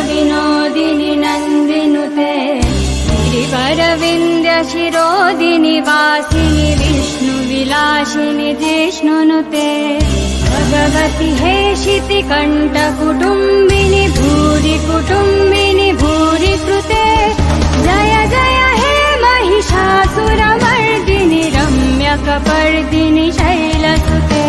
विनोदिनि नन्दिनुते गिरिवरविन्द्य शिरोदिनि वासिनि विष्णुविलासिनि जिष्णुनुते भगवति हेशिति कण्ठकुटुम्बिनि भूरि कुटुम्बिनि भूरि कृते जय जय हे महिषासुरमर्दिनि रम्यकपर्दिनि शैलसुते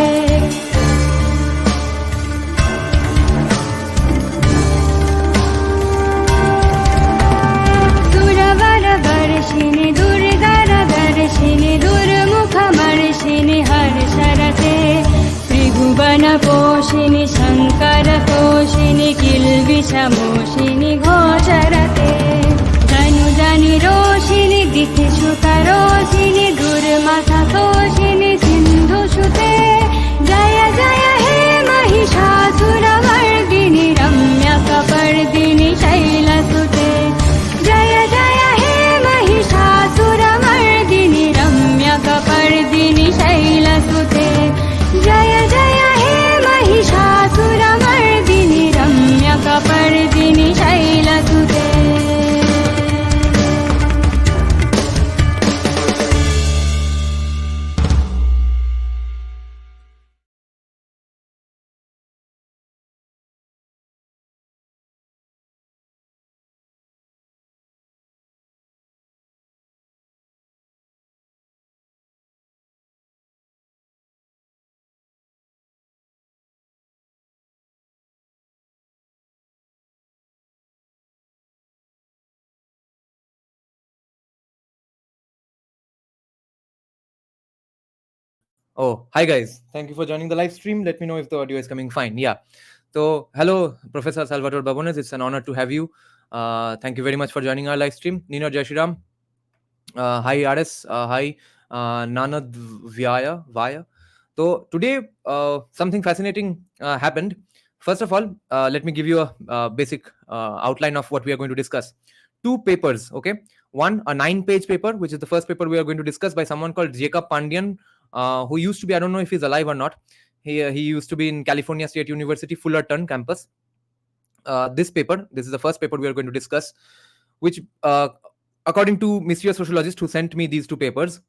सुरवरवर्षिणि दुर्धरदर्शिनि दुर्मुखमर्षिणि हर्षरते त्रिभुवनपोषिणि शङ्करतोषिणि किल्बिषमोषिनि घोषरते धनुजनि रोषिनि दितिश्रुतरोषिनि दुर्मथतोषिनि सिन्धुसुते जय जय हे महिषासुरमर्दिनि रम्यकपर्दिनि शैलसुते जय जय हे महिषासुरमर्दिनि रम्यकपर्दिनि शैलसुते जय जय हे Mahishasuramardini रम्यकपर्दिनि शैलसुते Oh, hi guys. Thank you for joining the live stream. Let me know if the audio is coming fine. Yeah. So, hello, Professor Salvatore Babones. It's an honor to have you. Thank you very much for joining our live stream. Nino Jashiram. Hi, RS. Hi, Nanad Vaya. So, today, something fascinating happened. First of all, let me give you a basic outline of what we are going to discuss. Two papers, okay? One, a 9-page paper, which is the first paper we are going to discuss by someone called Jacob Pandian, who used to be, I don't know if he's alive or not. He used to be in California State University, Fullerton campus. This is the first paper we are going to discuss, which, according to mysterious sociologist who sent me these two papers,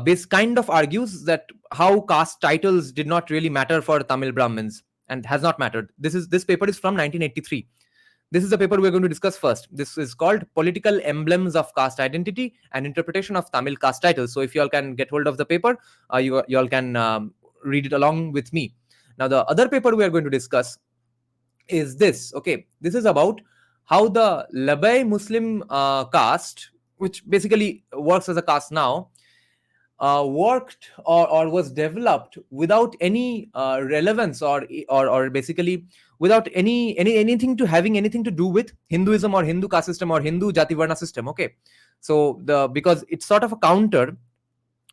this kind of argues that how caste titles did not really matter for Tamil Brahmins and has not mattered. This paper is from 1983. This is the paper we're going to discuss first. This is called Political Emblems of Caste Identity and Interpretation of Tamil Caste Titles. So if you all can get hold of the paper, you all can read it along with me. Now, the other paper we are going to discuss is this. Okay, this is about how the Labbai Muslim caste, which basically works as a caste now, worked or was developed without any relevance or basically without anything to having anything to do with Hinduism or Hindu caste system or Hindu Jati Varna system. Okay, so because it's sort of a counter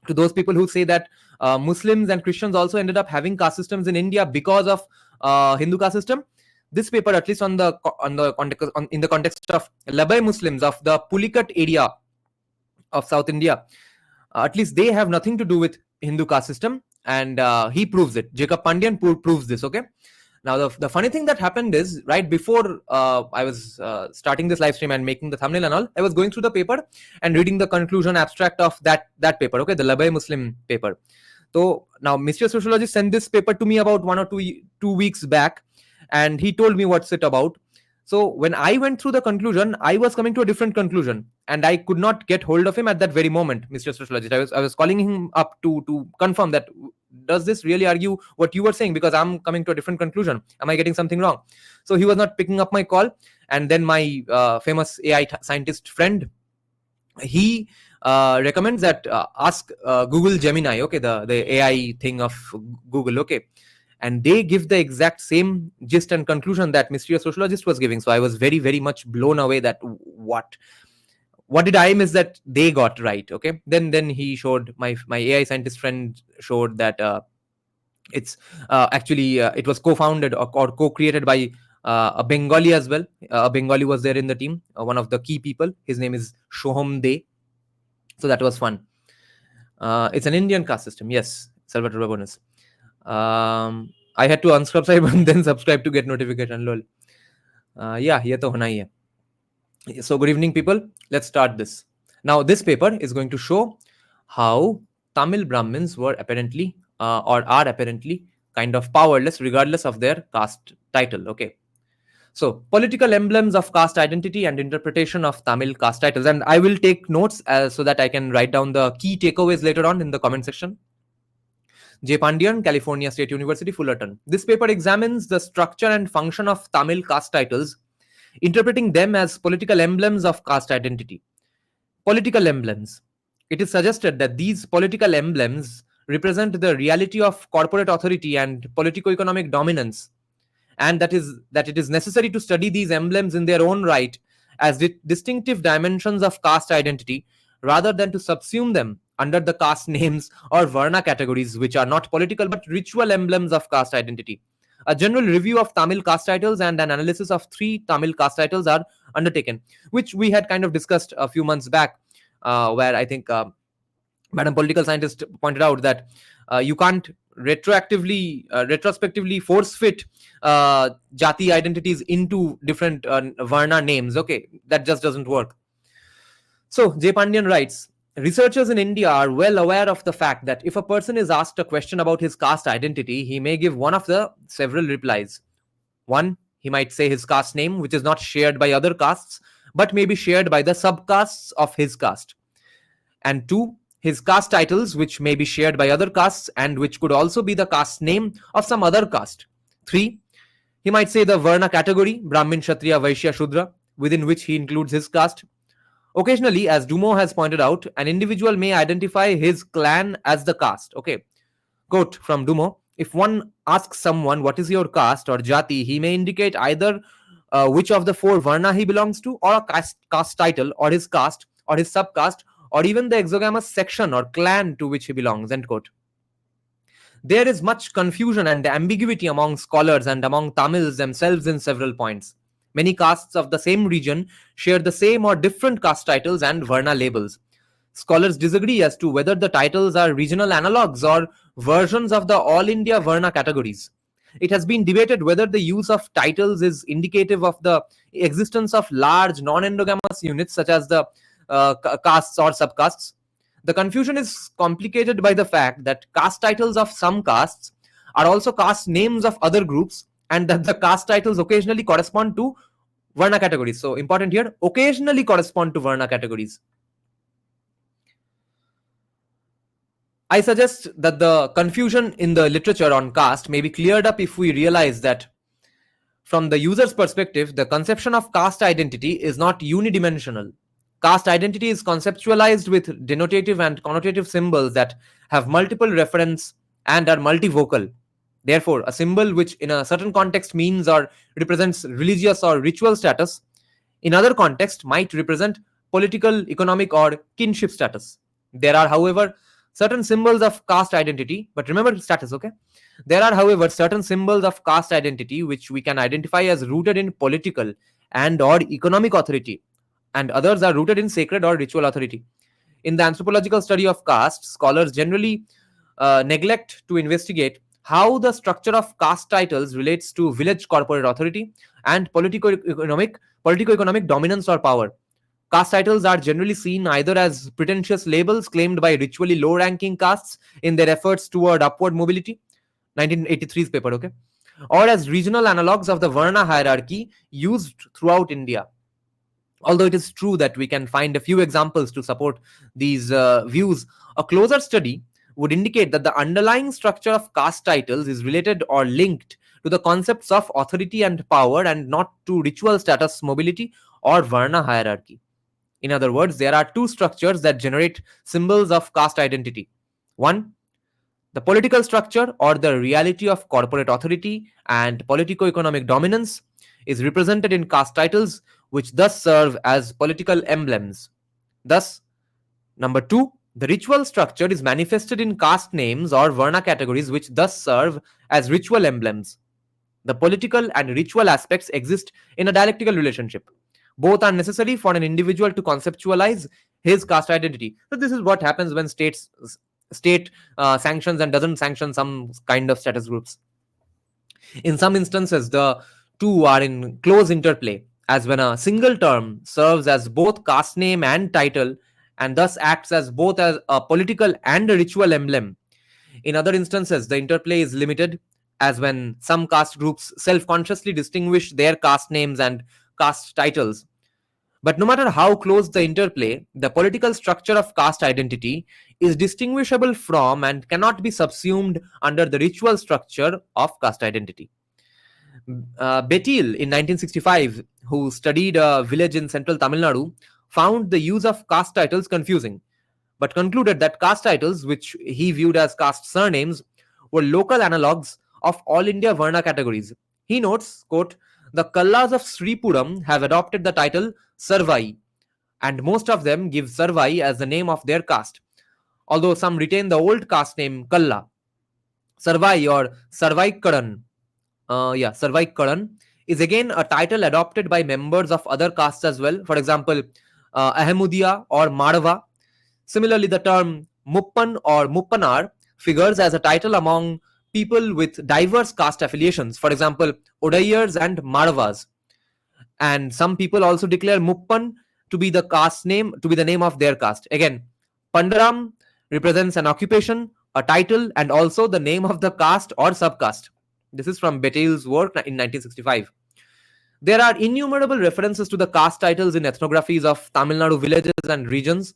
to those people who say that Muslims and Christians also ended up having caste systems in India because of Hindu caste system. This paper, at least in the context of Labbai Muslims of the Pulicat area of South India, at least they have nothing to do with Hindu caste system, and he proves it. Jacob Pandian proves this. Okay. Now, the funny thing that happened is, right before I was starting this live stream and making the thumbnail and all, I was going through the paper and reading the conclusion abstract of that paper. Okay, the Labbai Muslim paper. So now, Mr. Sociologist sent this paper to me about 1 or 2 weeks back, and he told me what's it about. So when I went through the conclusion, I was coming to a different conclusion, and I could not get hold of him at that very moment, Mr. Sociologist. I was calling him up to confirm that, does this really argue what you were saying? Because I'm coming to a different conclusion. Am I getting something wrong? So he was not picking up my call. And then my famous AI scientist friend, he recommends that ask Google Gemini, okay, the AI thing of Google, okay. And they give the exact same gist and conclusion that mysterious sociologist was giving. So I was very, very much blown away that what did I miss that they got right? Okay. Then he showed, my AI scientist friend showed that it's actually it was co-founded or co-created by a Bengali as well. A Bengali was there in the team, one of the key people. His name is Shoham De. So that was fun. It's an Indian caste system. Yes, Salvatore Babones. I had to unsubscribe and then subscribe to get notification. Lol. Yeah, ये तो होना ही है. So, good evening, people. Let's start this. Now, this paper is going to show how Tamil Brahmins were apparently or are apparently kind of powerless regardless of their caste title. Okay. So, political emblems of caste identity and interpretation of Tamil caste titles. And I will take notes so that I can write down the key takeaways later on in the comment section. J. Pandian, California State University, Fullerton. This paper examines the structure and function of Tamil caste titles, interpreting them as political emblems of caste identity. Political emblems. It is suggested that these political emblems represent the reality of corporate authority and politico-economic dominance, and that it is necessary to study these emblems in their own right as distinctive dimensions of caste identity rather than to subsume them under the caste names or varna categories, which are not political but ritual emblems of caste identity. A general review of Tamil caste titles and an analysis of 3 Tamil caste titles are undertaken, which we had kind of discussed a few months back, where I think Madam Political Scientist pointed out that you can't retrospectively force fit jati identities into different varna names. Okay, that just doesn't work. So, J. Pandian writes, researchers in India are well aware of the fact that if a person is asked a question about his caste identity, he may give one of the several replies. One, he might say his caste name, which is not shared by other castes, but may be shared by the subcastes of his caste. And two, his caste titles, which may be shared by other castes and which could also be the caste name of some other caste. Three, he might say the Varna category, Brahmin, Kshatriya, Vaishya, Shudra, within which he includes his caste. Occasionally, as Dumo has pointed out, an individual may identify his clan as the caste. Okay. Quote from Dumo, if one asks someone what is your caste or jati, he may indicate either which of the 4 varna he belongs to, or a caste title, or his caste, or his subcaste, or even the exogamous section or clan to which he belongs. End quote. There is much confusion and ambiguity among scholars and among Tamils themselves in several points. Many castes of the same region share the same or different caste titles and varna labels. Scholars disagree as to whether the titles are regional analogues or versions of the all India varna categories. It has been debated whether the use of titles is indicative of the existence of large non-endogamous units such as the castes or subcastes. The confusion is complicated by the fact that caste titles of some castes are also caste names of other groups, and that the caste titles occasionally correspond to varna categories. So, important here, occasionally correspond to varna categories. I suggest that the confusion in the literature on caste may be cleared up if we realize that from the user's perspective, the conception of caste identity is not unidimensional. Caste identity is conceptualized with denotative and connotative symbols that have multiple reference and are multivocal. Therefore, a symbol which in a certain context means or represents religious or ritual status, in other context might represent political, economic, or kinship status. There are, however, certain symbols of caste identity, but remember status, okay? There are, however, certain symbols of caste identity which we can identify as rooted in political and or economic authority, and others are rooted in sacred or ritual authority. In the anthropological study of caste, scholars generally neglect to investigate how the structure of caste titles relates to village corporate authority and politico-economic dominance or power. Caste titles are generally seen either as pretentious labels claimed by ritually low-ranking castes in their efforts toward upward mobility, 1983's paper, okay, or as regional analogues of the Varna hierarchy used throughout India. Although it is true that we can find a few examples to support these views, a closer study would indicate that the underlying structure of caste titles is related or linked to the concepts of authority and power and not to ritual status, mobility, or Varna hierarchy. In other words, there are two structures that generate symbols of caste identity. One, the political structure or the reality of corporate authority and politico-economic dominance is represented in caste titles, which thus serve as political emblems. Thus, number two, the ritual structure is manifested in caste names or Varna categories, which thus serve as ritual emblems. The political and ritual aspects exist in a dialectical relationship. Both are necessary for an individual to conceptualize his caste identity. So this is what happens when state sanctions and doesn't sanction some kind of status groups. In some instances, the two are in close interplay, as when a single term serves as both caste name and title, and thus acts as both as a political and a ritual emblem. In other instances, the interplay is limited, as when some caste groups self consciously distinguish their caste names and caste titles. But no matter how close the interplay, the political structure of caste identity is distinguishable from and cannot be subsumed under the ritual structure of caste identity. Betil in 1965, who studied a village in central Tamil Nadu, found the use of caste titles confusing, but concluded that caste titles, which he viewed as caste surnames, were local analogues of all India Varna categories. He notes, quote, the Kallas of Sripuram have adopted the title Sarvai, and most of them give Sarvai as the name of their caste, although some retain the old caste name Kalla. Sarvai or Sarvaikaran, Sarvaikaran is again a title adopted by members of other castes as well. For example, Ahmudia or Marwa. Similarly, the term Muppan or Muppanar figures as a title among people with diverse caste affiliations. For example, Odayars and Marwas. And some people also declare Muppan to be the caste name, to be the name of their caste. Again, Pandaram represents an occupation, a title, and also the name of the caste or subcaste. This is from Betil's work in 1965. There are innumerable references to the caste titles in ethnographies of Tamil Nadu villages and regions.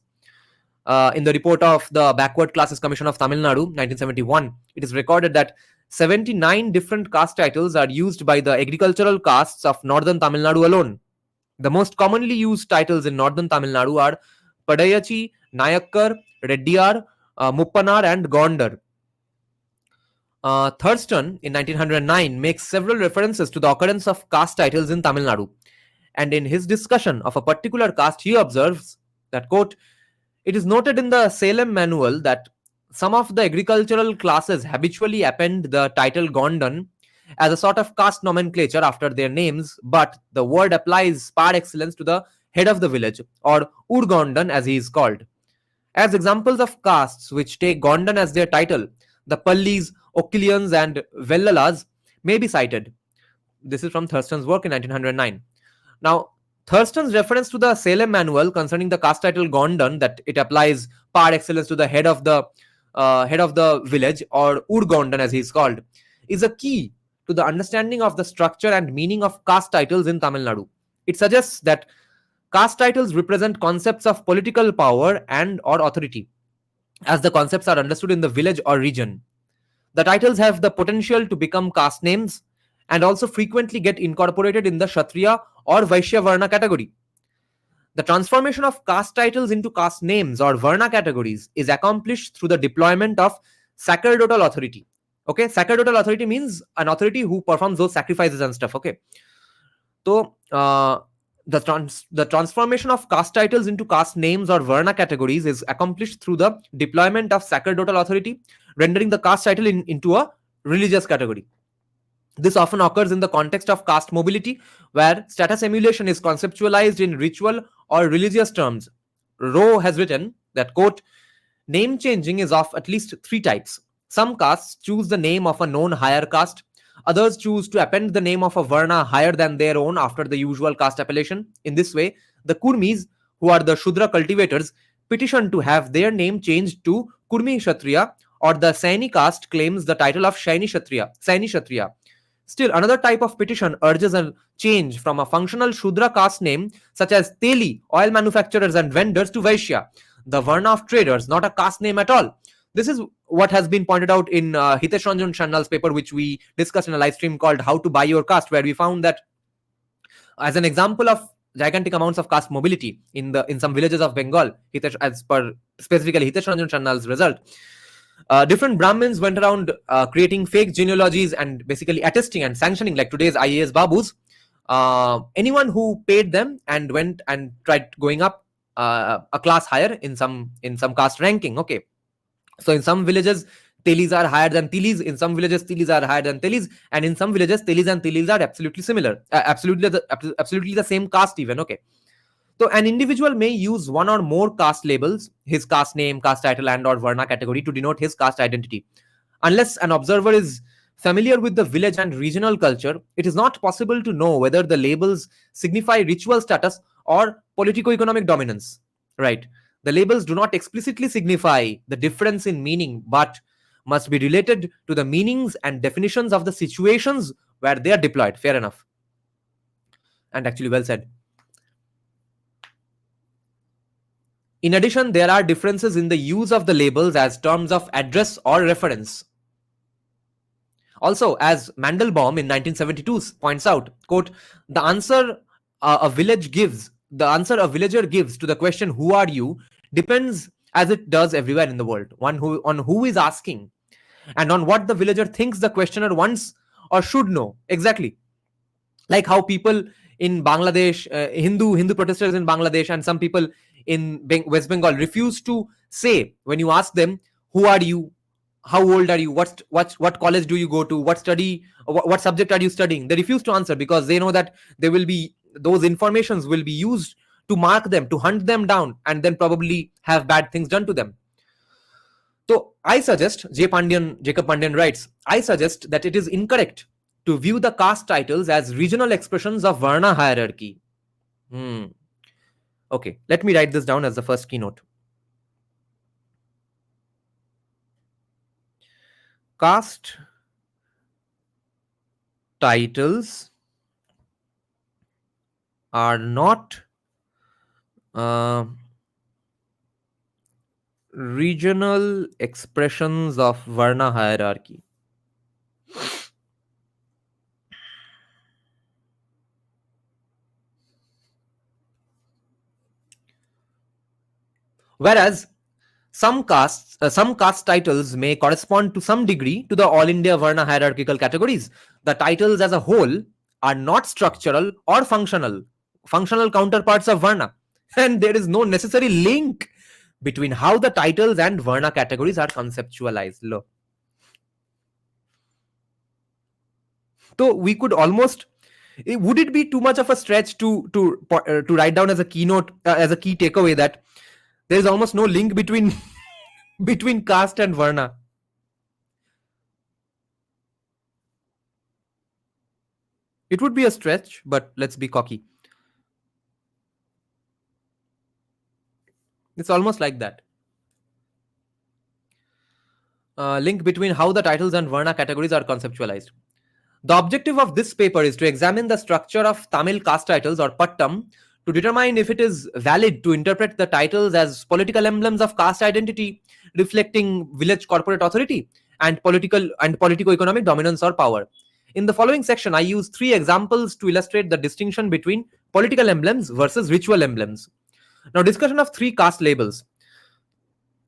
In the report of the Backward Classes Commission of Tamil Nadu, 1971, it is recorded that 79 different caste titles are used by the agricultural castes of northern Tamil Nadu alone. The most commonly used titles in northern Tamil Nadu are Padayachi, Nayakkar, Reddiyar, Muppanar, and Gondar. Thurston in 1909 makes several references to the occurrence of caste titles in Tamil Nadu. And in his discussion of a particular caste, he observes that, quote, it is noted in the Salem manual that some of the agricultural classes habitually append the title Gondan as a sort of caste nomenclature after their names, but the word applies par excellence to the head of the village, or Urgondan as he is called. As examples of castes which take Gondan as their title, the Pallis, Okilians, and Vellalas may be cited. This is from Thurston's work in 1909. Now, Thurston's reference to the Salem manual concerning the caste title Gondan, that it applies par excellence to the head of the village, or Urgondan as he is called, is a key to the understanding of the structure and meaning of caste titles in Tamil Nadu. It suggests that caste titles represent concepts of political power and or authority, as the concepts are understood in the village or region. The titles have the potential to become caste names and also frequently get incorporated in the Kshatriya or Vaishya Varna category. The transformation of caste titles into caste names or Varna categories is accomplished through the deployment of sacerdotal authority. Okay, sacerdotal authority means an authority who performs those sacrifices and stuff. Okay, so the transformation of caste titles into caste names or Varna categories is accomplished through the deployment of sacerdotal authority, rendering the caste title into a religious category. This often occurs in the context of caste mobility, where status emulation is conceptualized in ritual or religious terms. Rowe has written that, quote, name changing is of at least three types. Some castes choose the name of a known higher caste. Others choose to append the name of a Varna higher than their own after the usual caste appellation. In this way, the Kurmis, who are the Shudra cultivators, petition to have their name changed to Kurmi Kshatriya, or the Saini caste claims the title of Saini Kshatriya. Still, another type of petition urges a change from a functional Shudra caste name, such as Teli, oil manufacturers and vendors, to Vaishya, the Varna of traders, not a caste name at all. This is what has been pointed out in Hitesh Ranjan Shanal's paper, which we discussed in a live stream called How to Buy Your Caste, where we found that as an example of gigantic amounts of caste mobility in some villages of Bengal, as per specifically Hitesh Ranjan Shanal's result, different Brahmins went around creating fake genealogies and basically attesting and sanctioning, like today's IAS Babus, anyone who paid them and went and tried going up a class higher in some caste ranking. Okay, so in some villages Telis are higher than Tilis, in some villages Tilis are higher than Telis, and in some villages Telis and Tilis are absolutely similar, absolutely the same caste even. Okay, so an individual may use one or more caste labels, his caste name, caste title, and or Varna category, to denote his caste identity. Unless an observer is Familiar with the village and regional culture, it is not possible to know whether the labels signify ritual status or politico-economic dominance. Right? The labels do not explicitly signify the difference in meaning, but must be related to the meanings and definitions of the situations where they are deployed. Fair enough. And actually, well said. In addition, there are differences in the use of the labels as terms of address or reference. Also, as Mandelbaum in 1972 points out, quote, the answer a villager gives to the question, who are you, depends as it does everywhere in the world, on who is asking and on what the villager thinks the questioner wants or should know. Exactly. Like how people in Bangladesh, Hindu protesters in Bangladesh and some people in West Bengal refuse to say when you ask them, who are you, how old are you, what college do you go to, what subject are you studying, they refuse to answer because they know that they will be those informations will be used to mark them, to hunt them down, and then probably have bad things done to them. So I suggest, Jacob Pandian writes, I suggest that it is incorrect to view the caste titles as regional expressions of Varna hierarchy. Okay, let me write this down as the first keynote. Caste titles are not regional expressions of Varna hierarchy. Whereas some caste titles may correspond to some degree to the All India Varna hierarchical categories. The titles as a whole are not structural or functional counterparts of Varna, and there is no necessary link between how the titles and Varna categories are conceptualized. Look. So we could almost, would it be too much of a stretch to write down as a keynote, as a key takeaway, that there is almost no link between between caste and Varna? It would be a stretch, but let's be cocky. It's almost like that. Link between how the titles and Varna categories are conceptualized. The objective of this paper is to examine the structure of Tamil caste titles or Pattam to determine if it is valid to interpret the titles as political emblems of caste identity, reflecting village corporate authority and politico-economic dominance or power. In the following section, I use 3 examples to illustrate the distinction between political emblems versus ritual emblems. Now, discussion of 3 caste labels.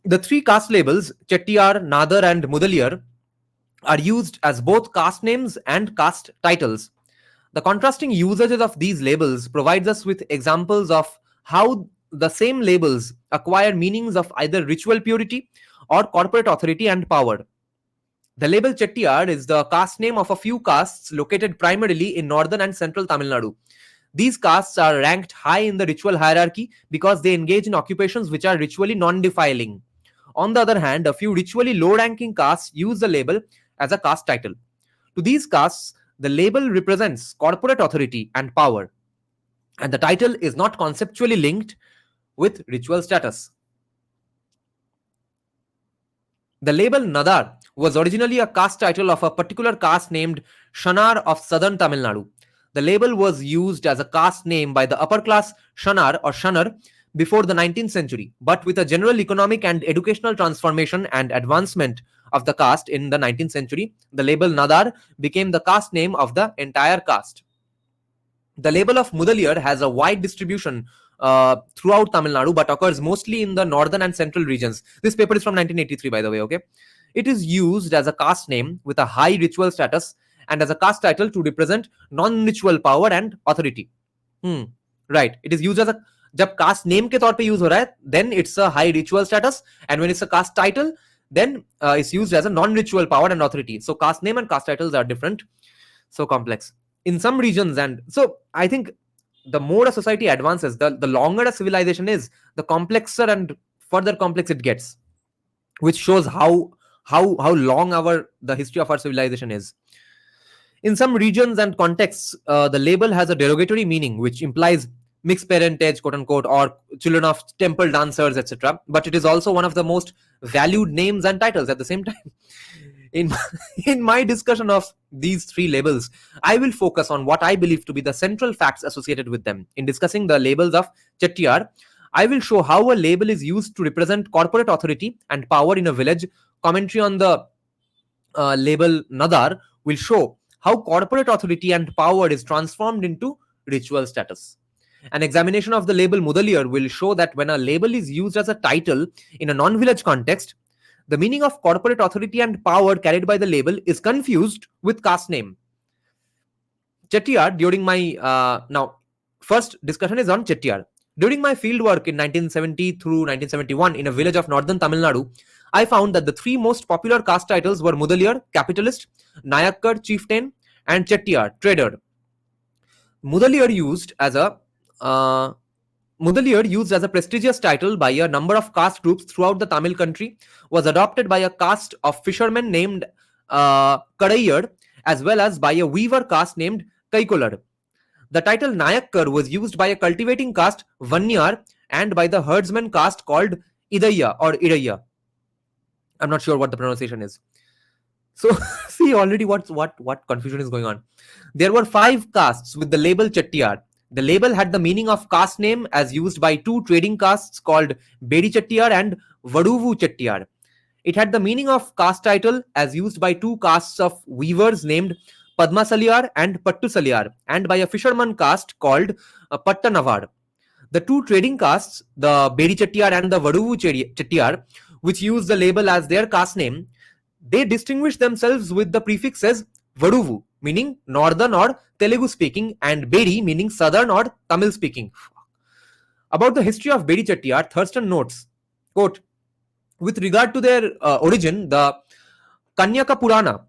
The 3 caste labels, Chettiar, Nadar and Mudaliar, are used as both caste names and caste titles. The contrasting usages of these labels provides us with examples of how the same labels acquire meanings of either ritual purity or corporate authority and power. The label Chettiar is the caste name of a few castes located primarily in northern and central Tamil Nadu. These castes are ranked high in the ritual hierarchy because they engage in occupations which are ritually non-defiling. On the other hand, a few ritually low-ranking castes use the label as a caste title. To these castes, the label represents corporate authority and power, and the title is not conceptually linked with ritual status. The label Nadar was originally a caste title of a particular caste named Shanar of southern Tamil Nadu. The label was used as a caste name by the upper class Shanar or Shanar before the 19th century, but with a general economic and educational transformation and advancement of the caste in the 19th century, the label Nadar became the caste name of the entire caste. The label of Mudaliar has a wide distribution throughout Tamil Nadu, but occurs mostly in the northern and central regions. This paper is from 1983, by the way, okay? It is used as a caste name with a high ritual status and as a caste title to represent non-ritual power and authority. Right. It is used as a, जब caste name के तौर पे use हो रहा है, then it's a high ritual status, and when it's a caste title, then it's used as a non-ritual power and authority. So caste name and caste titles are different, so complex in some regions. And so I think the more a society advances, the longer a civilization is, the complexer and further complex it gets, which shows how how long the history of our civilization is. In some regions and contexts, the label has a derogatory meaning, which implies mixed parentage, quote unquote, or children of temple dancers, etc. But it is also one of the most valued names and titles at the same time. In my, in my discussion of these three labels, I will focus on what I believe to be the central facts associated with them. In discussing the labels of Chettiar, I will show how a label is used to represent corporate authority and power in a village. Commentary on the label Nadar will show how corporate authority and power is transformed into ritual status. An examination of the label Mudaliar will show that when a label is used as a title in a non-village context, the meaning of corporate authority and power carried by the label is confused with caste name. Chettiar, during my now first discussion is on Chettiar. During my field work in 1970 through 1971 in a village of northern Tamil Nadu, I found that the three most popular caste titles were Mudaliar, capitalist, Nayakkar, chieftain, and Chettiar, trader. Mudaliar used as a prestigious title by a number of caste groups throughout the Tamil country, was adopted by a caste of fishermen named Kadaiyar, as well as by a weaver caste named Kaikolad. The title Nayakkar was used by a cultivating caste, Vanyar, and by the herdsman caste called Idaya or Idaya. I'm not sure what the pronunciation is. So see already what confusion is going on. There were 5 castes with the label Chettiar. The label had the meaning of caste name as used by 2 trading castes called Bedi Chettiar and Vaduvu Chettiar. It had the meaning of caste title as used by 2 castes of weavers named Padma Saliyar and Pattu Saliyar, and by a fisherman caste called Pattanavar. The 2 trading castes, the Bedi Chettiar and the Vaduvu Chettiar, which use the label as their caste name, they distinguish themselves with the prefixes Vaduvu, meaning northern or Telugu speaking, and Bedi, meaning southern or Tamil speaking. About the history of Bedi Chettiar, Thurston notes, quote, with regard to their origin, the Kanyaka Purana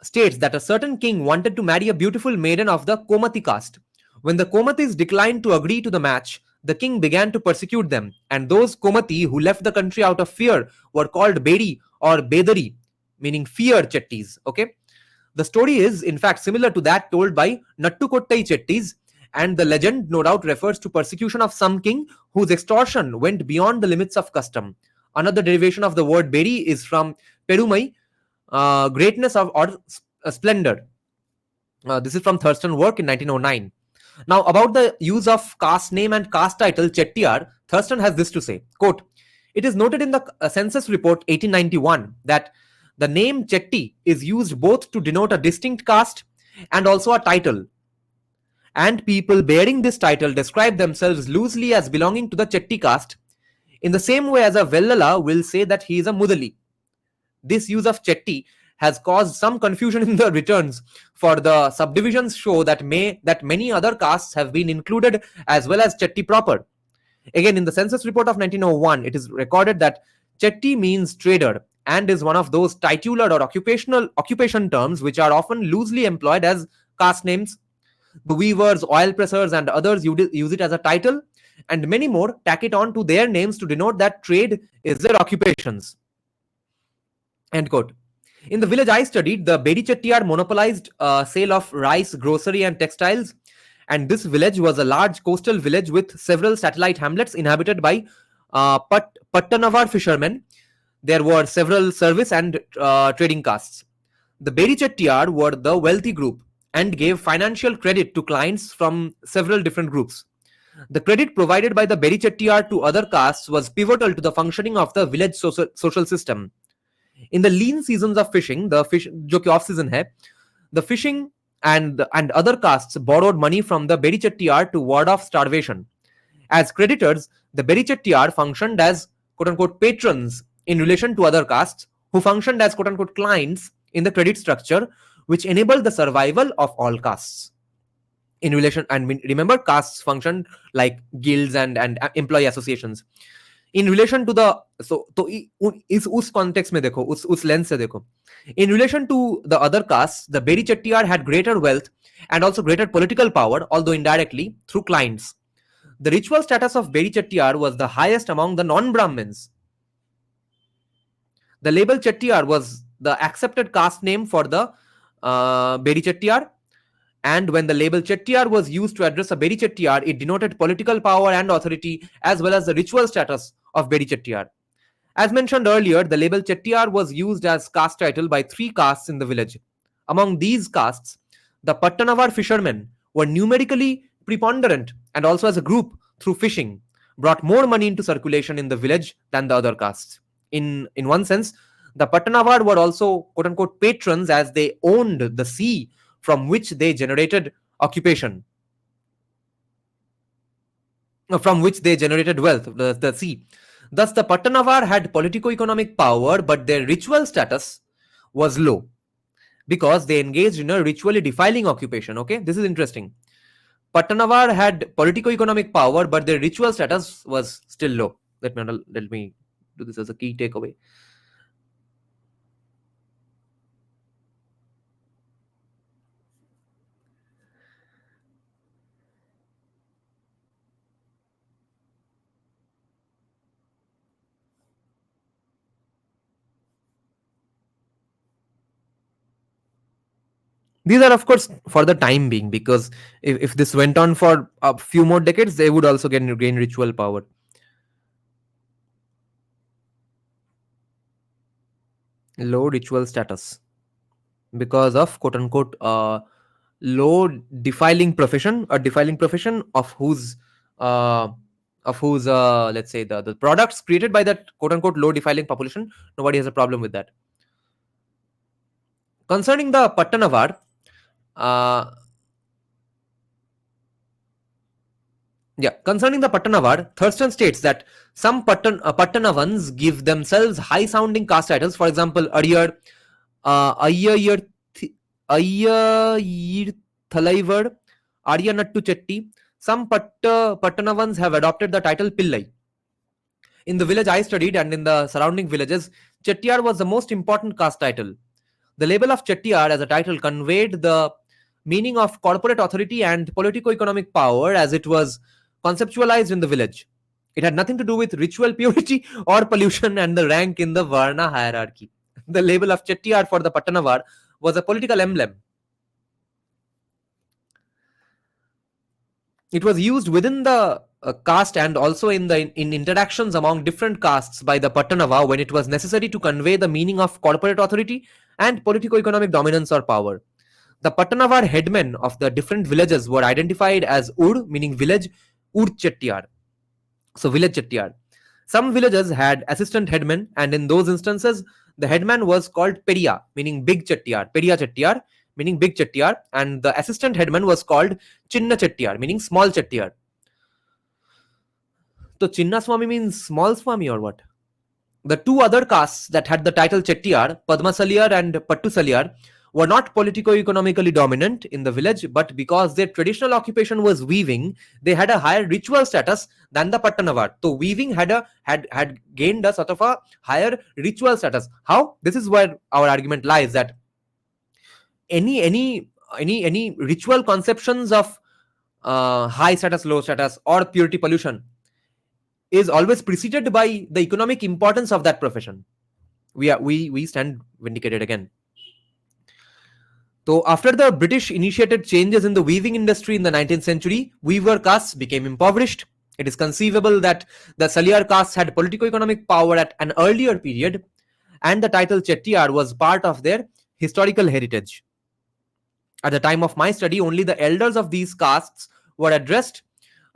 states that a certain king wanted to marry a beautiful maiden of the Komati caste. When the Komatis declined to agree to the match, the king began to persecute them, and those Komati who left the country out of fear were called Bedi or Bedari, meaning fear Chettis. Okay, the story is in fact similar to that told by Nattukottai Chettis, and the legend no doubt refers to persecution of some king whose extortion went beyond the limits of custom. Another derivation of the word Bedi is from Perumai, greatness of or splendor. This is from Thurston work in 1909. Now, about the use of caste name and caste title Chettiar, Thurston has this to say, quote, it is noted in the census report 1891 that the name Chetti is used both to denote a distinct caste and also a title, and people bearing this title describe themselves loosely as belonging to the Chetti caste, in the same way as a Vellala will say that he is a Mudali. This use of Chetti has caused some confusion in the returns, for the subdivisions show that many other castes have been included as well as Chetti proper. Again, in the census report of 1901, it is recorded that Chetti means trader and is one of those titular or occupation terms which are often loosely employed as caste names. The weavers, oil pressers, and others use it as a title, and many more tack it on to their names to denote that trade is their occupations. End quote. In the village I studied, the Bedi Chettiar monopolized sale of rice, grocery, and textiles, and this village was a large coastal village with several satellite hamlets inhabited by Pattanavar fishermen. There were several service and trading castes. The Bedi Chettiar were the wealthy group and gave financial credit to clients from several different groups. The credit provided by the Bedi Chettiar to other castes was pivotal to the functioning of the village social system. In the lean seasons of fishing, जो कि off season है, the fishing and other castes borrowed money from the Bedi Chettiar to ward off starvation. As creditors, the Bedi Chettiar functioned as quote-unquote patrons in relation to other castes, who functioned as quote-unquote clients in the credit structure, which enabled the survival of all castes. In relation, and remember, castes functioned like guilds and employee associations. In relation to the इस उस context में देखो, उस lens से देखो. In relation to the other castes, the Bedi Chettiar had greater wealth and also greater political power, although indirectly through clients. The ritual status of Bedi Chettiar was the highest among the non-Brahmins. The label Chettiar was the accepted caste name for the Bedi Chettiar, and when the label Chettiar was used to address a Bedi Chettiar, it denoted political power and authority as well as the ritual status of Bedi Chettiar. As mentioned earlier, the label Chettiar was used as caste title by 3 castes in the village. Among these castes, the Pattanavar fishermen were numerically preponderant and also as a group through fishing brought more money into circulation in the village than the other castes. In one sense, the Pattanavar were also quote unquote patrons as they owned the sea from which they generated occupation, from which they generated wealth, the sea. Thus, the Pattanavar had politico-economic power, but their ritual status was low because they engaged in a ritually defiling occupation. Okay, this is interesting. Pattanavar had politico-economic power, but their ritual status was still low. Let me do this as a key takeaway. These are, of course, for the time being, because if this went on for a few more decades, they would also gain ritual power. Low ritual status because of quote unquote low defiling profession, a defiling profession of whose let's say the products created by that quote unquote low defiling population. Nobody has a problem with that. Concerning the Pattanavar, concerning the Pattanavar, Thurston states that some Pattanavans give themselves high-sounding caste titles. For example, Ariyar, Ayyayir Thalaivar, Aryanattu Chetti. Some Pattanavans have adopted the title Pillai. In the village I studied and in the surrounding villages, Chettiar was the most important caste title. The label of Chettiar as a title conveyed the meaning of corporate authority and politico-economic power as it was conceptualized in the village. It had nothing to do with ritual purity or pollution and the rank in the Varna hierarchy. The label of Chettiar for the Pattanavar was a political emblem. It was used within the caste and also in interactions among different castes by the Pattanava when it was necessary to convey the meaning of corporate authority and politico-economic dominance or power. The Pattanavar headmen of the different villages were identified as Ud, meaning village, Ud Chettiar. So village Chettiar. Some villages had assistant headmen, and in those instances, the headman was called Periya, meaning big Chettiar, Periya Chettiar, meaning big Chettiar, and the assistant headman was called Chinna Chettiar, meaning small Chettiar. So Chinna Swami means small Swami or what? The 2 other castes that had the title Chettiar, Padmasaliyar and Pattusaliyar, were not politico-economically dominant in the village, but because their traditional occupation was weaving, they had a higher ritual status than the Pattanavar. So weaving had gained a sort of a higher ritual status. How? This is where our argument lies, that any ritual conceptions of high status, low status, or purity pollution is always preceded by the economic importance of that profession. We stand vindicated again. So after the British initiated changes in the weaving industry in the 19th century, weaver castes became impoverished. It is conceivable that the Saliyar castes had politico-economic power at an earlier period, and the title Chettiar was part of their historical heritage. At the time of my study, only the elders of these castes were addressed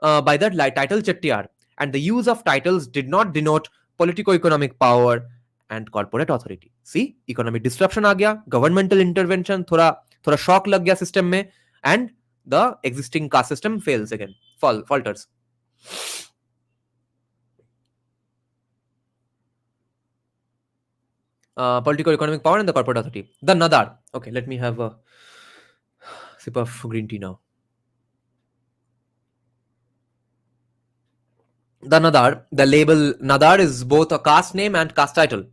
by the title Chettiar, and the use of titles did not denote politico-economic power and corporate authority. See, economic disruption आ गया, governmental intervention, थोड़ा shock लग गया system में, and the existing caste system fails again, falters. Political economic power and the corporate authority. The Nadar. Okay, let me have a sip of green tea now. The Nadar, the label Nadar is both a caste name and caste title.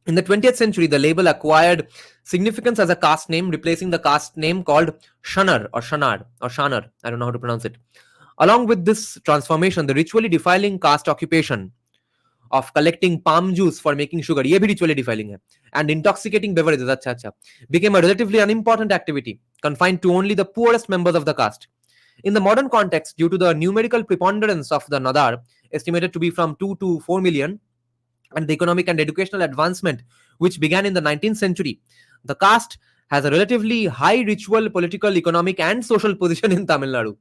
In the 20th century, the label acquired significance as a caste name, replacing the caste name called Shanar or Shanar or Shanar. I don't know how to pronounce it. Along with this transformation, the ritually defiling caste occupation of collecting palm juice for making sugar, ये भी ritually defiling है, and intoxicating beverages, अच्छा, became a relatively unimportant activity confined to only the poorest members of the caste. In the modern context, due to the numerical preponderance of the Nadar, estimated to be from 2 to 4 million, and the economic and educational advancement which began in the 19th century, the caste has a relatively high ritual, political, economic, and social position in Tamil Nadu.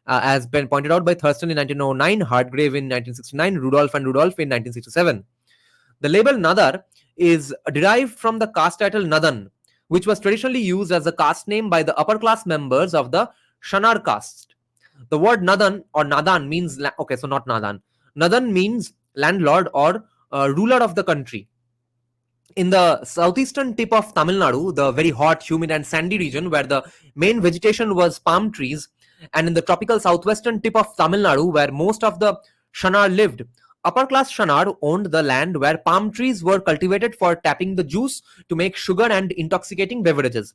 As been pointed out by Thurston in 1909, Hartgrave in 1969, Rudolph and Rudolph in 1967. The label Nadar is derived from the caste title Nadan, which was traditionally used as a caste name by the upper class members of the Shanar caste. The word Nadan or Nadan means, okay, so not Nadan. Nadan means landlord or ruler of the country. In the southeastern tip of Tamil Nadu, the very hot, humid, and sandy region where the main vegetation was palm trees, and in the tropical southwestern tip of Tamil Nadu, where most of the Shanar lived, upper class Shanar owned the land where palm trees were cultivated for tapping the juice to make sugar and intoxicating beverages.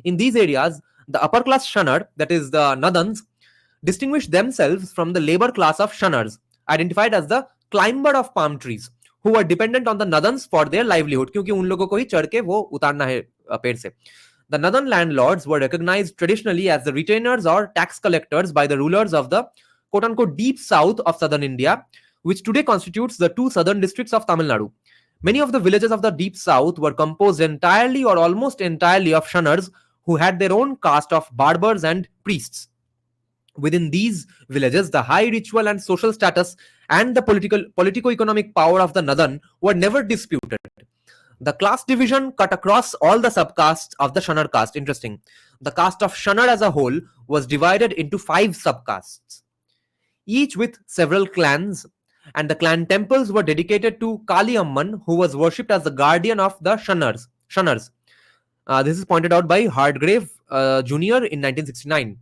In these areas, the upper class Shanar, that is the Nadans, distinguished themselves from the labor class of Shanars, identified as the climber of palm trees, who were dependent on the Nadans for their livelihood, क्योंकि उन लोगों को ही चढ़ के वो उतारना है पेड़ से. The Nadan landlords were recognized traditionally as the retainers or tax collectors by the rulers of the quote-unquote deep south of southern India, which today constitutes the two southern districts of Tamil Nadu. Many of the villages of the deep south were composed entirely or almost entirely of Shanars who had their own caste of barbers and priests. Within these villages, the high ritual and social status and the politico-economic power of the Nadan were never disputed. The class division cut across all the subcastes of the Shanar caste. Interesting. The caste of Shanar as a whole was divided into 5 subcastes, each with several clans, and the clan temples were dedicated to Kali Amman, who was worshipped as the guardian of the Shanars. This is pointed out by Hartgrave Jr. in 1969.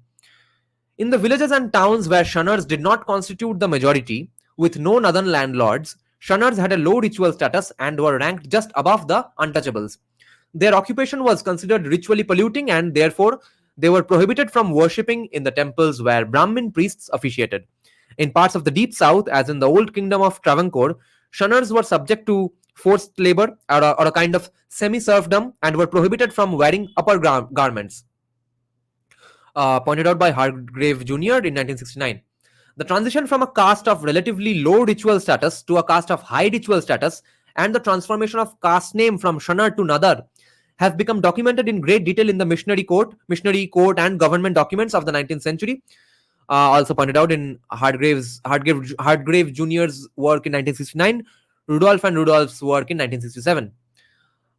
In the villages and towns where Shanars did not constitute the majority, with no Nadan landlords, Shanars had a low ritual status and were ranked just above the untouchables. Their occupation was considered ritually polluting, and therefore they were prohibited from worshipping in the temples where Brahmin priests officiated. In parts of the deep south, as in the old kingdom of Travancore, Shanars were subject to forced labor or a kind of semi-serfdom and were prohibited from wearing upper garments. Pointed out by Hartgrave Jr. in 1969. The transition from a caste of relatively low ritual status to a caste of high ritual status and the transformation of caste name from Shanar to Nadar have become documented in great detail in the missionary court and government documents of the 19th century. Also pointed out in Hartgrave Jr.'s work in 1969, Rudolph and Rudolph's work in 1967.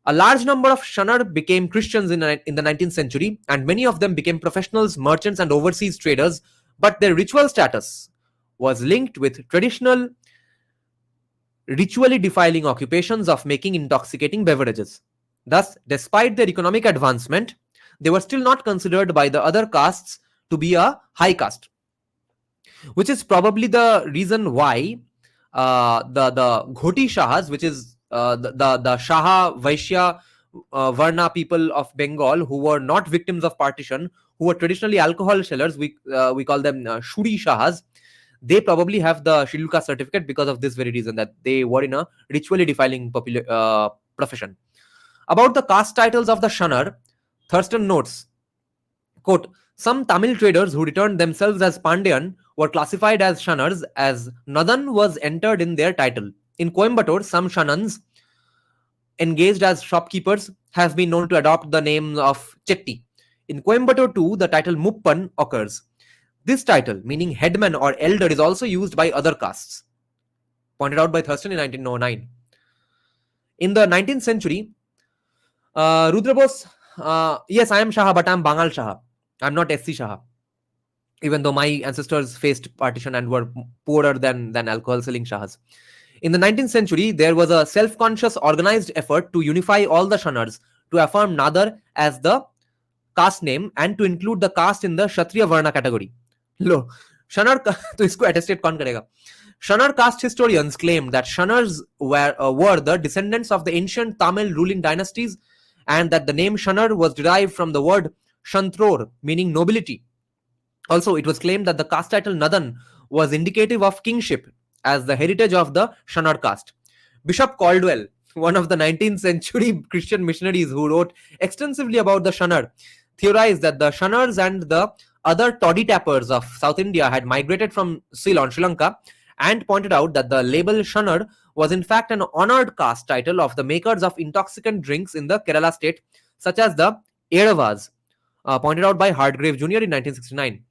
A large number of Shanar became Christians in the 19th century, and many of them became professionals, merchants, and overseas traders, but their ritual status was linked with traditional, ritually defiling occupations of making intoxicating beverages. Thus, despite their economic advancement, they were still not considered by the other castes to be a high caste, which is probably the reason why the Ghoti Shahas, which is the Shaha Vaishya Varna people of Bengal, who were not victims of partition, who were traditionally alcohol sellers, we call them Shuri Shahas. They probably have the scheduled caste certificate because of this very reason, that they were in a ritually defiling profession. About the caste titles of the Shanar, Thurston notes, quote, some Tamil traders who returned themselves as Pandian were classified as Shanars, as Nadan was entered in their title. In Coimbatore, some Shanans engaged as shopkeepers have been known to adopt the name of Chetti. In Coimbatore too, the title Muppan occurs. This title, meaning headman or elder, is also used by other castes. Pointed out by Thurston in 1909. In the 19th century, Rudrabos, yes, I am Shaha, but I am Bangal Shaha. I am not SC Shaha. Even though my ancestors faced partition and were poorer than alcohol selling Shahas. In the 19th century, there was a self-conscious organized effort to unify all the Shanars, to affirm Nadar as the caste name and to include the caste in the Kshatriya Varna category. Lo, Shanar to isko attestate kaun karega? Shanar caste historians claim that Shanars were the descendants of the ancient Tamil ruling dynasties, and that the name Shanar was derived from the word Shantror, meaning nobility. Also, it was claimed that the caste title Nadan was indicative of kingship, as the heritage of the Shanar caste. Bishop Caldwell, one of the 19th century Christian missionaries who wrote extensively about the Shanar, theorized that the Shanars and the other toddy tappers of South India had migrated from Ceylon, Sri Lanka, and pointed out that the label Shanar was in fact an honored caste title of the makers of intoxicant drinks in the Kerala state, such as the Eravas, pointed out by Hardgrave Jr. in 1969.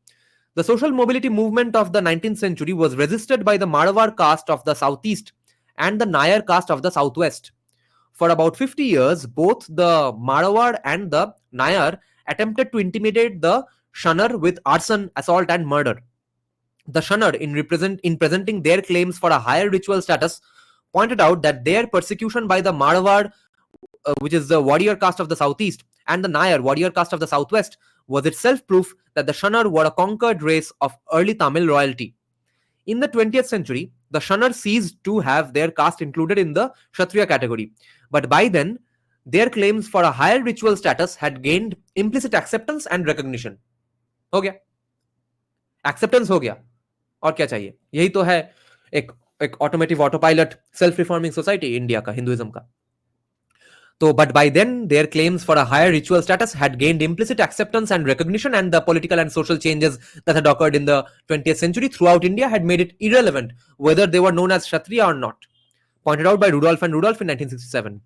The social mobility movement of the 19th century was resisted by the Marwar caste of the southeast and the Nair caste of the southwest. For about 50 years, both the Marwar and the Nair attempted to intimidate the Shanar with arson, assault, and murder. The Shanar, in presenting their claims for a higher ritual status, pointed out that their persecution by the Marwar, which is the warrior caste of the southeast, and the Nair, warrior caste of the southwest, was itself proof that the Shanar were a conquered race of early Tamil royalty. In the 20th century, the Shanar ceased to have their caste included in the Kshatriya category. But by then, their claims for a higher ritual status had gained implicit acceptance and recognition. हो गया, acceptance हो गया, और क्या चाहिए? यही तो है एक automotive autopilot self reforming society India का, हिंदुइज्म का. So, but by then, their claims for a higher ritual status had gained implicit acceptance and recognition, and the political and social changes that had occurred in the 20th century throughout India had made it irrelevant whether they were known as Kshatriya or not. Pointed out by Rudolph and Rudolph in 1967.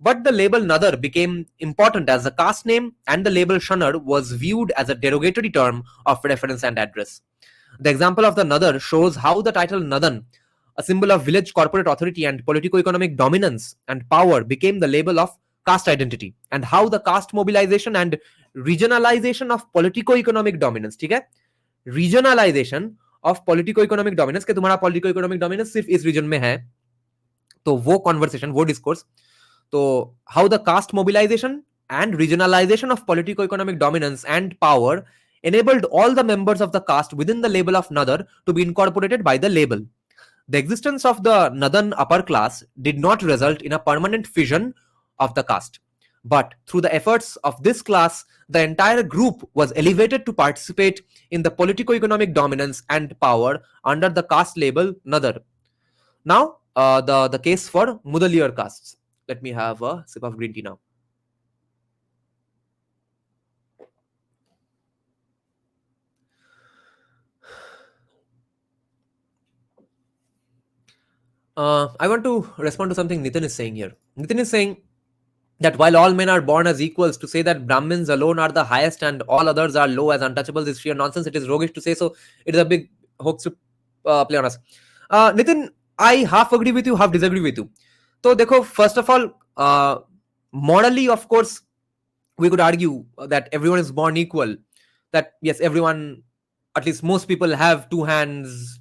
But the label Nadar became important as the caste name, and the label Shanar was viewed as a derogatory term of reference and address. The example of the Nadar shows how the title Nadan, a symbol of village corporate authority and politico-economic dominance and power, became the label of caste identity, and how the caste mobilization and regionalization of politico-economic dominance, ठीक है, regionalization of politico-economic dominance, कि तुम्हारा politico-economic dominance सिर्फ इस region में है, तो वो conversation, वो discourse, तो how the caste mobilization and regionalization of politico-economic dominance and power enabled all the members of the caste within the label of Nadar to be incorporated by the label. The existence of the Nadan upper class did not result in a permanent fission of the caste, but through the efforts of this class, the entire group was elevated to participate in the politico-economic dominance and power under the caste label Nadar. Now, the case for Mudaliar castes. Let me have a sip of green tea now. I want to respond to something Nitin is saying here. Nitin is saying that while all men are born as equals, to say that Brahmins alone are the highest and all others are low as untouchables is sheer nonsense. It is roguish to say so. It is a big hoax to play on us. Nitin, I half agree with you, half disagree with you. So, dekho, first of all, morally, of course, we could argue that everyone is born equal. That yes, everyone, at least most people have two hands,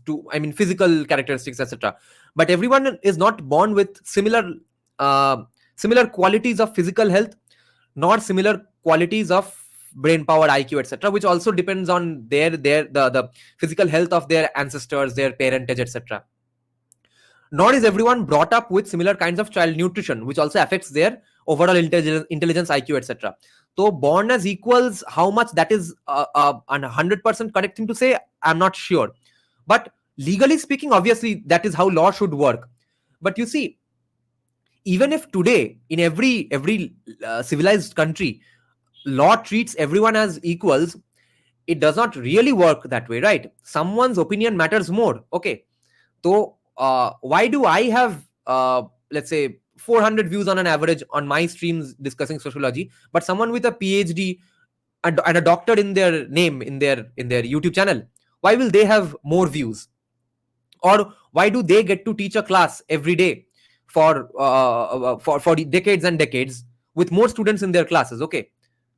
physical characteristics, etc. But everyone is not born with similar qualities of physical health, nor similar qualities of brain power, IQ, etc., which also depends on the physical health of their ancestors, their parentage, etc. Nor is everyone brought up with similar kinds of child nutrition, which also affects their overall intelligence, IQ, etc. So born as equals, how much that is a 100% correct thing to say, I'm not sure. But legally speaking, obviously, that is how law should work. But you see, even if today, in every civilized country, law treats everyone as equals, it does not really work that way, right? Someone's opinion matters more. Okay. So why do I have, let's say, 400 views on an average on my streams discussing sociology, but someone with a PhD and a doctor in their name, in their YouTube channel, why will they have more views? Or why do they get to teach a class every day for decades and decades with more students in their classes? Okay,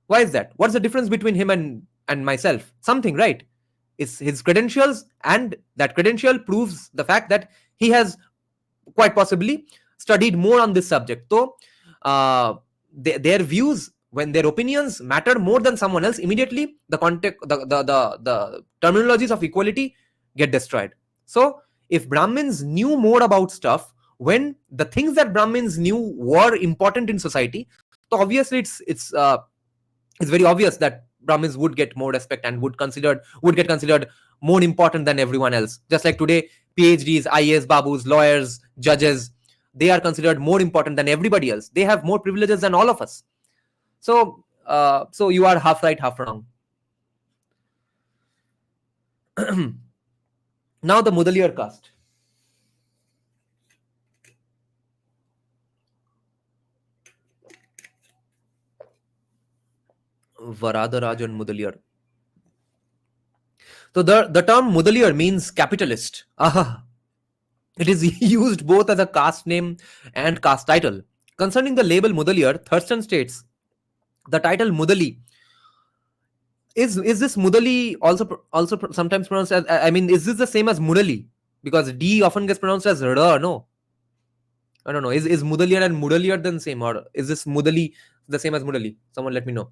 why is that? What's the difference between him and myself? Something, right? It's his credentials, and that credential proves the fact that he has quite possibly studied more on this subject. So their views, when their opinions matter more than someone else, immediately the context, the terminologies of equality get destroyed. So if Brahmins knew more about stuff, when the things that Brahmins knew were important in society, so obviously it's very obvious that Brahmins would get more respect and would get considered more important than everyone else. Just like today, PhDs, IAS, babus, lawyers, judges, they are considered more important than everybody else. They have more privileges than all of us. So so you are half right, half wrong. Now the Mudaliar caste. Varadarajan Mudaliar. So the term Mudaliar means capitalist. Aha. It is used both as a caste name and caste title. Concerning the label Mudaliar, Thurston states the title Mudali is this Mudali also sometimes pronounced as, I mean, is this the same as Mudali? Because D often gets pronounced as R. No, I don't know. Is Mudaliar and Mudaliar then same, or is this Mudali the same as Mudali? Someone let me know.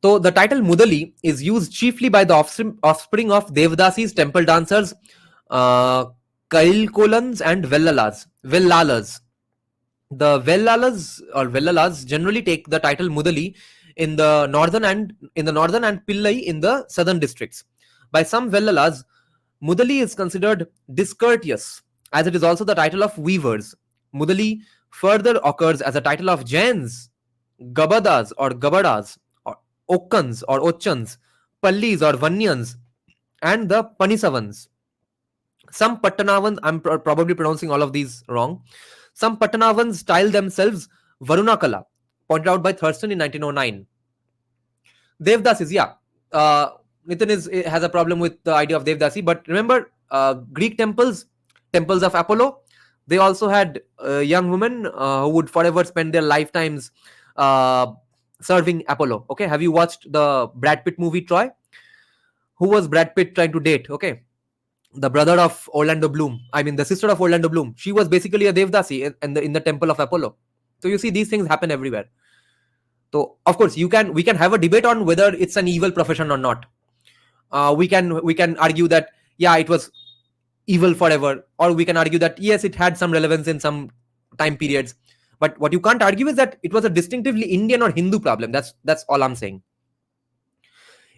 So the title Mudali is used chiefly by the offspring of Devdasi's temple dancers, Kailkolans and Vellalas. The Vellalas generally take the title Mudali in the northern and Pillai in the southern districts. By some Vellalas, Mudali is considered discourteous, as it is also the title of weavers. Mudali further occurs as a title of Jains, Gabadas or Gabadas, or Okkans or Ochans, Pallis or Vanyans, and the Panisavans. Some Pattanavans, I'm probably pronouncing all of these wrong. Some Pattanavans style themselves Varunakala, pointed out by Thurston in 1909. Devdasis, yeah. Nitin has a problem with the idea of Devdasi, but remember Greek temples of Apollo, they also had young women who would forever spend their lifetimes serving Apollo. Okay, have you watched the Brad Pitt movie Troy? Who was Brad Pitt trying to date? Okay, the brother of Orlando Bloom. I mean, the sister of Orlando Bloom. She was basically a Devdasi in the temple of Apollo. So you see, these things happen everywhere. So of course, we can have a debate on whether it's an evil profession or not. We can argue that yeah, it was evil forever, or we can argue that yes, it had some relevance in some time periods. But what you can't argue is that it was a distinctively Indian or Hindu problem. That's all I'm saying.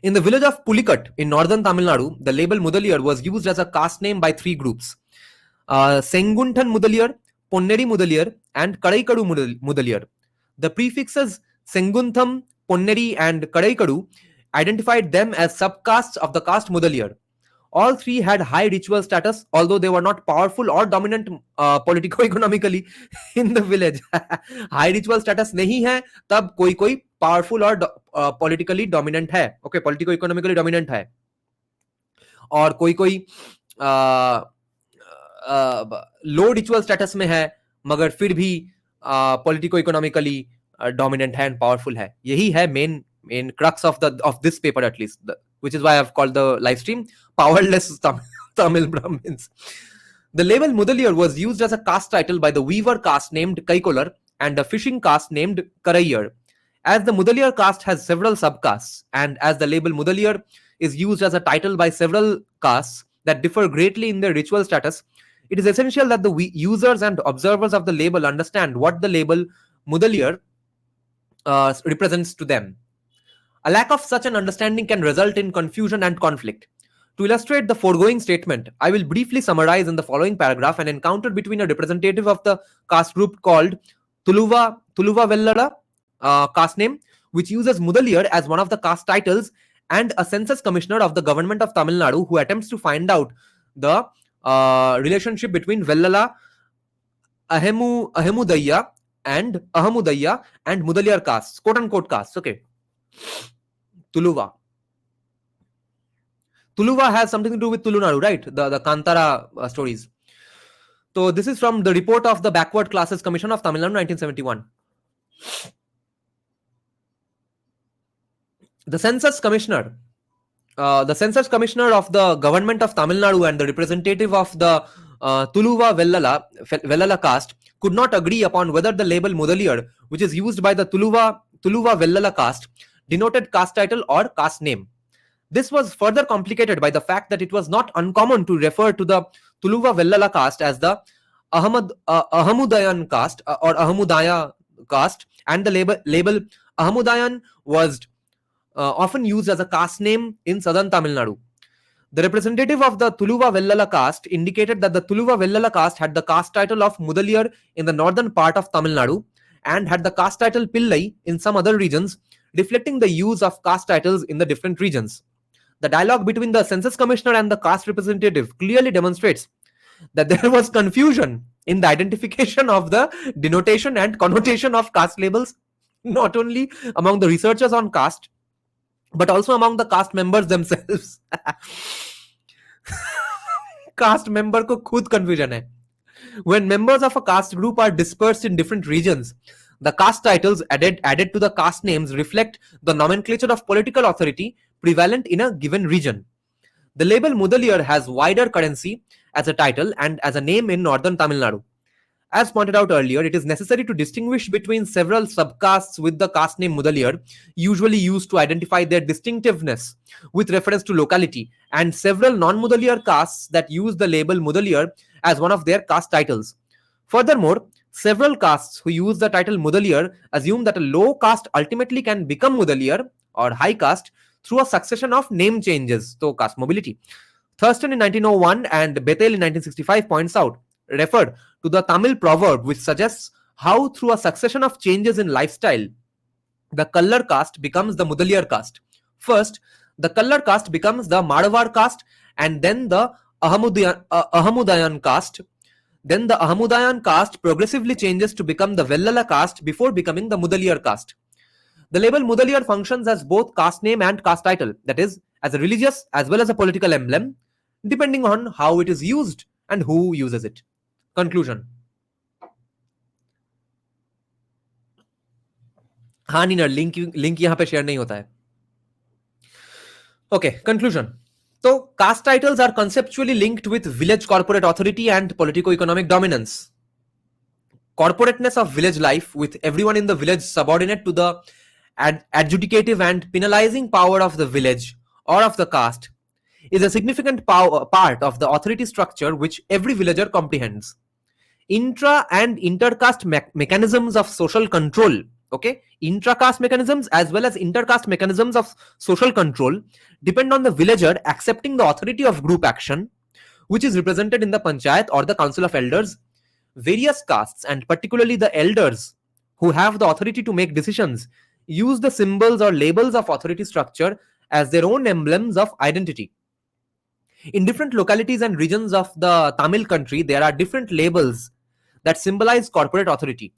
In the village of Pulicat in northern Tamil Nadu, the label Mudaliar was used as a caste name by three groups: Sengunthan Mudaliar, Ponneri Mudaliar, and Kadaikadu Mudaliar. The prefixes Senguntham, Ponneri, and Kadaikadu identified them as subcastes of the caste Mudaliar. All three had high ritual status, although they were not powerful or dominant politico-economically in the village. High ritual status नहीं है, तब कोई powerful or politically dominant है. Okay, politico-economically dominant है. और कोई low ritual status में है, मगर फिर भी politico-economically dominant है and powerful है. यही है main crux of this paper, at least, which is why I've called the live stream Powerless Tamil Brahmins. The label Mudaliar was used as a caste title by the weaver caste named Kaikolar and a fishing caste named Karaiyar. As the Mudaliar caste has several subcastes, and as the label Mudaliar is used as a title by several castes that differ greatly in their ritual status, it is essential that the users and observers of the label understand what the label Mudaliar represents to them. A lack of such an understanding can result in confusion and conflict. To illustrate the foregoing statement, I will briefly summarize in the following paragraph an encounter between a representative of the caste group called Tuluva Vellada caste name, which uses Mudaliar as one of the caste titles, and a census commissioner of the government of Tamil Nadu who attempts to find out the relationship between Vellala, Ahemudaya and Mudaliar castes, quote unquote castes. Okay. Tuluva has something to do with Tulunadu, right? The Kantara stories. So this is from the report of the Backward Classes Commission of Tamil Nadu, 1971. The census commissioner of the government of Tamil Nadu and the representative of the Tuluva Vellala caste could not agree upon whether the label Mudaliar, which is used by the Tuluva Vellala caste, denoted caste title or caste name. This was further complicated by the fact that it was not uncommon to refer to the Tuluva Vellala caste as the Ahamudayan caste or Ahamudaya caste, and the label Ahamudayan was often used as a caste name in southern Tamil Nadu. The representative of the Tuluva Vellala caste indicated that the Tuluva Vellala caste had the caste title of Mudaliyar in the northern part of Tamil Nadu and had the caste title Pillai in some other regions, reflecting the use of caste titles in the different regions. The dialogue between the census commissioner and the caste representative clearly demonstrates that there was confusion in the identification of the denotation and connotation of caste labels, not only among the researchers on caste, but also among the caste members themselves. Caste member को खुद confusion है. When members of a caste group are dispersed in different regions, the caste titles added to the caste names reflect the nomenclature of political authority prevalent in a given region. The label Mudaliyar has wider currency as a title and as a name in northern Tamil Nadu. As pointed out earlier, it is necessary to distinguish between several subcastes with the caste name Mudaliyar, usually used to identify their distinctiveness with reference to locality, and several non-Mudaliyar castes that use the label Mudaliyar as one of their caste titles. Furthermore, several castes who use the title Mudaliyar assume that a low caste ultimately can become Mudaliyar or high caste through a succession of name changes, so caste mobility. Thurston in 1901 and Bethel in 1965 points out, referred to the Tamil proverb which suggests how through a succession of changes in lifestyle, the Kallar caste becomes the Mudaliyar caste. First, the Kallar caste becomes the Marwar caste and then the Ahamudayan caste. Then the Ahamudayan caste progressively changes to become the Vellala caste before becoming the Mudaliyar caste. The label Mudaliyar functions as both caste name and caste title, that is, as a religious as well as a political emblem, depending on how it is used and who uses it. Conclusion. हाँ Neena link यहाँ पे share नहीं होता है. Okay, conclusion. So, caste titles are conceptually linked with village corporate authority and politico-economic dominance. Corporateness of village life, with everyone in the village subordinate to the adjudicative and penalizing power of the village or of the caste, is a significant part of the authority structure which every villager comprehends. Intra and intercaste mechanisms of social control, okay, intra-caste mechanisms as well as intercaste mechanisms of social control depend on the villager accepting the authority of group action, which is represented in the panchayat or the council of elders. Various castes, and particularly the elders who have the authority to make decisions, use the symbols or labels of authority structure as their own emblems of identity. In different localities and regions of the Tamil country, there are different labels that symbolize corporate authority.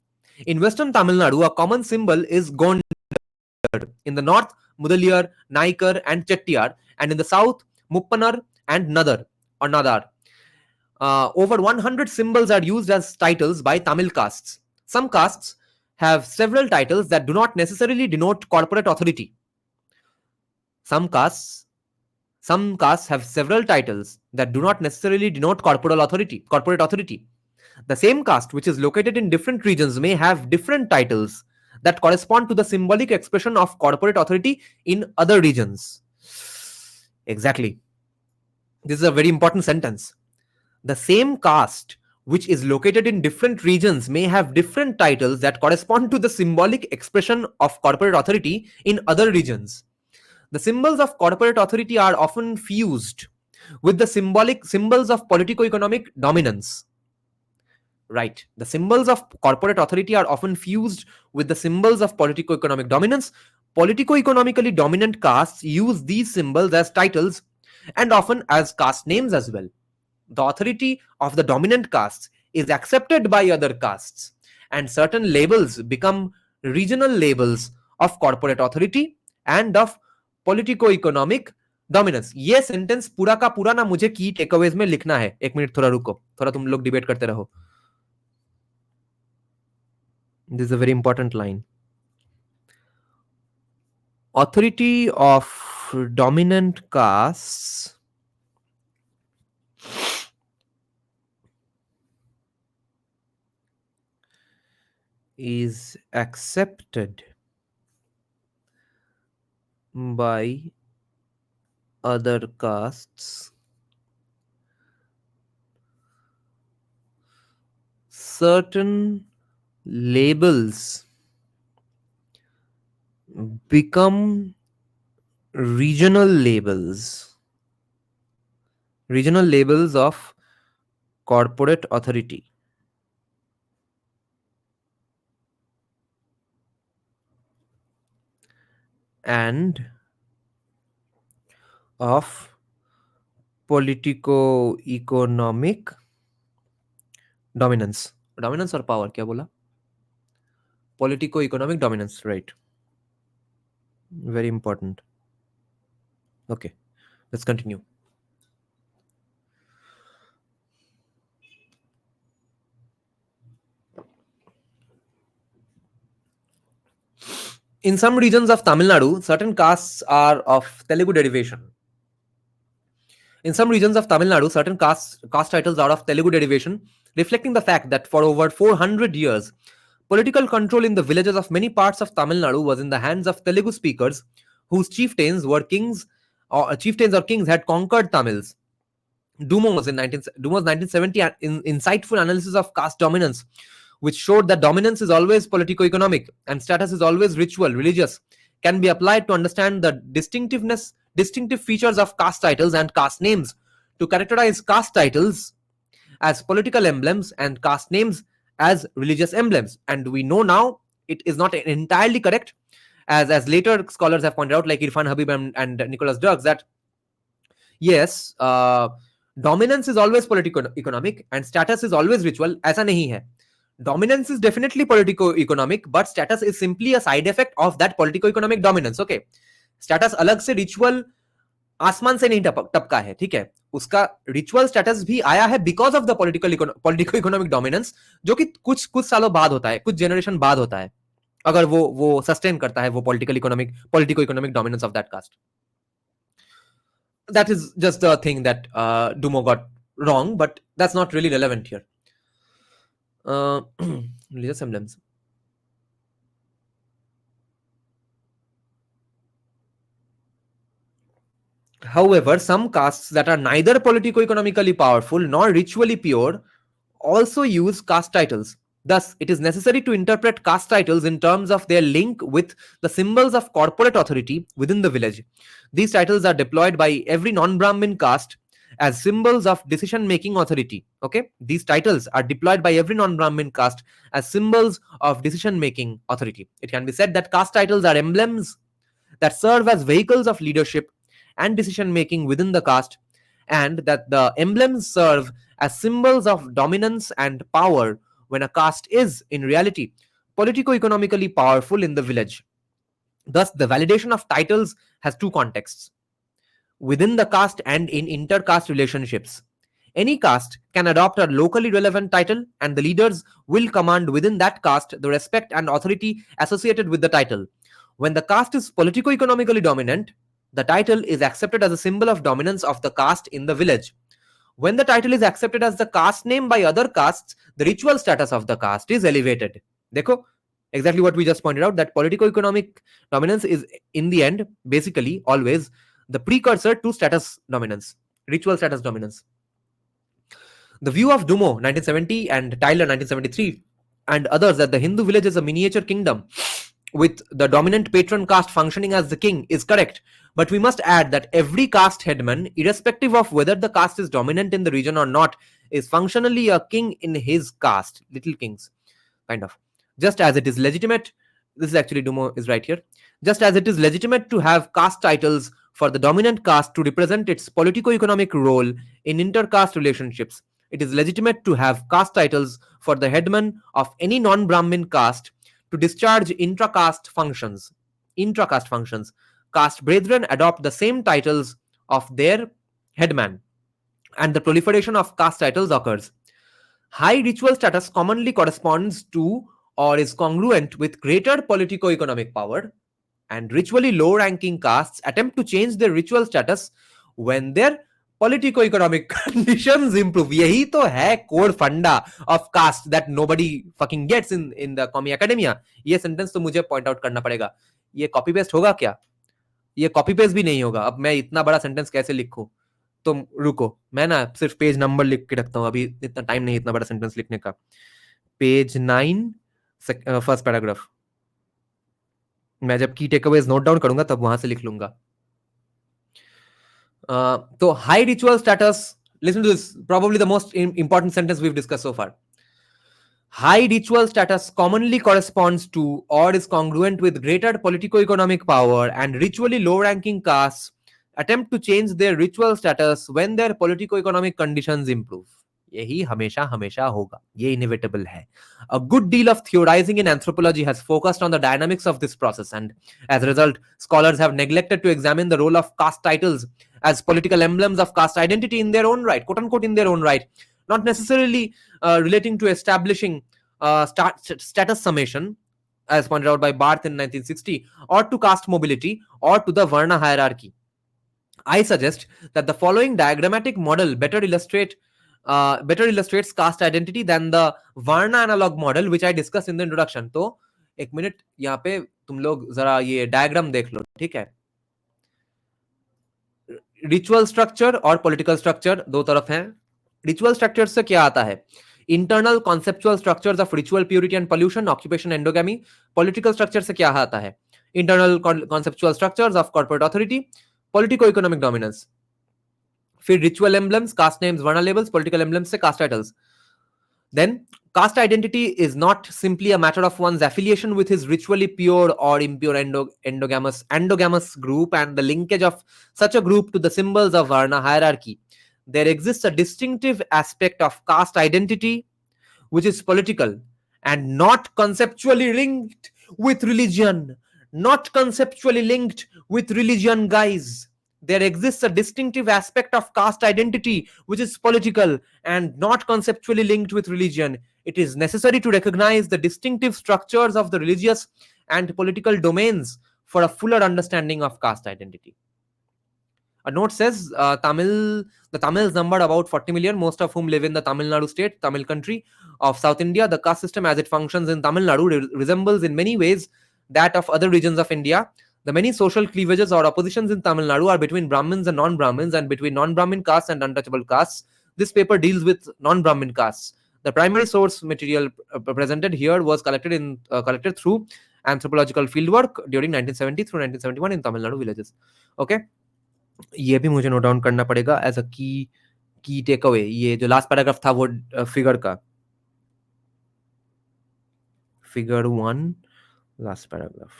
In western Tamil Nadu, a common symbol is Gondar. In the north, Mudaliyar, Naikar and Chettiyar, and in the south, Muppanar and Nadar or Nadar. Over 100 symbols are used as titles by Tamil castes. Some castes have several titles that do not necessarily denote corporate authority. Some castes have several titles that do not necessarily denote corporate authority. The same caste which is located in different regions may have different titles that correspond to the symbolic expression of corporate authority in other regions. Exactly. This is a very important sentence. The same caste which is located in different regions may have different titles that correspond to the symbolic expression of corporate authority in other regions. The symbols of corporate authority are often fused with the symbols of politico-economic dominance. Right. The symbols of corporate authority are often fused with the symbols of politico-economic dominance. Politico-economically dominant castes use these symbols as titles and often as caste names as well. The authority of the dominant castes is accepted by other castes, and certain labels become regional labels of corporate authority and of politiको-economic dominance. ये sentence पूरा का पूरा ना मुझे की takeaways में लिखना है. एक मिनट थोड़ा रुको, थोड़ा तुम लोग डिबेट करते रहो. This is a very important line. Authority of dominant castes is accepted by other castes. Certain labels become regional labels regional labels of corporate authority and of politico-economic dominance. Dominance or power, क्या बोला? Politico-economic dominance, right? Very important. Okay, let's continue. In some regions of Tamil Nadu, certain castes are of Telugu derivation. In some regions of Tamil Nadu, certain caste titles are of Telugu derivation, reflecting the fact that for over 400 years, political control in the villages of many parts of Tamil Nadu was in the hands of Telugu speakers, whose chieftains or kings had conquered Tamils. Dumo's 1970 insightful analysis of caste dominance, which showed that dominance is always politico-economic and status is always ritual, religious, can be applied to understand the distinctive features of caste titles and caste names, to characterize caste titles as political emblems and caste names as religious emblems. And we know now it is not entirely correct, as later scholars have pointed out, like Irfan Habib and Nicholas Dirks, that yes, dominance is always politico-economic and status is always ritual. ऐसा नहीं है. Dominance is definitely politico-economic, but status is simply a side effect of that politico-economic dominance. Okay, status अलग से ritual आसमान से नहीं टपका है, ठीक है. उसका रिचुअल स्टेटस भी आया है because of the politico economic dominance, जो कि कुछ सालों बाद होता है, कुछ जनरेशन बाद होता है, अगर वो सस्टेन करता है वो politico economic dominance of that caste. That is just the thing that Dumo got wrong, but that's not really relevant here. Religious emblems. However, some castes that are neither politico-economically powerful nor ritually pure also use caste titles. Thus, it is necessary to interpret caste titles in terms of their link with the symbols of corporate authority within the village. These titles are deployed by every non-Brahmin caste as symbols of decision-making authority. Okay, these titles are deployed by every non-Brahmin caste as symbols of decision-making authority. It can be said that caste titles are emblems that serve as vehicles of leadership and decision-making within the caste, and that the emblems serve as symbols of dominance and power when a caste is, in reality, politico-economically powerful in the village. Thus, the validation of titles has two contexts: within the caste and in inter-caste relationships. Any caste can adopt a locally relevant title, and the leaders will command within that caste the respect and authority associated with the title. When the caste is politico-economically dominant, the title is accepted as a symbol of dominance of the caste in the village. When the title is accepted as the caste name by other castes, the ritual status of the caste is elevated. Dekho, exactly what we just pointed out, that politico-economic dominance is, in the end, basically always the precursor to status dominance, ritual status dominance. The view of Dumo 1970 and Tyler 1973 and others that the Hindu village is a miniature kingdom with the dominant patron caste functioning as the king is correct, but we must add that every caste headman, irrespective of whether the caste is dominant in the region or not, is functionally a king in his caste, little kings, kind of. Just as it is legitimate, this is actually Dumo is right here, just as it is legitimate to have caste titles for the dominant caste to represent its politico-economic role in inter-caste relationships, it is legitimate to have caste titles for the headman of any non-Brahmin caste to discharge intra-caste functions. Caste brethren adopt the same titles of their headman, and the proliferation of caste titles occurs. High ritual status commonly corresponds to or is congruent with greater politico-economic power, and ritually low-ranking castes attempt to change their ritual status when their politico-economic conditions improve. यही तो है core funda of caste that nobody fucking gets in the commie academia. ये sentence तो मुझे point out करना पड़ेगा. ये copy paste होगा क्या? ये कॉपी पेस्ट भी नहीं होगा. अब मैं इतना बड़ा सेंटेंस कैसे लिखूं? तो रुको, मैं ना सिर्फ पेज नंबर लिख के रखता हूं. अभी इतना टाइम नहीं इतना बड़ा सेंटेंस लिखने का. Page 9 first paragraph. मैं जब की टेकअवेज नोट डाउन करूंगा तब वहां से लिख लूंगा. तो high ritual status listen to this, probably the most important sentence we've discussed so far. High ritual status commonly corresponds to or is congruent with greater politico-economic power, and ritually low-ranking castes attempt to change their ritual status when their politico-economic conditions improve. यही हमेशा हमेशा होगा, ये inevitable है. A good deal of theorizing in anthropology has focused on the dynamics of this process, and as a result, scholars have neglected to examine the role of caste titles as political emblems of caste identity in their own right, quote unquote, in their own right, not necessarily relating to establishing status summation, as pointed out by Bharat in 1960, or to caste mobility, or to the Varna hierarchy. I suggest that the following diagrammatic model better illustrates caste identity than the Varna analog model which I discussed in the introduction. तो एक minute यहाँ पे तुम लोग जरा ये diagram देख लो, ठीक है. रिचुअल स्ट्रक्चर और पॉलिटिकल स्ट्रक्चर दो तरफ हैं. रिचुअल स्ट्रक्चर से क्या आता है? Internal conceptual structures of ritual purity and pollution, occupation, endogamy. Political structure से क्या आता है? Internal conceptual structures of corporate authority, politico economic dominance. फिर ritual emblems, caste names, varna labels, political emblems से caste titles. Then, caste identity is not simply a matter of one's affiliation with his ritually pure or impure endogamous group and the linkage of such a group to the symbols of Varna hierarchy. There exists a distinctive aspect of caste identity which is political and not conceptually linked with religion. Not conceptually linked with religion, guys. There exists a distinctive aspect of caste identity which is political and not conceptually linked with religion. It is necessary to recognize the distinctive structures of the religious and political domains for a fuller understanding of caste identity. A note says the Tamils number about 40 million, most of whom live in the Tamil Nadu state, Tamil country of South India. The caste system as it functions in Tamil Nadu resembles in many ways that of other regions of India. The many social cleavages or oppositions in Tamil Nadu are between Brahmins and non-Brahmins and between non-Brahmin castes and untouchable castes. This paper deals with non-Brahmin castes. The primary source material presented here was collected through anthropological fieldwork during 1970 through 1971 in Tamil Nadu villages. Okay, ये भी मुझे note down करना पड़ेगा as a की take away. ये जो last paragraph था वो फिगर का, फिगर 1 लास्ट पैराग्राफ.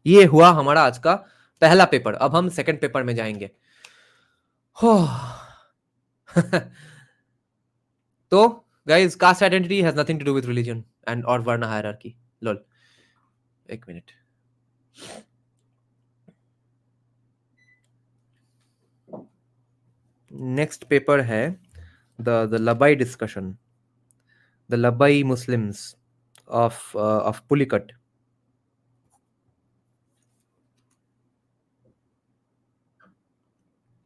ये हुआ हमारा आज का पहला पेपर. अब हम सेकंड पेपर में जाएंगे. तो guys, caste identity has nothing to do with religion and और वर्ना हायरार्की. लॉल, एक मिनट. नेक्स्ट पेपर है the Labbai discussion, the Labbai Muslims of Pulicat.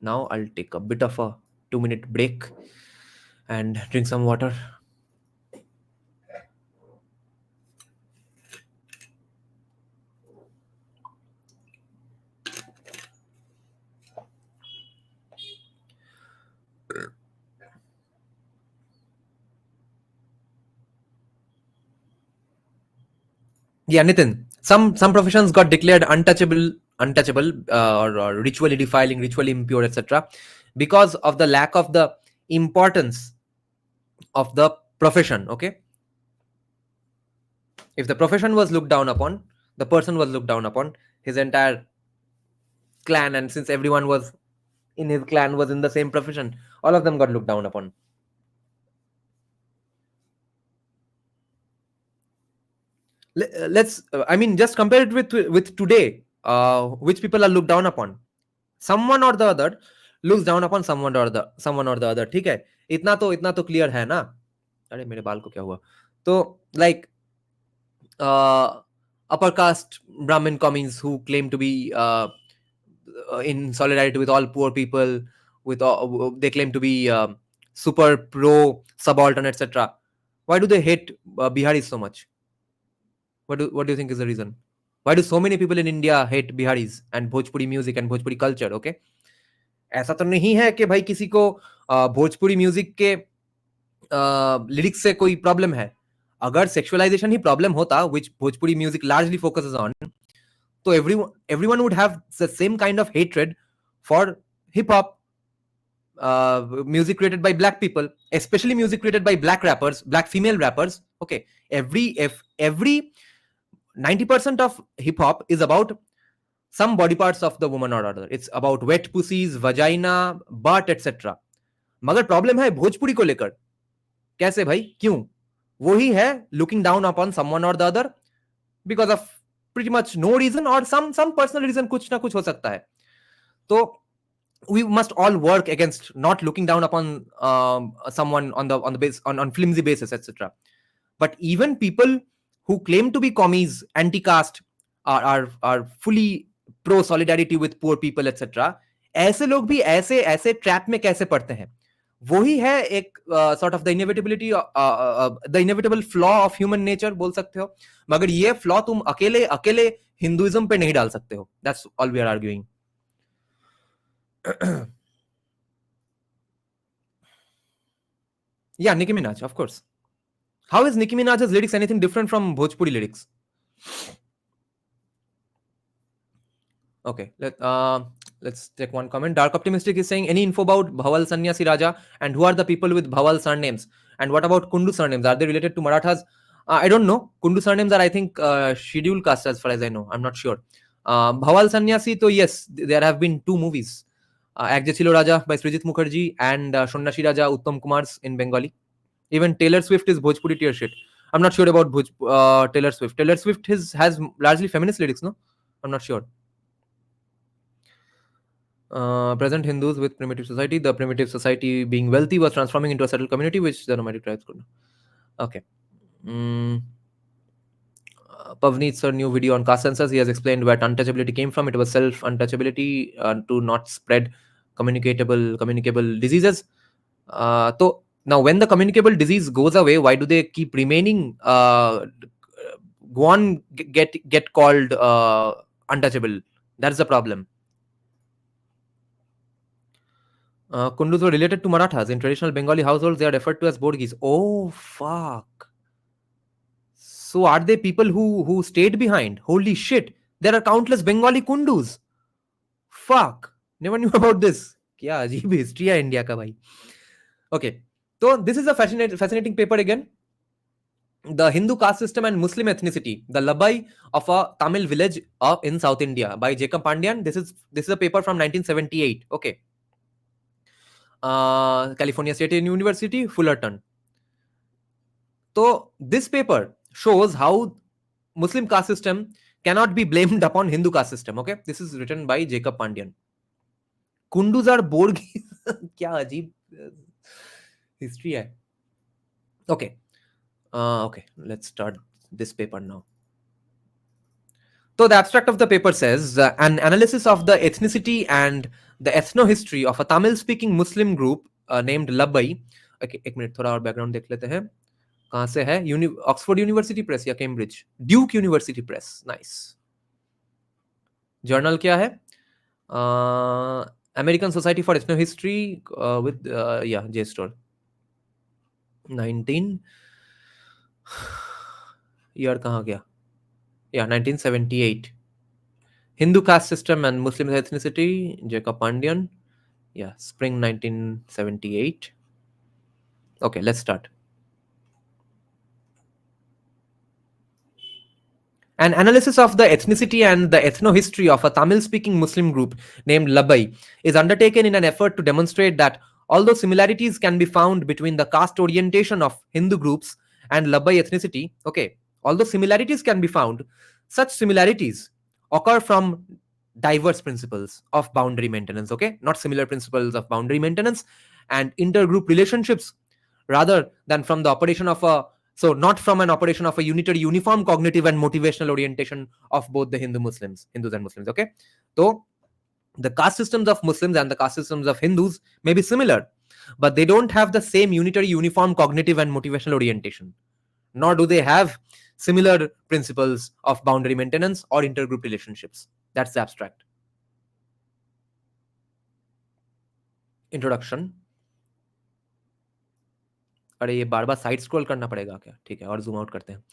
Now I'll take a bit of a 2-minute break and drink some water. Yeah, Nitin, some professions got declared untouchable or ritually defiling, ritually impure, etc. because of the lack of the importance of the profession. Okay, if the profession was looked down upon, the person was looked down upon, his entire clan, and since everyone was in his clan was in the same profession, all of them got looked down upon. Let's I mean, just compare it with today. Which people are looked down upon? Someone or the other looks down upon someone or the other. ठीक है, इतना तो clear है ना. अरे मेरे बाल को क्या हुआ? तो like upper caste Brahmin communes who claim to be in solidarity with all poor people, they claim to be super pro subaltern, etc. Why do they hate Biharis so much? What do you think is the reason? Why do so many people in India hate Biharis and Bhojpuri music and Bhojpuri culture? Okay, ऐसा तो नहीं है कि भाई किसी को Bhojpuri music के lyrics से कोई प्रॉब्लम है. अगर सेक्सुअलाइजेशन ही प्रॉब्लम होता, which Bhojpuri music largely focuses on, तो everyone would have the same kind of hatred for hip hop, music created by black people, especially music created by black rappers, black female rappers. Okay, every 90% of hip hop is about some body parts of the woman or other. It's about wet pussies, vagina, butt, etc. मगर problem है भोजपुरी को लेकर. कैसे भाई, क्यों? वही है looking down upon someone or the other because of pretty much no reason or some personal reason. कुछ ना कुछ हो सकता है. तो we must all work against not looking down upon someone on the base on flimsy basis, etc. But even people who claim to be commies, anti-caste, are fully pro solidarity with poor people, etc. ऐसे लोग भी ऐसे trap में कैसे पड़ते हैं? वही है एक sort of the inevitability, the inevitable flaw of human nature बोल सकते हो. मगर ये flaw तुम अकेले हिंदुइज्म पे नहीं डाल सकते हो. That's all we are arguing. Yeah, Nicki Minaj, of course. How is Nicki Minaj's lyrics anything different from Bhojpuri lyrics? Okay, let's take one comment. Dark Optimistic is saying, any info about Bhawal Sannyasi Raja, and who are the people with Bhawal surnames? And what about Kundu surnames? Are they related to Marathas? I don't know. Kundu surnames are, I think, scheduled caste as far as I know. I'm not sure. Bhawal Sannyasi, so yes, there have been 2 movies. Ek Je Chilo Raja by Srijit Mukherjee and Shonnashi Raja Uttam Kumar's in Bengali. Even Taylor Swift is Bhojpuri tear shit. I'm not sure about Taylor Swift. Taylor Swift has largely feminist lyrics, no? I'm not sure. Present Hindus with primitive society. The primitive society, being wealthy, was transforming into a settled community, which the nomadic tribes could. Okay. Pavneet sir, new video on caste census. He has explained where untouchability came from. It was self-untouchability to not spread communicable diseases. So now, when the communicable disease goes away, why do they keep remaining? Go on, get called untouchable. That's the problem. Kundus were related to Marathas. In traditional Bengali households, they are referred to as Borgis. Oh, fuck. So are they people who stayed behind? Holy shit. There are countless Bengali Kundus. Fuck. Never knew about this. Kya ajeeb history hai India ka bhai. Okay. So this is a fascinating paper again. The Hindu caste system and Muslim ethnicity. The Labbai of a Tamil village in South India by Jacob Pandian. This is a paper from 1978. Okay. California State University, Fullerton. So this paper shows how Muslim caste system cannot be blamed upon Hindu caste system. Okay, this is written by Jacob Pandian. Kundus are Borgis. Kya ajeeb history hai. Okay. Okay, let's start this paper now. So the abstract of the paper says, an analysis of the ethnicity and the ethno-history of a Tamil-speaking Muslim group named Labbai. Okay, एक minute थोड़ा और background देख लेते हैं. कहाँ से है? Oxford university press या Cambridge? Duke university press. Nice. Journal क्या है? American society for ethno history with या जे स्टोर. 19 ईयर कहाँ गया? Yeah, 1978. Hindu caste system and Muslim ethnicity, Jacob Pandian. Yeah, spring 1978. Okay, let's start. An analysis of the ethnicity and the ethno-history of a Tamil-speaking Muslim group named Labbai is undertaken in an effort to demonstrate that although similarities can be found between the caste orientation of Hindu groups and Labbai ethnicity, okay, although similarities can be found, such similarities occur from diverse principles of boundary maintenance, okay, not similar principles of boundary maintenance and intergroup relationships, rather than from the operation of a, so not from an operation of a unitary uniform cognitive and motivational orientation of both the Hindus and Muslims, okay. So the caste systems of Muslims and the caste systems of Hindus may be similar, but they don't have the same unitary uniform cognitive and motivational orientation, nor do they have similar principles of boundary maintenance or intergroup relationships. That's the abstract. Introduction. अरे ये बार बार side scroll करना पड़ेगा क्या? ठीक है, और zoom out करते हैं.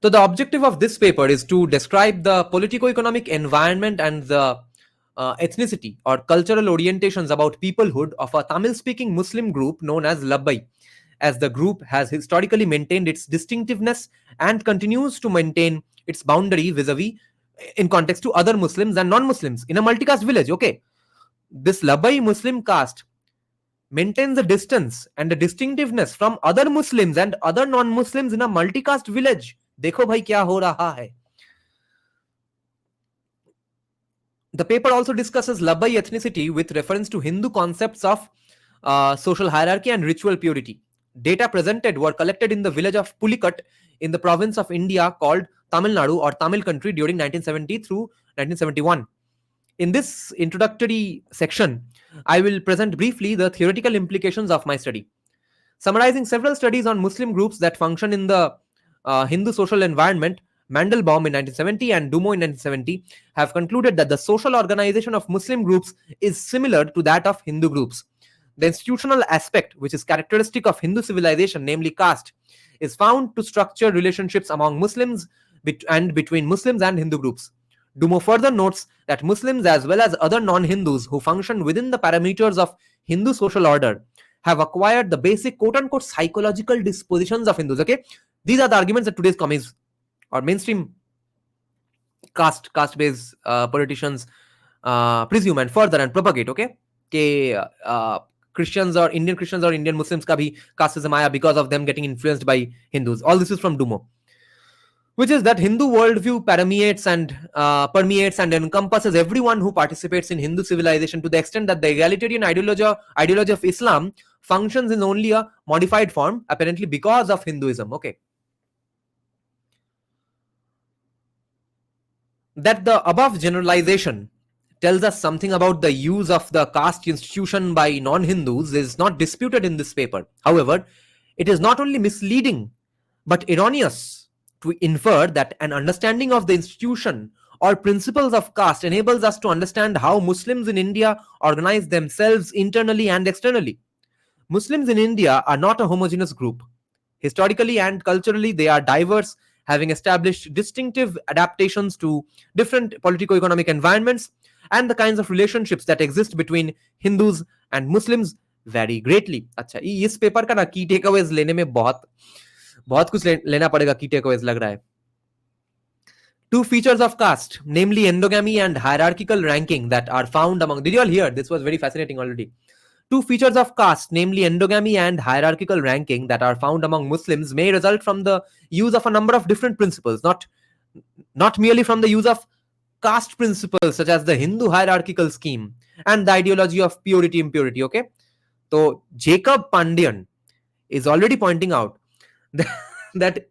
So the objective of this paper is to describe the politico-economic environment and the ethnicity or cultural orientations about peoplehood of a Tamil speaking Muslim group known as Labbai, as the group has historically maintained its distinctiveness and continues to maintain its boundary vis-a-vis in context to other Muslims and non-Muslims in a multi-caste village. Okay, this Labbai Muslim caste maintains a distance and a distinctiveness from other Muslims and other non-Muslims in a multi-caste village. देखो भाई क्या हो रहा है. The paper also discusses Labbai ethnicity with reference to Hindu concepts of social hierarchy and ritual purity. Data presented were collected in the village of Pulicat in the province of India called Tamil Nadu or Tamil country during 1970 through 1971. In this introductory section, I will present briefly the theoretical implications of my study. Summarizing several studies on Muslim groups that function in the Hindu social environment, Mandelbaum in 1970 and Dumo in 1970 have concluded that the social organization of Muslim groups is similar to that of Hindu groups. The institutional aspect, which is characteristic of Hindu civilization, namely caste, is found to structure relationships among Muslims and between Muslims and Hindu groups. Dumo further notes that Muslims as well as other non-Hindus who function within the parameters of Hindu social order have acquired the basic quote-unquote psychological dispositions of Hindus. Okay, these are the arguments that today's commies or mainstream caste-based politicians presume and further and propagate. Okay, Christians or Indian Muslims ka bhi casteism aaya because of them getting influenced by Hindus. All this is from Dumo, which is that Hindu worldview permeates and encompasses everyone who participates in Hindu civilization to the extent that the egalitarian ideology of Islam functions in only a modified form, apparently because of Hinduism. Okay. That the above generalization tells us something about the use of the caste institution by non-Hindus is not disputed in this paper. However, it is not only misleading but erroneous to infer that an understanding of the institution or principles of caste enables us to understand how Muslims in India organize themselves internally and externally. Muslims in India are not a homogeneous group. Historically and culturally, they are diverse, having established distinctive adaptations to different politico-economic environments, and the kinds of relationships that exist between Hindus and Muslims vary greatly. अच्छा, इस paper का ना की takeaways लेने में बहुत कुछ लेना पड़ेगा. की टेकअवेज लग रहा है. Two features of caste, namely endogamy and hierarchical ranking, that are found among. Did you all hear? This was very fascinating already. Two features of caste, namely endogamy and hierarchical ranking, that are found among Muslims may result from the use of a number of different principles, not merely from the use of caste principles such as the Hindu hierarchical scheme and the ideology of purity impurity. Okay, so Jacob Pandian is already pointing out that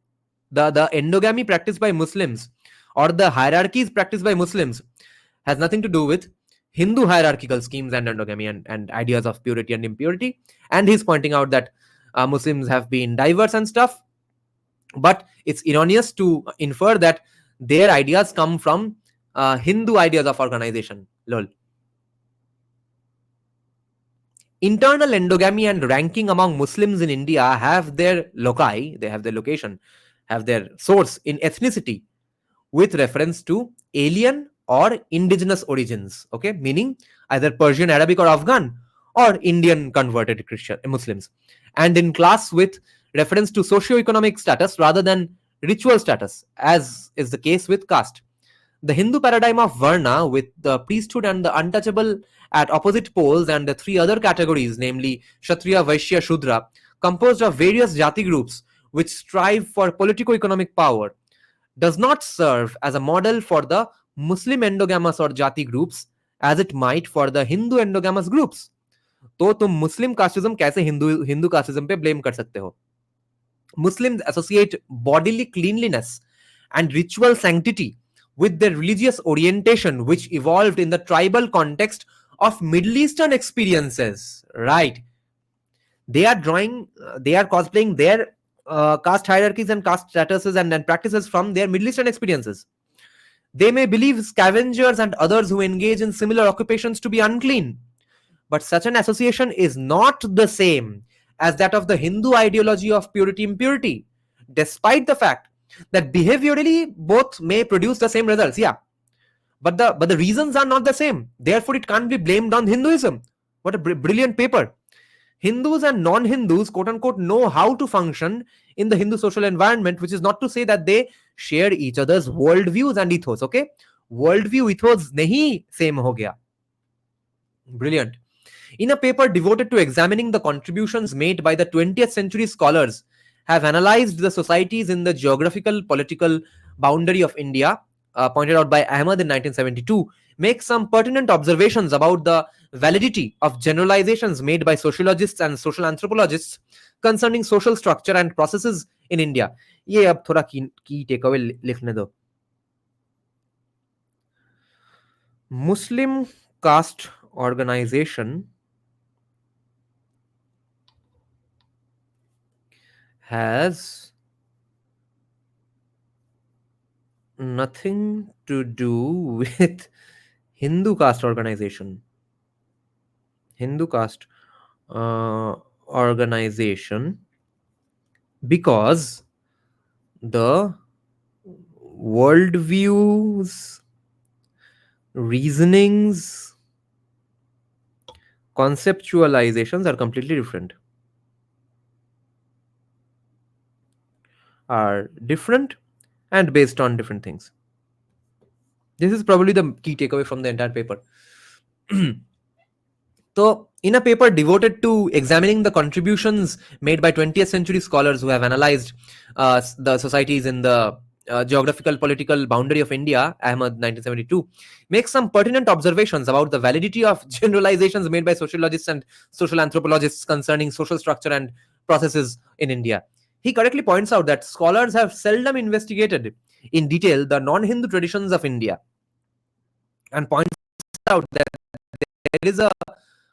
the endogamy practiced by Muslims or the hierarchies practiced by Muslims has nothing to do with Hindu hierarchical schemes and endogamy and ideas of purity and impurity. And he's pointing out that Muslims have been diverse and stuff, but it's erroneous to infer that their ideas come from Hindu ideas of organization. Lol. Internal endogamy and ranking among Muslims in India have their loci, they have their location, have their source in ethnicity with reference to alien or indigenous origins. Okay, meaning either Persian, Arabic, or Afghan, or Indian converted Christian Muslims, and in class with reference to socio-economic status rather than ritual status, as is the case with caste. The Hindu paradigm of Varna, with the priesthood and the untouchable at opposite poles, and the three other categories, namely Kshatriya, Vaishya, Shudra, composed of various jati groups which strive for politico-economic power, does not serve as a model for the Muslim endogamous or jati groups as it might for the Hindu endogamous groups. तो तुम मुस्लिम casteism कैसे Hindu casteism पे blame कर सकते हो? Muslims associate bodily cleanliness and ritual sanctity with their religious orientation, which evolved in the tribal context of Middle Eastern experiences. Right? They are cosplaying their caste hierarchies and caste statuses and practices from their Middle Eastern experiences. They may believe scavengers and others who engage in similar occupations to be unclean, but such an association is not the same as that of the Hindu ideology of purity impurity, despite the fact that behaviorally both may produce the same results. Yeah, but the reasons are not the same. Therefore, it can't be blamed on Hinduism. What a brilliant paper. Hindus and non-Hindus, quote unquote, know how to function in the Hindu social environment, which is not to say that they share each other's worldviews and ethos. Okay, worldview ethos nahi same ho gaya. Brilliant. In a paper devoted to examining the contributions made by the 20th century scholars have analyzed the societies in the geographical political boundary of India, pointed out by Ahmad in 1972, make some pertinent observations about the validity of generalizations made by sociologists and social anthropologists concerning social structure and processes in India. ये अब थोड़ा की takeaway लिखने दो. Muslim caste organization has nothing to do with Hindu caste organization. Hindu caste organization, because the worldviews, reasonings, conceptualizations are completely different. Are different and based on different things. This is probably the key takeaway from the entire paper. So, in a paper devoted to examining the contributions made by 20th century scholars who have analyzed the societies in the geographical political boundary of India, Ahmad 1972, makes some pertinent observations about the validity of generalizations made by sociologists and social anthropologists concerning social structure and processes in India. He correctly points out that scholars have seldom investigated in detail the non-Hindu traditions of India, and points out that there is a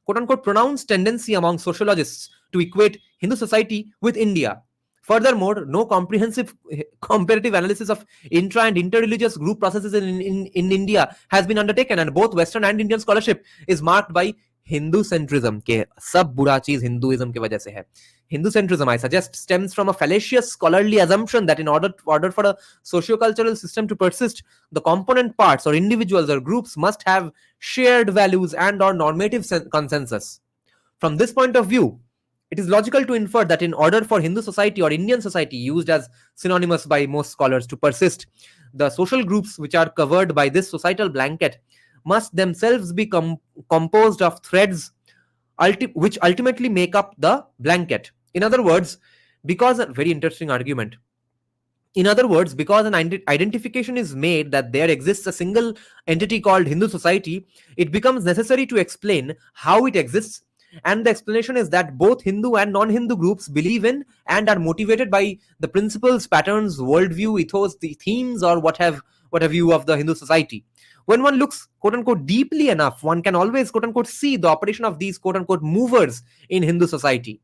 quote unquote pronounced tendency among sociologists to equate Hindu society with India. Furthermore, no comprehensive comparative analysis of intra and interreligious group processes in India has been undertaken, and both Western and Indian scholarship is marked by Hindu centrism. के सब बुरा चीज Hinduism की वजह से है. Hindu centrism, I suggest, stems from a fallacious scholarly assumption that in order for a sociocultural system to persist, the component parts or individuals or groups must have shared values and or normative consensus. From this point of view, it is logical to infer that in order for Hindu society or Indian society, used as synonymous by most scholars, to persist, the social groups which are covered by this societal blanket must themselves be composed of threads which ultimately make up the blanket. In other words, because a very interesting argument. In other words, because an identification is made that there exists a single entity called Hindu society, it becomes necessary to explain how it exists. And the explanation is that both Hindu and non-Hindu groups believe in and are motivated by the principles, patterns, worldview, ethos, the themes, or what have you of the Hindu society. When one looks, quote unquote, deeply enough, one can always, quote unquote, see the operation of these, quote unquote, movers in Hindu society.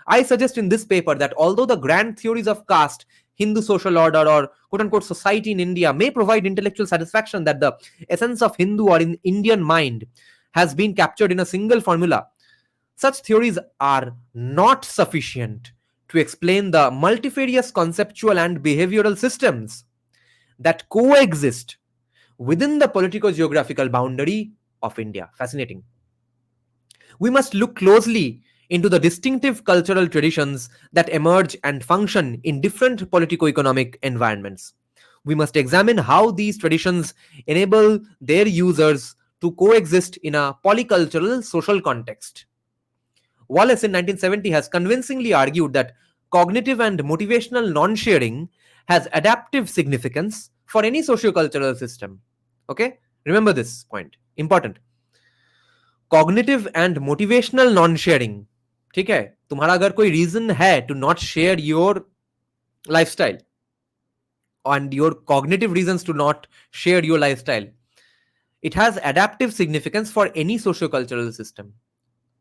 I suggest in this paper that although the grand theories of caste, Hindu social order, or quote unquote society in India may provide intellectual satisfaction that the essence of Hindu or in Indian mind has been captured in a single formula, such theories are not sufficient to explain the multifarious conceptual and behavioral systems that coexist within the politico-geographical boundary of India. Fascinating. We must look closely into the distinctive cultural traditions that emerge and function in different politico-economic environments. We must examine how these traditions enable their users to coexist in a polycultural social context. Wallace in 1970 has convincingly argued that cognitive and motivational non-sharing has adaptive significance for any socio-cultural system. Okay? Remember this point. Important. Cognitive and motivational non-sharing. ठीक है, तुम्हारा अगर कोई reason है to not share your lifestyle and your cognitive reasons to not share your lifestyle, it has adaptive significance for any socio-cultural system.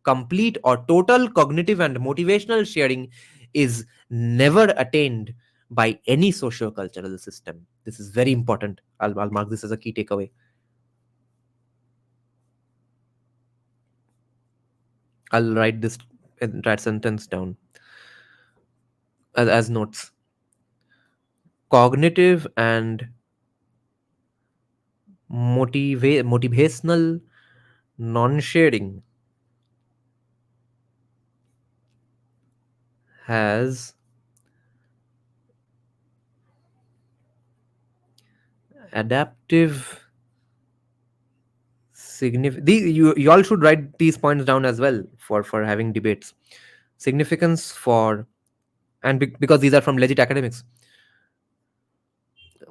Complete or total cognitive and motivational sharing is never attained by any socio-cultural system. This is very important. I'll mark this as a key takeaway. I'll write this entire sentence down as notes. Cognitive and motivational non-sharing has adaptive significance. You all should write these points down as well for having debates. Significance for, and because these are from legit academics,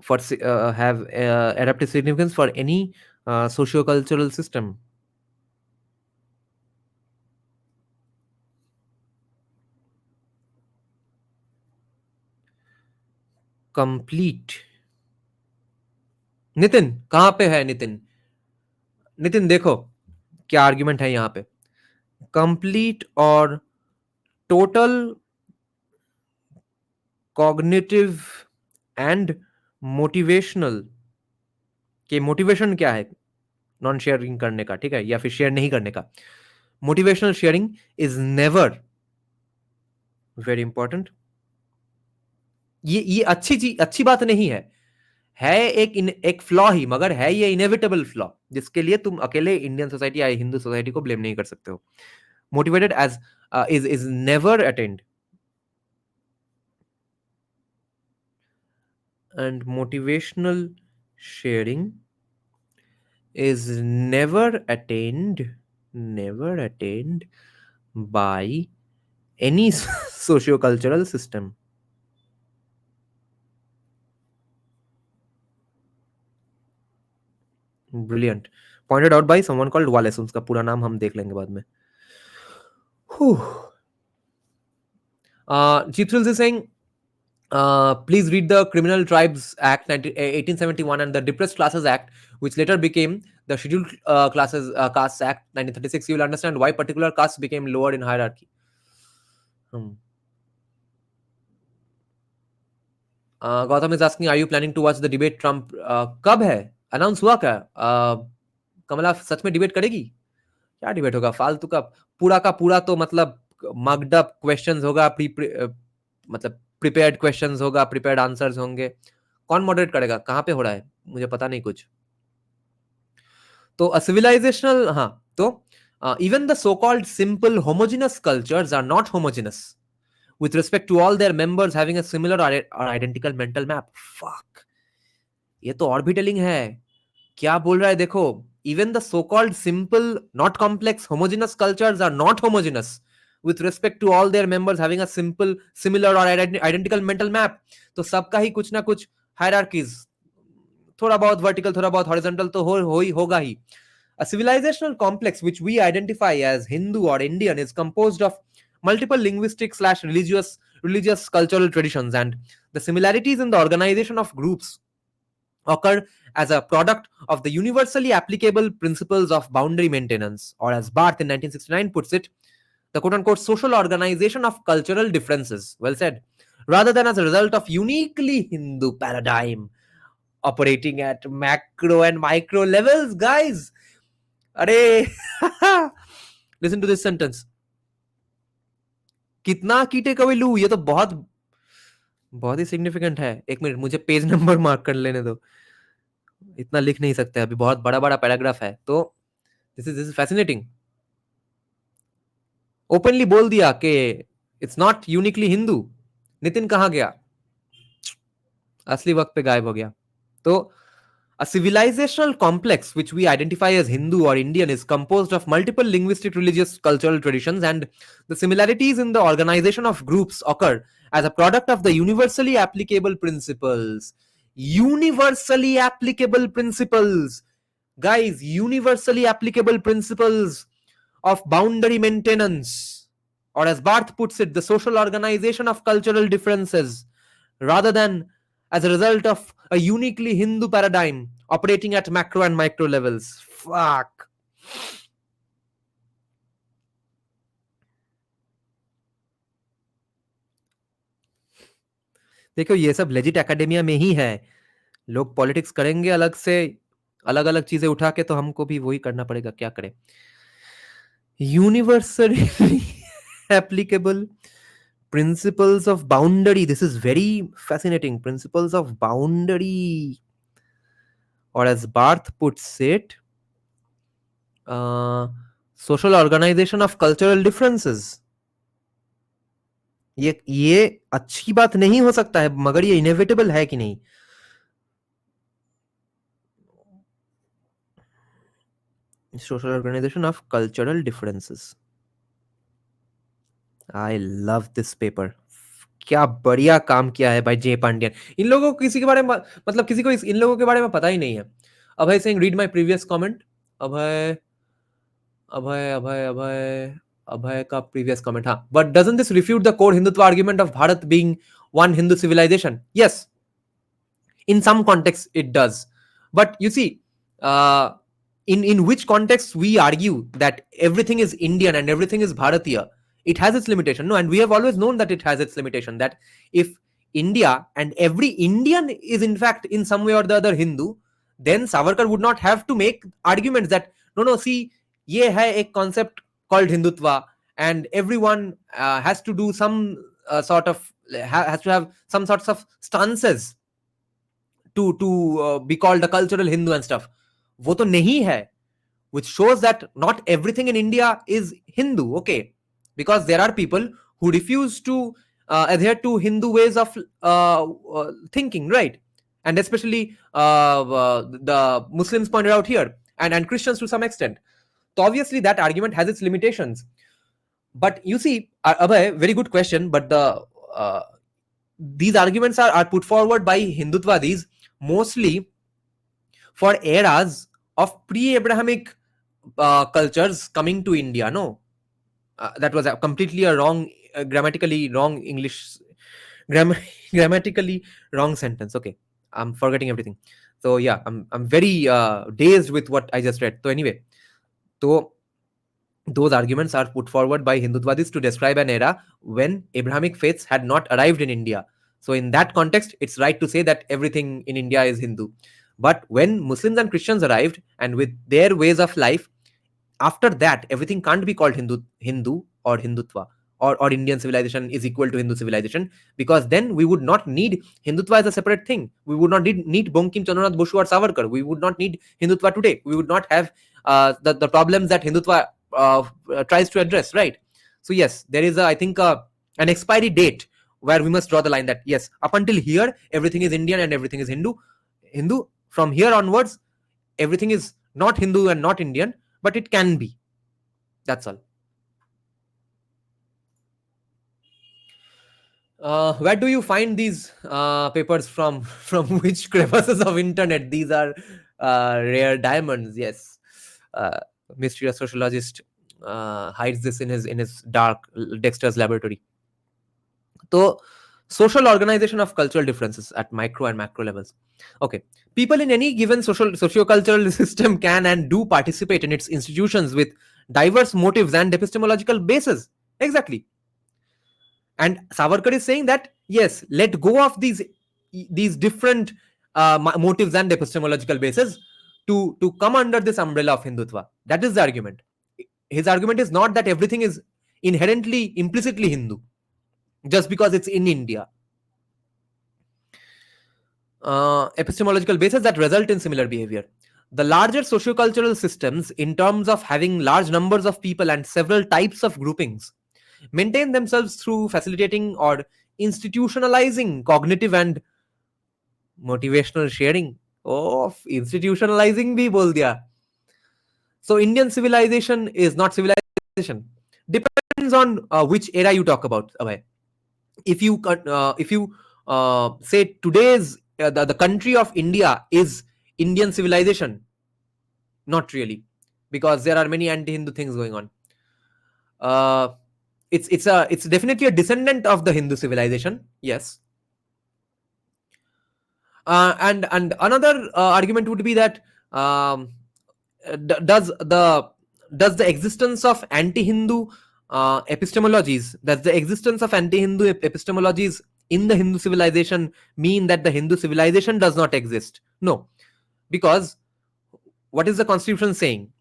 have adaptive significance for any socio-cultural system. Complete. Nitin कहाँ पे है? नितिन, नितिन देखो क्या argument है यहाँ पे. Complete और total cognitive and motivational के मोटिवेशन क्या है नॉन शेयरिंग करने का, ठीक है, या फिर शेयर नहीं करने का. Motivational sharing is never, very important. ये अच्छी चीज, अच्छी बात नहीं है एक फ्लॉ ही, मगर है ये इनेविटेबल फ्लॉ जिसके लिए तुम अकेले इंडियन सोसाइटी या हिंदू सोसाइटी को ब्लेम नहीं कर सकते हो. Motivated age is never attained, and motivational sharing is never attained by any socio-cultural system. Brilliant. Pointed out by someone called Wallace. उसका पूरा नाम हम देख लेंगे बाद में. Chitrils is saying, please read the Criminal Tribes Act 1871 and the Depressed Classes Act, which later became the Scheduled Castes Act 1936. You will understand why particular castes became lower in hierarchy. Gautam is asking, are you planning to watch the debate Trump? कब है? Announce हुआ क्या? कमला सच में debate करेगी? क्या debate होगा? फालतू का पूरा तो मतलब मग्ड अप क्वेश्चंस होगा, मतलब प्रिपेयर्ड क्वेश्चंस होगा, प्रिपेयर्ड आंसर्स होंगे. कौन मॉडरेट करेगा? कहाँ पे हो रहा है? मुझे पता नहीं कुछ. तो सिविलाइजेशनल, हाँ, तो even the so-called simple homogeneous cultures are not homogeneous with respect to all their members having a similar or identical mental map. Fuck, ये तो और भी टेलिंग है. क्या बोल रहा है देखो. Even the so-called simple, not complex, homogeneous cultures are not homogeneous with respect to all their members having a simple, similar or identical mental map. तो सबका ही कुछ ना कुछ hierarchies, थोड़ा बहुत vertical, थोड़ा बहुत horizontal तो होगा ही. A civilizational complex which we identify as Hindu or Indian is composed of multiple linguistic / religious cultural traditions, and the similarities in the organization of groups occur as a product of the universally applicable principles of boundary maintenance, or as Barth in 1969 puts it, the quote-unquote social organization of cultural differences. Well said. Rather than as a result of uniquely Hindu paradigm operating at macro and micro levels. Guys, अरे listen to this sentence. कितना कीटे कभी लू, ये तो बहुत बहुत ही significant है. एक मिनट, मुझे पेज नंबर मार्क कर लेने दो. इतना लिख नहीं सकते अभी, बहुत बड़ा बड़ा पैराग्राफ है. तो दिस इज फैसिनेटिंग. ओपनली बोल दिया कि it's not uniquely Hindu. Nitin कहाँ गया? असली वक्त पे गायब हो गया. तो a civilizational complex which we identify as Hindu or Indian is composed of multiple linguistic, religious, cultural traditions, and the similarities in the organization of groups occur as a product of the universally applicable principles. Universally applicable principles. Guys, universally applicable principles of boundary maintenance, or as Barth puts it, the social organization of cultural differences, rather than as a result of a uniquely Hindu paradigm operating at macro and micro levels. Fuck. देखो ये सब legit academia में ही है. लोग politics करेंगे अलग से, अलग अलग चीजें उठा के, तो हमको भी वही करना पड़ेगा. क्या करें? Universally applicable principles of boundary. This is very fascinating. Principles of boundary. or as Barth puts it, social organization of cultural differences. ये अच्छी बात नहीं हो सकता है, मगर ये इनएविटेबल है कि नहीं? Social organisation of cultural differences. I love this paper. क्या बढ़िया काम किया है भाई जे पांडियन. इन लोगों को किसी के बारे में, मतलब किसी को इन लोगों के बारे में पता ही नहीं है. Abhay Singh, read my previous comment. Abhay Abhay Abhay Abhay Abhay का प्रीवियस कमेंट. हाँ, but doesn't this refute the core Hindutva argument of Bharat being one Hindu civilization? Yes, in some contexts it does, but you see, uh, in which context we argue that everything is Indian and everything is Bharatiya, it has its limitation. No, and we have always known that it has its limitation, that if India and every Indian is in fact in some way or the other Hindu, then Savarkar would not have to make arguments that no, see, ye hai ek concept called Hindutva, and everyone has to do some sort of has to have some sorts of stances to be called a cultural Hindu and stuff. वो तो नहीं है, which shows that not everything in India is Hindu, okay? Because there are people who refuse to adhere to Hindu ways of thinking, right? And especially the Muslims pointed out here, and Christians to some extent. So obviously that argument has its limitations. But you see, Abhay, very good question, but these arguments are put forward by Hindutvadis mostly for eras of pre-Abrahamic cultures coming to India. No, that was completely a wrong, grammatically wrong English, grammatically wrong sentence. Okay, I'm forgetting everything. So yeah, I'm very dazed with what I just read. So anyway, so those arguments are put forward by Hindutvadis to describe an era when Abrahamic faiths had not arrived in India. So in that context, it's right to say that everything in India is Hindu. But when Muslims and Christians arrived, and with their ways of life, after that, everything can't be called Hindu or Hindutva, or Indian civilization is equal to Hindu civilization, because then we would not need Hindutva as a separate thing. We would not need Bankim Chandranath Boshu or Savarkar. We would not need Hindutva today. We would not have the problems that Hindutva tries to address, right? So yes, there is I think an expiry date where we must draw the line that yes, up until here everything is Indian and everything is Hindu. From here onwards, everything is not Hindu and not Indian, but it can be. That's all. Where do you find these papers from? From which crevices of internet? These are rare diamonds. Yes, mysterious sociologist hides this in his dark Dexter's laboratory. So, social organization of cultural differences at micro and macro levels. Okay, people in any given socio-cultural system can and do participate in its institutions with diverse motives and epistemological bases. Exactly. And Savarkar is saying that yes, let go of these different motives and epistemological bases to come under this umbrella of Hindutva. That is the argument. His argument is not that everything is inherently, implicitly Hindu just because it's in India. Epistemological bases that result in similar behavior. The larger sociocultural systems, in terms of having large numbers of people and several types of groupings, maintain themselves through facilitating or institutionalizing cognitive and motivational sharing. Oh, institutionalizing bhi bol diya. So Indian civilization is not civilization. Depends on which era you talk about, Abhay. If you say today's the country of India is Indian civilization, not really, because there are many anti-Hindu things going on. It's definitely a descendant of the Hindu civilization, yes. And another argument would be that does the existence of anti-Hindu epistemologies, does the existence of anti-Hindu epistemologies in the Hindu civilization mean that the Hindu civilization does not exist? No, because what is the constitution saying?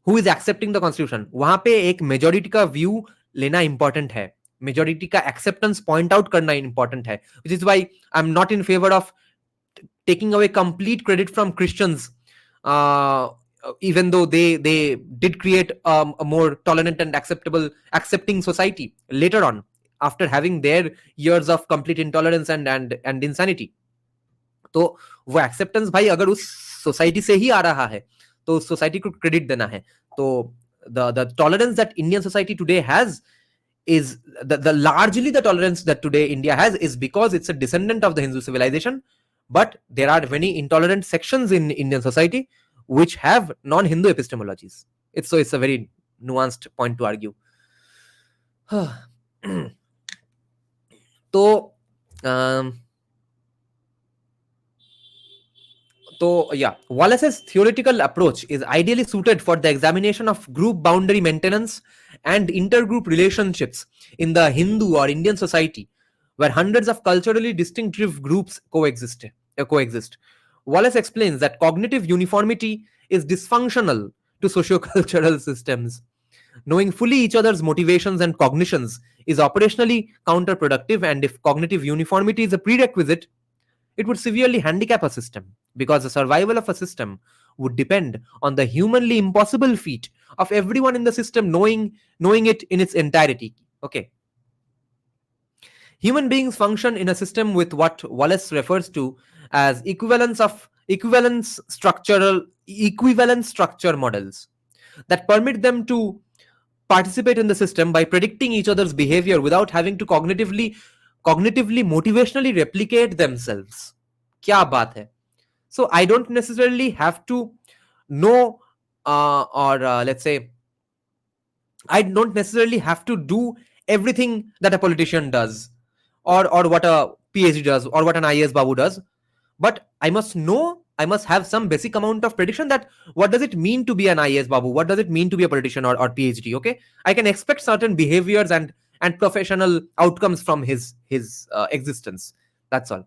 Who is accepting the constitution? वहां पे एक majority का view लेना important है, majority का acceptance point out करना important है, which is why I'm not in favor of taking away complete credit from Christians, uh, even though they did create a more tolerant and accepting society later on, after having their years of complete intolerance and insanity. तो वो acceptance भाई अगर उस society से ही आ रहा है तो उस सोसाइटी को क्रेडिट देना है. तो the tolerance that Indian society today has is the largely the tolerance that today India has is because it's a descendant of the Hindu civilization. But there are many intolerant sections in Indian society which have non-Hindu epistemologies. It's a very nuanced point to argue. तो So, yeah, Wallace's theoretical approach is ideally suited for the examination of group boundary maintenance and intergroup relationships in the Hindu or Indian society, where hundreds of culturally distinctive groups coexist. Wallace explains that cognitive uniformity is dysfunctional to sociocultural systems. Knowing fully each other's motivations and cognitions is operationally counterproductive, and if cognitive uniformity is a prerequisite, it would severely handicap a system, because the survival of a system would depend on the humanly impossible feat of everyone in the system knowing it in its entirety. Okay. Human beings function in a system with what Wallace refers to as equivalence structure models that permit them to participate in the system by predicting each other's behavior without having to cognitively motivationally replicate themselves. क्या बात है. So I don't necessarily have to know let's say I don't necessarily have to do everything that a politician does, or what a PhD does, or what an IAS Babu does, but I must have some basic amount of prediction that what does it mean to be an IAS Babu, what does it mean to be a politician or PhD. Okay, I can expect certain behaviors and professional outcomes from his existence. That's all.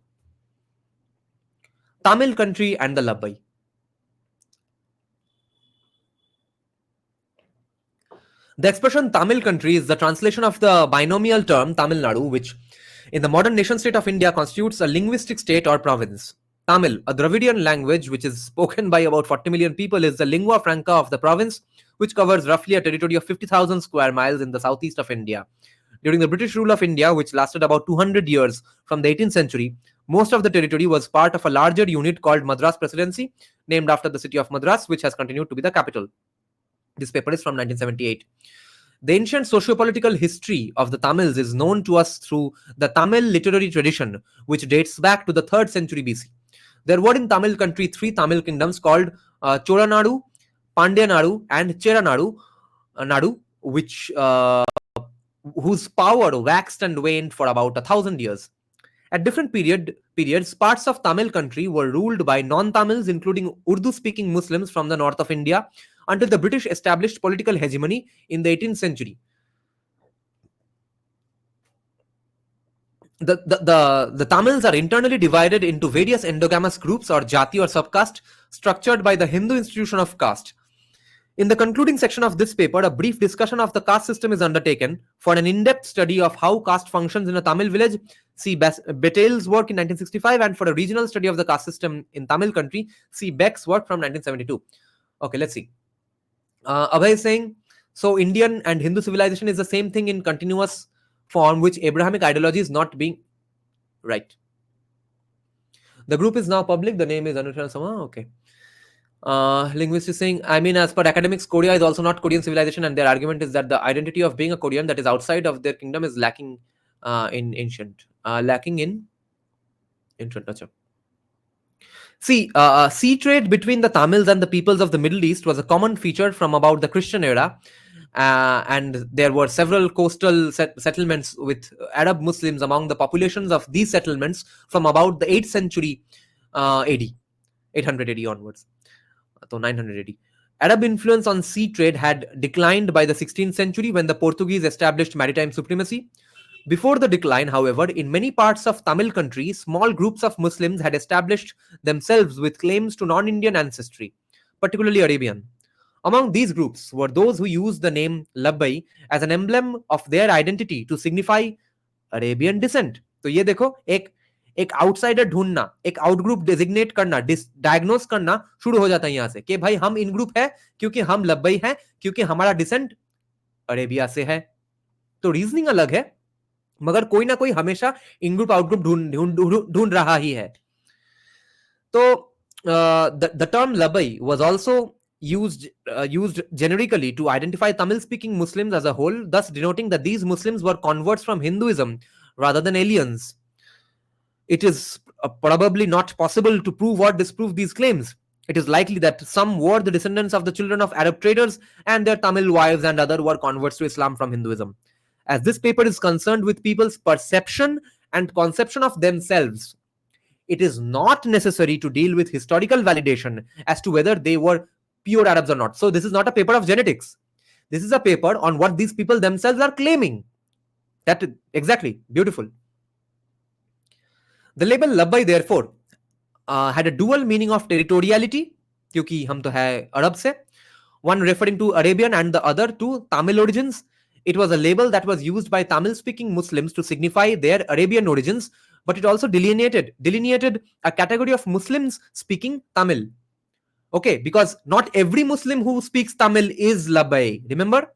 Tamil country and the Labbai. The expression Tamil country is the translation of the binomial term Tamil Nadu, which in the modern nation state of India constitutes a linguistic state or province. Tamil, a Dravidian language which is spoken by about 40 million people, is the lingua franca of the province, which covers roughly a territory of 50,000 square miles in the southeast of India. During the British rule of India, which lasted about 200 years from the 18th century, most of the territory was part of a larger unit called Madras Presidency, named after the city of Madras, which has continued to be the capital. This paper is from 1978. The ancient socio-political history of the Tamils is known to us through the Tamil literary tradition, which dates back to the 3rd century BC. There were in Tamil country 3 Tamil kingdoms called Cholanadu, Pandian Nadu, and Cheranadu, Nadu, which whose power waxed and waned for about 1,000 years. At different periods, parts of Tamil country were ruled by non-Tamils, including Urdu-speaking Muslims from the north of India, until the British established political hegemony in the 18th century. The Tamils are internally divided into various endogamous groups or jati or subcaste structured by the Hindu institution of caste. In the concluding section of this paper, a brief discussion of the caste system is undertaken. For an in-depth study of how caste functions in a Tamil village, see Betel's work in 1965, and for a regional study of the caste system in Tamil country, see Beck's work from 1972. Okay, let's see. Abhay is saying, so Indian and Hindu civilization is the same thing in continuous form, which Abrahamic ideology is not being right. The group is now public. The name is Anushran Sama. Okay. Linguist is saying, I mean, as per academics, Korea is also not Korean civilization, and their argument is that the identity of being a Korean that is outside of their kingdom is lacking in ancient. See, sea trade between the Tamils and the peoples of the Middle East was a common feature from about the Christian era, and there were several coastal settlements with Arab Muslims among the populations of these settlements from about the 8th century AD, 800 AD onwards. So 980. Arab influence on sea trade had declined by the 16th century when the Portuguese established maritime supremacy. Before the decline, however, in many parts of Tamil country, small groups of Muslims had established themselves with claims to non-Indian ancestry, particularly Arabian. Among these groups were those who used the name Labbai as an emblem of their identity to signify Arabian descent. तो ये देखो एक outsider ढूंढना, एक out group designate करना, diagnose करना शुरू हो जाता है यहां से कि भाई हम इन ग्रुप है क्योंकि हम लब्बई है, क्योंकि हमारा डिसेंट अरेबिया से है। तो रीजनिंग अलग है, मगर कोई ना कोई हमेशा इन ग्रुप आउट ग्रुप ढूंढ रहा ही है। तो the term Labbai was also used generically to identify Tamil speaking Muslims as a whole, thus denoting that these Muslims were converts from Hinduism rather than aliens. It is probably not possible to prove or disprove these claims. It is likely that some were the descendants of the children of Arab traders, and their Tamil wives and other were converts to Islam from Hinduism. As this paper is concerned with people's perception and conception of themselves, it is not necessary to deal with historical validation as to whether they were pure Arabs or not. So this is not a paper of genetics. This is a paper on what these people themselves are claiming. That exactly, beautiful. The label Labbai therefore had a dual meaning of territoriality, क्योंकि हम तो है अरब से, one referring to Arabian and the other to Tamil origins. It was a label that was used by Tamil speaking Muslims to signify their Arabian origins, but it also delineated a category of Muslims speaking Tamil. Okay, because not every Muslim who speaks Tamil is Labbai, remember?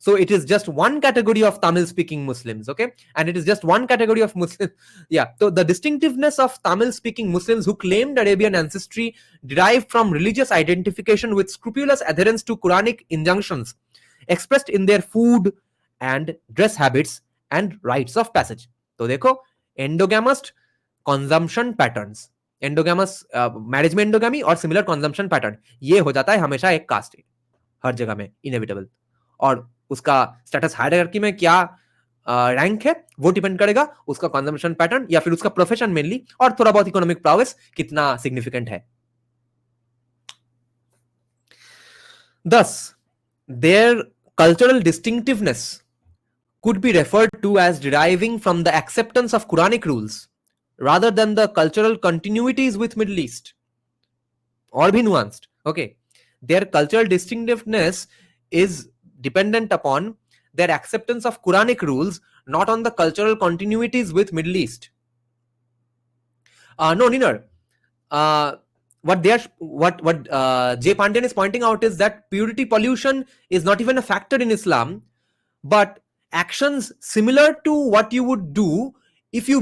So it is just one category of Tamil speaking Muslims, okay? And it is just one category of Muslims. Yeah, so the distinctiveness of Tamil speaking Muslims who claimed Arabian ancestry derived from religious identification with scrupulous adherence to Quranic injunctions expressed in their food and dress habits and rites of passage. तो देखो, endogamous consumption patterns, endogamous marriage में endogamy और similar consumption pattern, ये हो जाता है हमेशा एक कास्ट हर जगह में inevitable. और उसका स्टेटस हायरार्की में क्या रैंक है वो डिपेंड करेगा उसका कंजम्पशन पैटर्न या फिर उसका प्रोफेशन मेनली, और थोड़ा बहुत इकोनॉमिक प्राउस कितना सिग्निफिकेंट है. Thus, their cultural distinctiveness could be referred to as deriving from the acceptance of Quranic rules rather than the cultural continuities with Middle East. और भी nuanced. Okay, their cultural distinctiveness is dependent upon their acceptance of Quranic rules, not on the cultural continuities with Middle East. No, Ninar. What J. Pandian is pointing out is that purity pollution is not even a factor in Islam, but actions similar to what you would do if you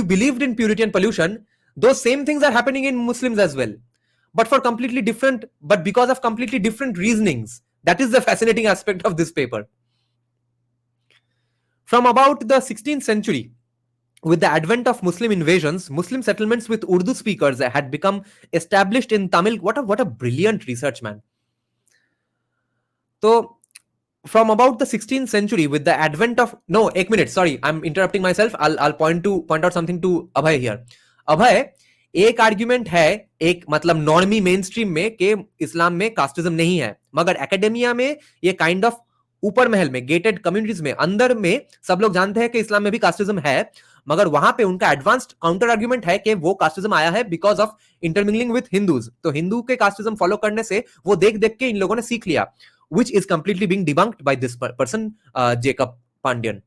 believed in purity and pollution, those same things are happening in Muslims as well, but because of completely different reasonings. That is the fascinating aspect of this paper. From about the 16th century, with the advent of Muslim invasions, Muslim settlements with Urdu speakers had become established in Tamil. What a brilliant research, man. So, from about the 16th century, with the advent of... No, एक minute, sorry, I'm interrupting myself. I'll point out something to Abhay here. Abhay, एक argument है, एक मतलब normie main stream में कि इस्लाम में casteism नहीं है, मगर एकेडेमिया में ये काइंड ऑफ ऊपर महल में गेटेड कम्युनिटीज में अंदर में सब लोग जानते हैं कि इस्लाम में भी कास्टिज्म है, मगर वहां पे उनका एडवांस्ड काउंटर आर्ग्यूमेंट है कि वो कास्टिज्म आया है because of intermingling with Hindus. तो हिंदू के कास्टिज्म फॉलो करने से वो देख देख के इन लोगों ने सीख लिया, which is completely being debunked by this person, Jacob Pandian.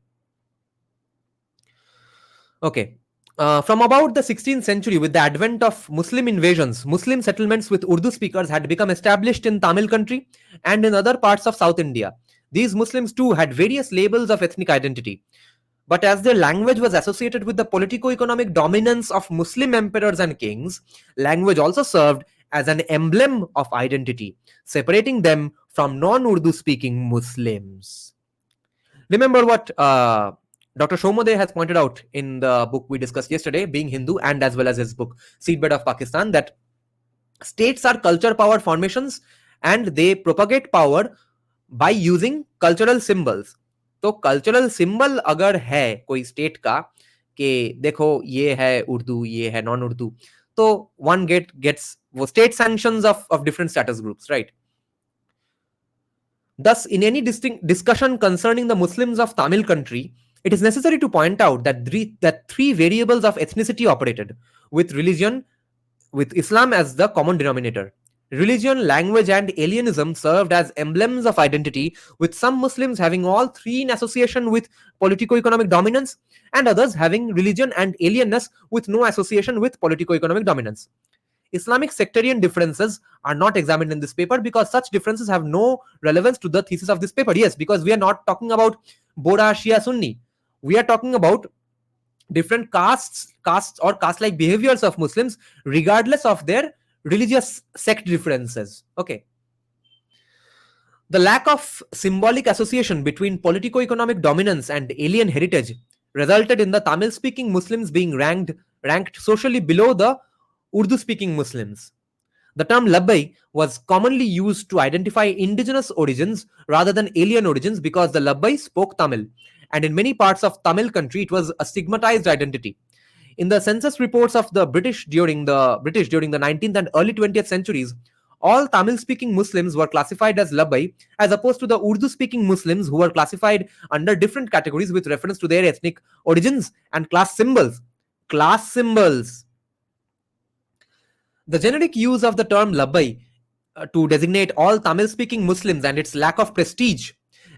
Okay. From about the 16th century, with the advent of Muslim invasions, Muslim settlements with Urdu speakers had become established in Tamil country and in other parts of South India. These Muslims too had various labels of ethnic identity. But as their language was associated with the politico-economic dominance of Muslim emperors and kings, language also served as an emblem of identity, separating them from non-Urdu speaking Muslims. Remember what Dr. Shomode has pointed out in the book we discussed yesterday, Being Hindu, and as well as his book, Seedbed of Pakistan, that states are culture power formations and they propagate power by using cultural symbols. तो cultural symbol अगर है कोई state का कि देखो ये है उर्दू, ये है नॉन उर्दू, तो वन गेट्स वो state sanctions of different status groups, right? Thus, in any discussion concerning the Muslims of Tamil country, it is necessary to point out that three variables of ethnicity operated, with religion, with Islam as the common denominator. Religion, language, and alienism served as emblems of identity, with some Muslims having all three in association with politico economic dominance, and others having religion and alienness with no association with politico economic dominance. Islamic sectarian differences are not examined in this paper because such differences have no relevance to the thesis of this paper. Yes, because we are not talking about Boda, Shia, Sunni. We are talking about different castes or caste-like behaviors of Muslims, regardless of their religious sect differences. Okay. The lack of symbolic association between politico-economic dominance and alien heritage resulted in the Tamil-speaking Muslims being ranked socially below the Urdu-speaking Muslims. The term Labbai was commonly used to identify indigenous origins rather than alien origins because the Labbai spoke Tamil, and in many parts of Tamil country it was a stigmatized identity. In the census reports of the British during the 19th and early 20th centuries, all Tamil-speaking Muslims were classified as Labbai, as opposed to the Urdu-speaking Muslims who were classified under different categories with reference to their ethnic origins and class symbols. Class symbols. The generic use of the term Labbai to designate all Tamil-speaking Muslims and its lack of prestige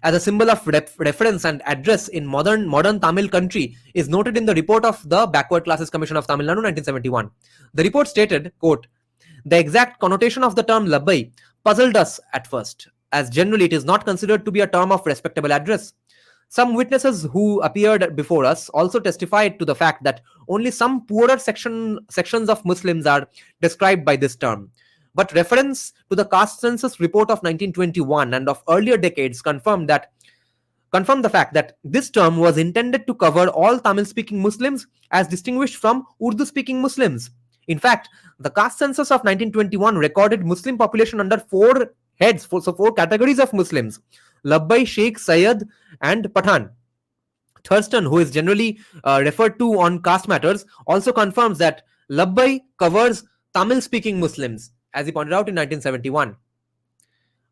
as a symbol of reference and address in modern Tamil country is noted in the report of the Backward Classes Commission of Tamil Nadu 1971. The report stated, quote, "The exact connotation of the term Labbai puzzled us at first, as generally it is not considered to be a term of respectable address. Some witnesses who appeared before us also testified to the fact that only some poorer sections of Muslims are described by this term. But reference to the caste census report of 1921 and of earlier decades confirmed the fact that this term was intended to cover all Tamil-speaking Muslims as distinguished from Urdu-speaking Muslims. In fact, the caste census of 1921 recorded Muslim population under four categories of Muslims: Labbai, Sheikh, Sayyid, and Pathan. Thurston, who is generally referred to on caste matters, also confirms that Labbai covers Tamil-speaking Muslims, as he pointed out in 1971.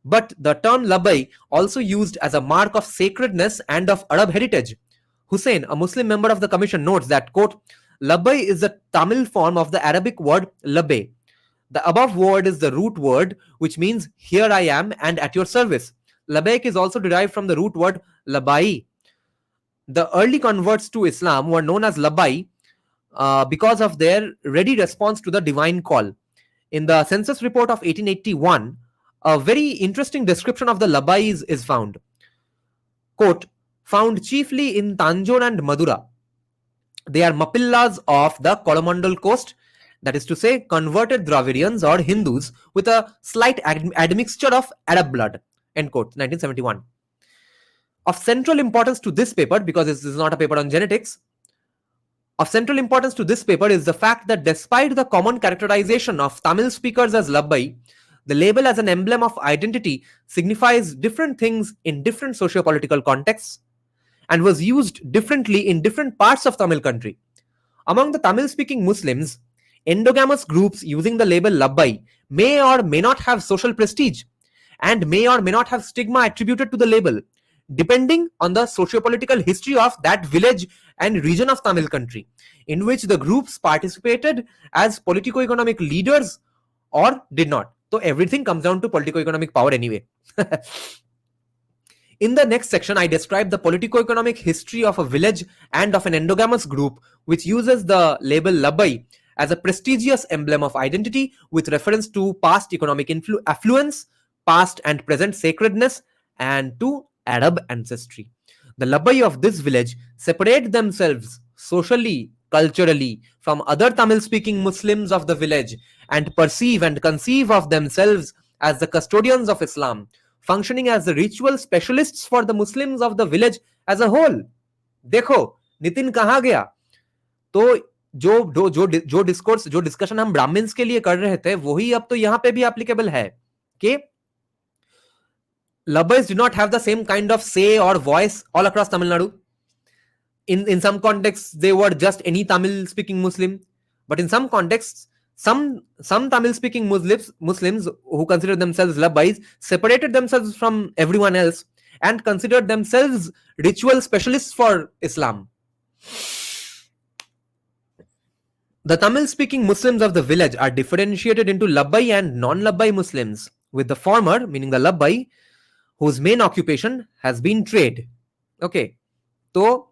But the term Labbai also used as a mark of sacredness and of Arab heritage. Hussein, a Muslim member of the commission, notes that, quote, "Labbai is the Tamil form of the Arabic word Labbe. The above word is the root word, which means here I am and at your service. Labbaik is also derived from the root word Labbai. The early converts to Islam were known as Labbai because of their ready response to the divine call. In the census report of 1881, a very interesting description of the Labbais is found. Quote, "Found chiefly in Tanjore and Madura. They are Mapillas of the Coromandel coast, that is to say, converted Dravidians or Hindus with a slight admixture of Arab blood." End quote, 1971. Of central importance to this paper, because this is not a paper on genetics, of central importance to this paper is the fact that despite the common characterization of Tamil speakers as Labbai, the label as an emblem of identity signifies different things in different socio-political contexts and was used differently in different parts of Tamil country. Among the Tamil-speaking Muslims, endogamous groups using the label Labbai may or may not have social prestige and may or may not have stigma attributed to the label, depending on the socio-political history of that village and region of Tamil country, in which the groups participated as politico-economic leaders or did not. So everything comes down to politico-economic power anyway. In the next section, I describe the politico-economic history of a village and of an endogamous group which uses the label Labbai as a prestigious emblem of identity with reference to past economic affluence, past and present sacredness, and to Arab ancestry. The Labbai of this village separate themselves socially, culturally from other Tamil-speaking Muslims of the village and perceive and conceive of themselves as the custodians of Islam, functioning as the ritual specialists for the Muslims of the village as a whole. देखो नितिन कहाँ गया? तो जो discourse जो discussion हम Brahmins के लिए कर रहे थे वही अब तो यहाँ पे भी एप्लीकेबल है कि Labbais do not have the same kind of say or voice all across Tamil Nadu. In some contexts, they were just any Tamil-speaking Muslim. But in some contexts, some Tamil-speaking Muslims who considered themselves Labbais separated themselves from everyone else and considered themselves ritual specialists for Islam. The Tamil-speaking Muslims of the village are differentiated into Labbai and non-Labbai Muslims, with the former, meaning the Labbai, whose main occupation has been trade. Okay, so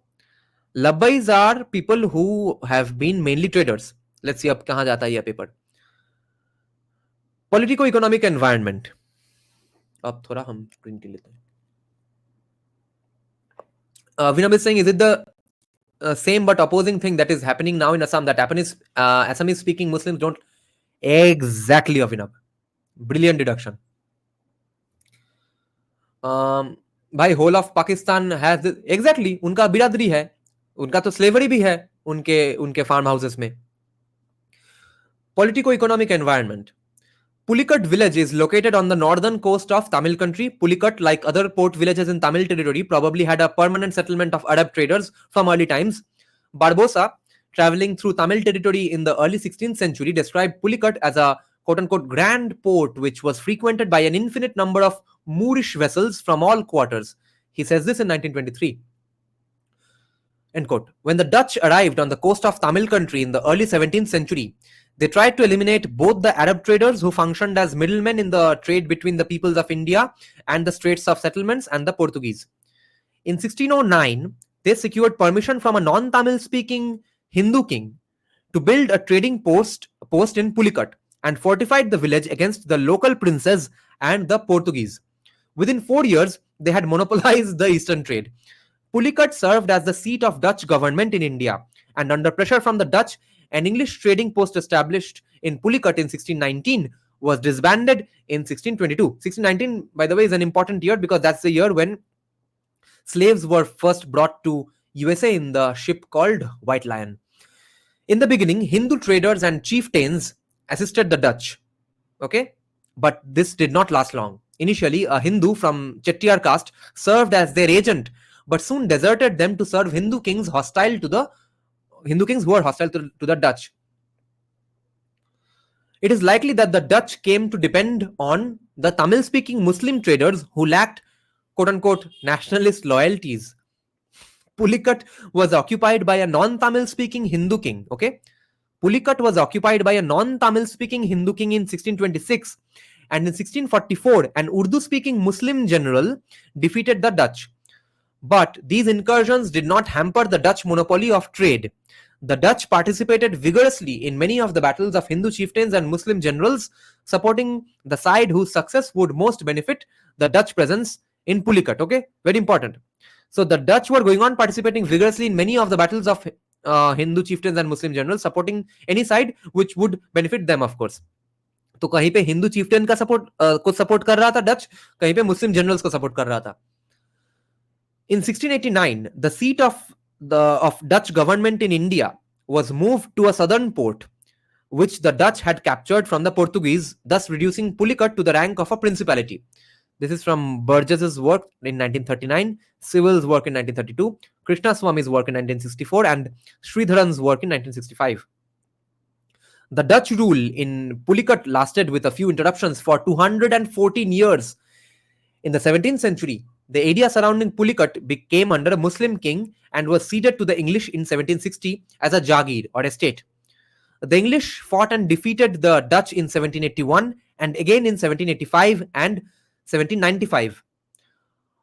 Labbais are people who have been mainly traders. Let's see अब कहाँ जाता है ये paper. Politico-economic environment. अब थोड़ा हम print के लेते हैं. Vinam is saying, is it the same but opposing thing that is happening now in Assam, that Assamese speaking Muslims don't? Exactly, Vinam. Brilliant deduction. भाई whole of Pakistan has exactly उनका बिरादरी है, उनका तो स्लेवरी भी है उनके फार्म हाउसेस में. Politico economic environment. Pulicat village is located on the northern coast of Tamil country. Pulicat, like other port villages in Tamil territory, probably had a permanent settlement of Arab traders from early times. Barbosa, traveling through Tamil territory in the early 16th century, described Pulicat as a quote-unquote grand port which was frequented by an infinite number of Moorish vessels from all quarters. He says this in 1923. End quote. When the Dutch arrived on the coast of Tamil country in the early 17th century, they tried to eliminate both the Arab traders who functioned as middlemen in the trade between the peoples of India and the Straits of Settlements and the Portuguese. In 1609, they secured permission from a non-Tamil speaking Hindu king to build a trading post in Pulicat and fortified the village against the local princes and the Portuguese. Within 4 years, they had monopolized the eastern trade. Pulicat served as the seat of Dutch government in India, and under pressure from the Dutch, an English trading post established in Pulicat in 1619 was disbanded in 1622. 1619, by the way, is an important year because that's the year when slaves were first brought to USA in the ship called White Lion. In the beginning, Hindu traders and chieftains assisted the Dutch. Okay, but this did not last long. Initially, a Hindu from Chettiar caste served as their agent, but soon deserted them to serve Hindu kings who were hostile to the Dutch. It is likely that the Dutch came to depend on the Tamil-speaking Muslim traders who lacked quote-unquote nationalist loyalties. Pulicat was occupied by a non-Tamil speaking Hindu king. Okay, Pulicat was occupied by a non-Tamil speaking Hindu king in 1626, and in 1644 an Urdu speaking Muslim general defeated the Dutch. But these incursions did not hamper the Dutch monopoly of trade. The Dutch participated vigorously in many of the battles of Hindu chieftains and Muslim generals, supporting the side whose success would most benefit the Dutch presence in Pulicat. Okay, very important. So the Dutch were going on participating vigorously in many of the battles of Hindu chieftains and Muslim generals, supporting any side which would benefit them, of course. तो कहीं पे हिंदू चिफ्टेन का support कर रहा था Dutch, कहीं पे मुस्लिम generals को सपोर्ट कर रहा था. In 1689, the seat of Dutch government in India was moved to a southern port, which the Dutch had captured from the Portuguese, thus reducing Pulicat to the rank of a principality. This is from Burgess's work in 1939, Sewell's work in 1932, Krishnaswamy's work in 1964, and Sridharan's work in 1965. The Dutch rule in Pulicat lasted, with a few interruptions, for 214 years. In the 17th century, the area surrounding Pulicat became under a Muslim king and was ceded to the English in 1760 as a Jagir or estate. The English fought and defeated the Dutch in 1781 and again in 1785 and 1795.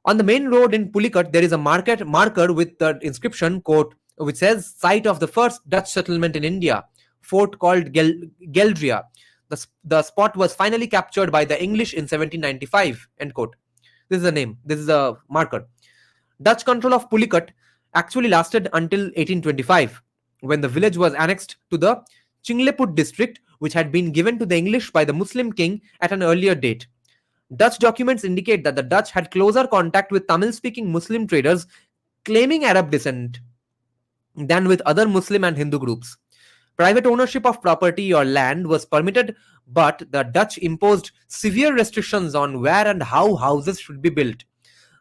On the main road in Pulicat, there is a marker with the inscription, quote, which says, site of the first Dutch settlement in India, fort called Geldria. The spot was finally captured by the English in 1795, end quote. This is the name. This is a marker. Dutch control of Pulicat actually lasted until 1825, when the village was annexed to the Chingleput district, which had been given to the English by the Muslim king at an earlier date. Dutch documents indicate that the Dutch had closer contact with Tamil-speaking Muslim traders claiming Arab descent than with other Muslim and Hindu groups. Private ownership of property or land was permitted, but the Dutch imposed severe restrictions on where and how houses should be built.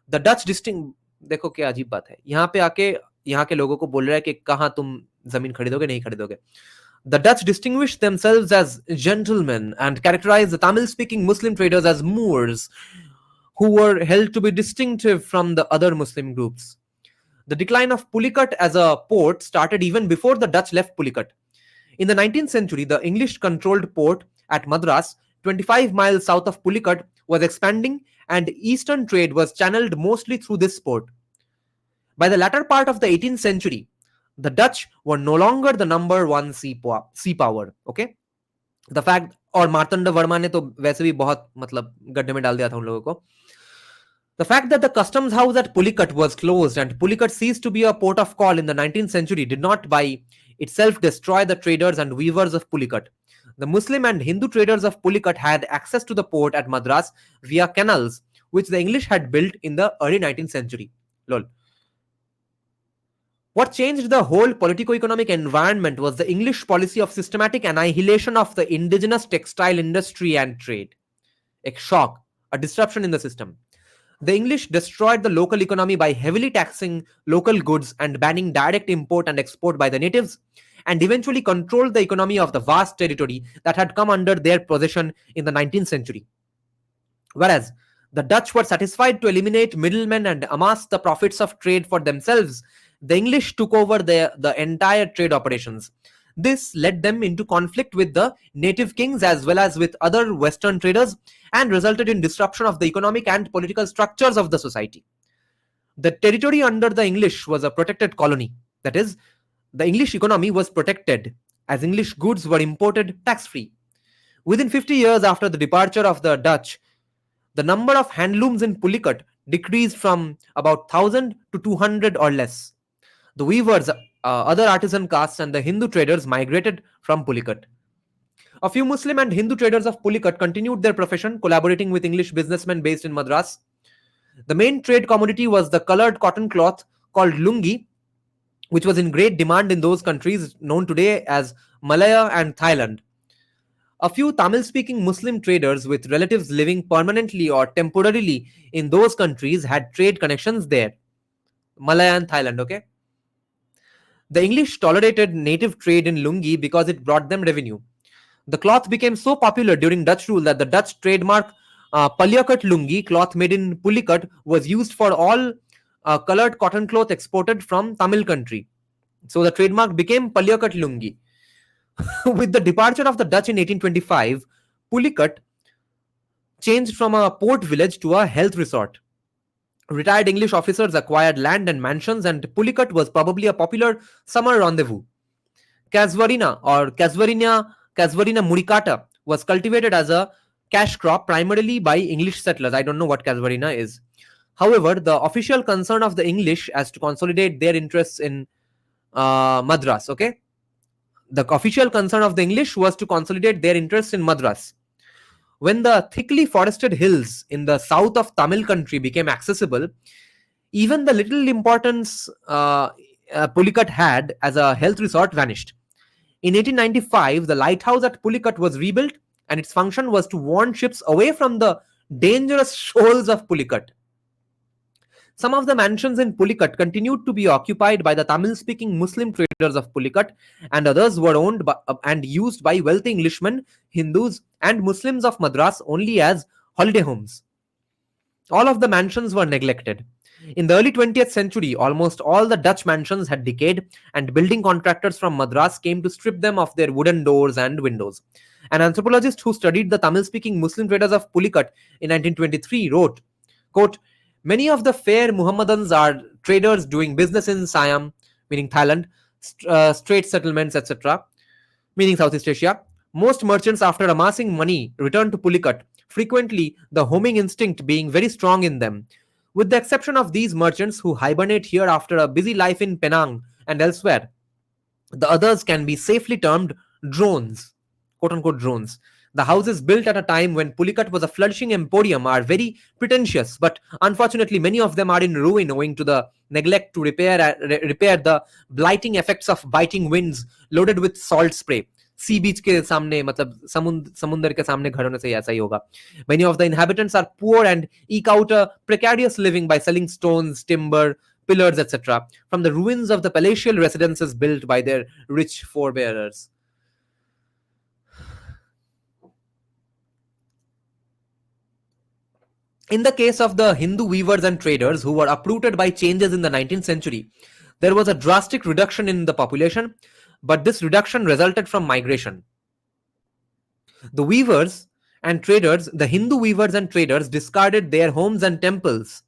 The Dutch देखो क्या अजीब बात है, यहाँ पे आके यहाँ के लोगों को बोल रहा है कि कहाँ तुम जमीन खरीदोगे नहीं खरीदोगे. The Dutch distinguished themselves as gentlemen and characterized the Tamil-speaking Muslim traders as Moors, who were held to be distinctive from the other Muslim groups. The decline of Pulicat as a port started even before the Dutch left Pulicat. In the 19th century, the English-controlled port at Madras, 25 miles south of Pulicat, was expanding, and eastern trade was channeled mostly through this port. By the latter part of the 18th century, the Dutch were no longer the number one sea power. Okay, the fact, और मार्तंड वर्मा ने तो वैसे भी बहुत मतलब गड्ढे में डाल दिया था उन लोगों को. The fact that the customs house at Pulicat was closed and Pulicat ceased to be a port of call in the 19th century did not by itself destroy the traders and weavers of Pulicat. The Muslim and Hindu traders of Pulicat had access to the port at Madras via canals, which the English had built in the early 19th century. Lol. What changed the whole politico-economic environment was the English policy of systematic annihilation of the indigenous textile industry and trade. A shock, a disruption in the system. The English destroyed the local economy by heavily taxing local goods and banning direct import and export by the natives, and eventually controlled the economy of the vast territory that had come under their possession in the 19th century. Whereas the Dutch were satisfied to eliminate middlemen and amass the profits of trade for themselves, the English took over the entire trade operations. This led them into conflict with the native kings as well as with other Western traders and resulted in disruption of the economic and political structures of the society. The territory under the English was a protected colony. That is, the English economy was protected as English goods were imported tax-free. Within 50 years after the departure of the Dutch, the number of handlooms in Pulicat decreased from about 1,000 to 200 or less. The weavers, other artisan castes and the Hindu traders migrated from Pulicat. A few Muslim and Hindu traders of Pulicat continued their profession, collaborating with English businessmen based in Madras. The main trade commodity was the colored cotton cloth called lungi, which was in great demand in those countries known today as Malaya and Thailand. A few Tamil-speaking Muslim traders with relatives living permanently or temporarily in those countries had trade connections there. Malaya and Thailand, okay? The English tolerated native trade in lungi because it brought them revenue. The cloth became so popular during Dutch rule that the Dutch trademark Pulicat lungi, cloth made in Pulicat, was used for all colored cotton cloth exported from Tamil country. So the trademark became Pulicat lungi. With the departure of the Dutch in 1825, Pulicat changed from a port village to a health resort. Retired English officers acquired land and mansions, and Pulicat was probably a popular summer rendezvous. Casuarina or Casuarina muricata was cultivated as a cash crop primarily by English settlers. I don't know what Casuarina is. However, the official concern of the English as to consolidate their interests in Madras, okay? The official concern of the English was to consolidate their interests in Madras. When the thickly forested hills in the south of Tamil country became accessible, even the little importance Pulicat had as a health resort vanished. In 1895, the lighthouse at Pulicat was rebuilt, and its function was to warn ships away from the dangerous shoals of Pulicat. Some of the mansions in Pulicat continued to be occupied by the Tamil-speaking Muslim traders of Pulicat, and others were owned and used by wealthy Englishmen, Hindus, and Muslims of Madras only as holiday homes. All of the mansions were neglected. In the early 20th century, almost all the Dutch mansions had decayed, and building contractors from Madras came to strip them of their wooden doors and windows. An anthropologist who studied the Tamil-speaking Muslim traders of Pulicat in 1923 wrote, quote, "Many of the fair Muhammadans are traders doing business in Siam, meaning Thailand, Strait settlements, etc., meaning Southeast Asia. Most merchants, after amassing money, return to Pulicat, frequently the homing instinct being very strong in them. With the exception of these merchants who hibernate here after a busy life in Penang and elsewhere, the others can be safely termed drones, quote-unquote drones. The houses built at a time when Pulicat was a flourishing emporium are very pretentious, but unfortunately many of them are in ruin owing to the neglect to repair the blighting effects of biting winds loaded with salt spray. सी बीच के सामने मतलब समुंदर के सामने घर होने से ऐसा ही होगा. Many of the inhabitants are poor and eke out a precarious living by selling stones, timber, pillars, etc. from the ruins of the palatial residences built by their rich forebears." In the case of the Hindu weavers and traders who were uprooted by changes in the 19th century, there was a drastic reduction in the population. but this reduction resulted from migration. The weavers and traders, the Hindu weavers and traders discarded their homes and temples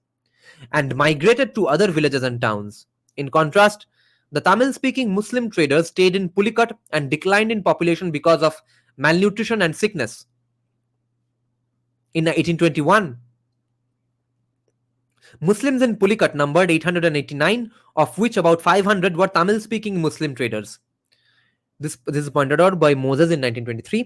and migrated to other villages and towns. In contrast, the Tamil speaking Muslim traders stayed in Pulicat and declined in population because of malnutrition and sickness. In 1821, Muslims in Pulicat numbered 889, of which about 500 were Tamil speaking Muslim traders. This is pointed out by Moses in 1923.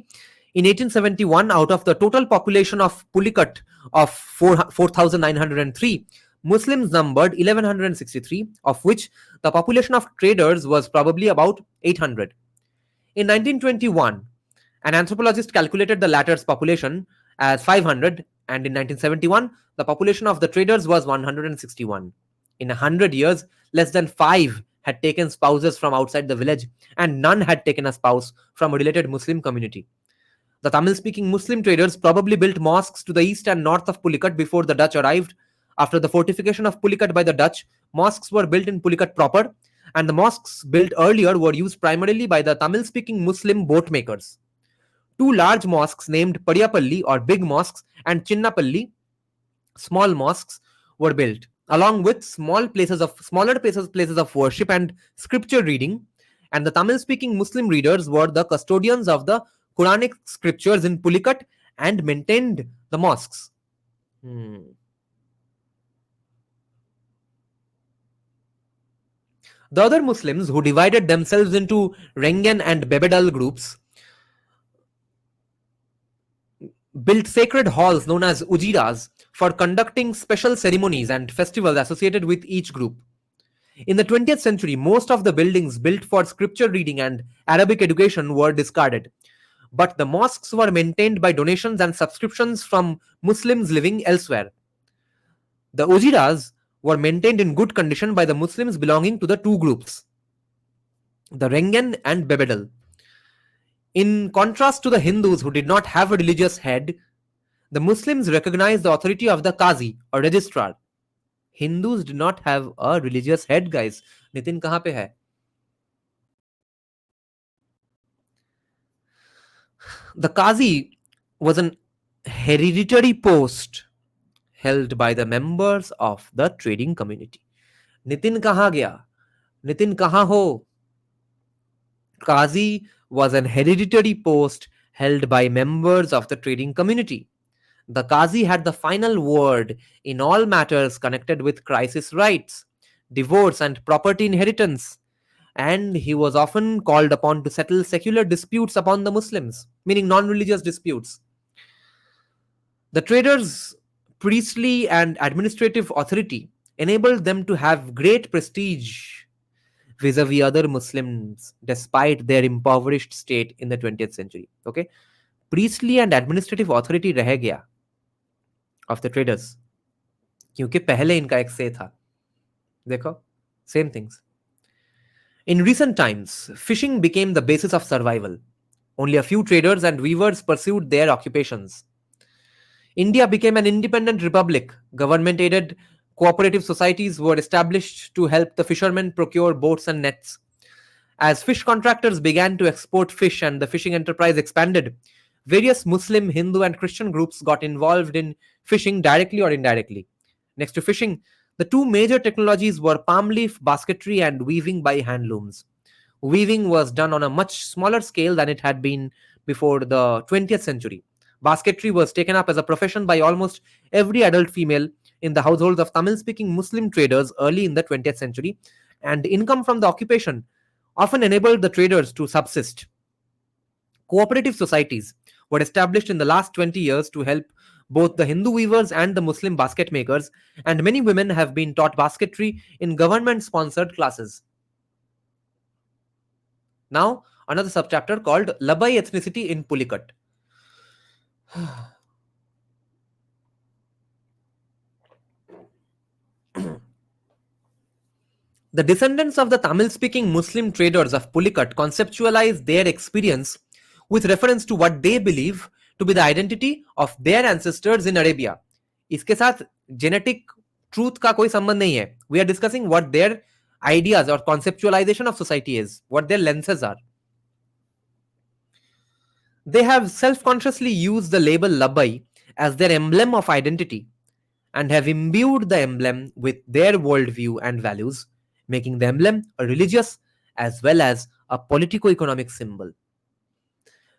In 1871, out of the total population of Pulicat of 4,903, Muslims numbered 1,163, of which the population of traders was probably about 800. In 1921, an anthropologist calculated the latter's population as 500, and in 1971, the population of the traders was 161. In 100 years, less than 5 had taken spouses from outside the village, and none had taken a spouse from a related Muslim community. The Tamil-speaking Muslim traders probably built mosques to the east and north of Pulicat before the Dutch arrived. After the fortification of Pulicat by the Dutch, mosques were built in Pulicat proper, and the mosques built earlier were used primarily by the Tamil-speaking Muslim boat makers. Two large mosques named Padiyapalli or big mosques and Chinnapalli, small mosques, were built, along with smaller places of worship and scripture reading, and the Tamil-speaking Muslim readers were the custodians of the Quranic scriptures in Pulicat and maintained the mosques. The other Muslims, who divided themselves into Rengen and Bebedal groups, built sacred halls known as ujiras for conducting special ceremonies and festivals associated with each group. In the 20th century, most of the buildings built for scripture reading and Arabic education were discarded, but the mosques were maintained by donations and subscriptions from Muslims living elsewhere. The ujiras were maintained in good condition by the Muslims belonging to the two groups, the Rengen and Bebedal. In contrast to the Hindus who did not have a religious head, the Muslims recognized the authority of the Qazi or registrar. Hindus did not have a religious head, guys. Nitin kahan pe hai? The Qazi was an hereditary post held by the members of the trading community. Nitin kahan gaya? Nitin kahan ho? Qazi was an hereditary post held by members of the trading community. The Qazi had the final word in all matters connected with crisis rights, divorce, and property inheritance, and he was often called upon to settle secular disputes upon the Muslims, meaning non-religious disputes. The traders' priestly and administrative authority enabled them to have great prestige vis-a-vis other Muslims despite their impoverished state in the 20th century. Okay, priestly and administrative authority रह गया of the traders क्योंकि पहले इनका एक say था. देखो, same things. In recent times, fishing became the basis of survival. Only a few traders and weavers pursued their occupations. India became an independent republic. Government-aided cooperative societies were established to help the fishermen procure boats and nets. As fish contractors began to export fish and the fishing enterprise expanded, various Muslim, Hindu, and Christian groups got involved in fishing directly or indirectly. Next to fishing, the two major technologies were palm leaf basketry and weaving by handlooms. Weaving was done on a much smaller scale than it had been before the 20th century. Basketry was taken up as a profession by almost every adult female in the households of Tamil-speaking Muslim traders early in the 20th century, and income from the occupation often enabled the traders to subsist. Cooperative societies were established in the last 20 years to help both the Hindu weavers and the Muslim basket makers, and many women have been taught basketry in government-sponsored classes. Now, another subchapter called Labbai ethnicity in Pulicat. The descendants of the Tamil-speaking Muslim traders of Pulicat conceptualize their experience with reference to what they believe to be the identity of their ancestors in Arabia. इसके साथ genetic truth का कोई संबंध नहीं है. We are discussing what their ideas or conceptualization of society is, what their lenses are. They have self consciously used the label Labbai as their emblem of identity and have imbued the emblem with their worldview and values, making the emblem a religious as well as a politico economic symbol.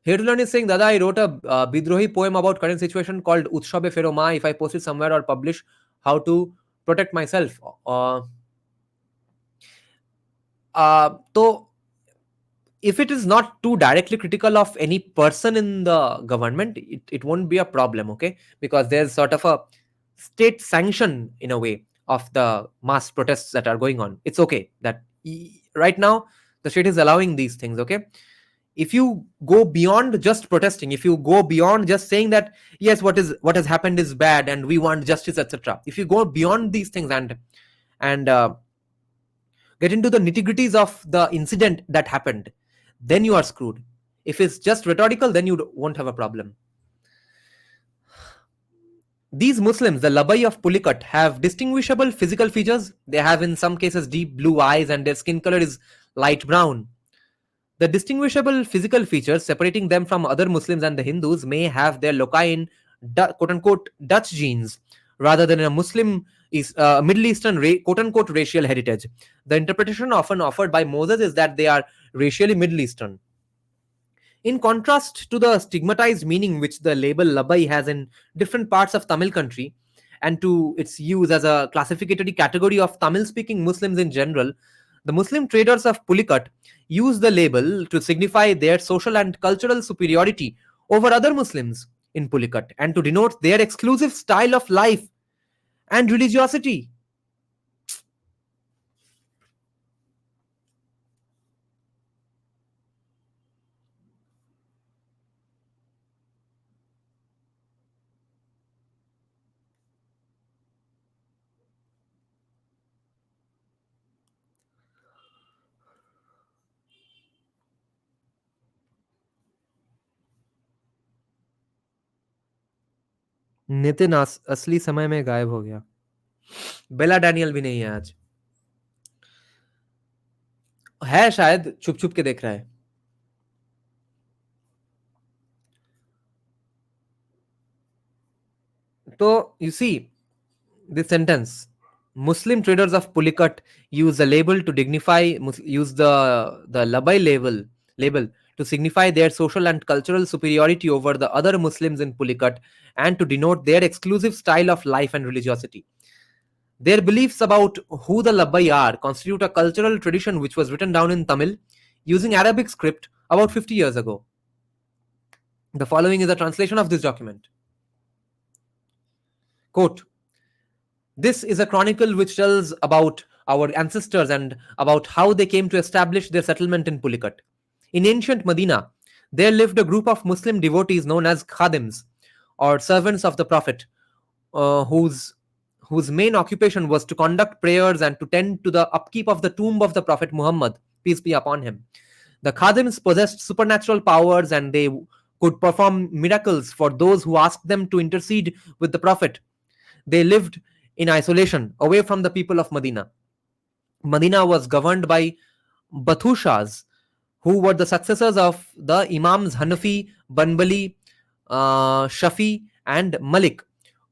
Here to learn is saying, Dada, I wrote a Bidrohi poem about current situation called Utshabe Fero Ma. If I post it somewhere or publish, how to protect myself. So, if it is not too directly critical of any person in the government, it won't be a problem, okay? Because there's sort of a state sanction in a way of the mass protests that are going on. It's okay that right now the state is allowing these things, okay? If you go beyond just protesting, if you go beyond just saying that yes, what has happened is bad and we want justice, etc., if you go beyond these things and get into the nitty-gritties of the incident that happened, then you are screwed. If it's just rhetorical, then you won't have a problem. These Muslims, the Labbai of Pulicat, have distinguishable physical features. They have in some cases deep blue eyes and their skin color is light brown. The distinguishable physical features separating them from other Muslims and the Hindus may have their loci in quote-unquote Dutch genes rather than a Muslim Middle Eastern quote-unquote racial heritage. The interpretation often offered by Moses is that they are racially Middle Eastern. In contrast to the stigmatized meaning which the label Labbai has in different parts of Tamil country and to its use as a classificatory category of Tamil-speaking Muslims in general, the Muslim traders of Pulicat use the label to signify their social and cultural superiority over other Muslims in Pulicat and to denote their exclusive style of life and religiosity. Nitin असली समय में गायब हो गया. बेला Daniel भी नहीं है आज. है शायद छुप छुप के देख रहा है. So you see this sentence: Muslim traders of Pulicat use the label to dignify, use the Labbai label to signify their social and cultural superiority over the other Muslims in Pulicat and to denote their exclusive style of life and religiosity. Their beliefs about who the Labbai are constitute a cultural tradition which was written down in Tamil using Arabic script about 50 years ago. The following is a translation of this document. Quote, this is a chronicle which tells about our ancestors and about how they came to establish their settlement in Pulicat. In ancient Medina, there lived a group of Muslim devotees known as khadims, or servants of the Prophet, whose main occupation was to conduct prayers and to tend to the upkeep of the tomb of the Prophet Muhammad, peace be upon him. The khadims possessed supernatural powers and they could perform miracles for those who asked them to intercede with the Prophet. They lived in isolation, away from the people of Medina. Medina was governed by Bathushas, who were the successors of the Imams Hanafi, Banbali, Shafi, and Malik,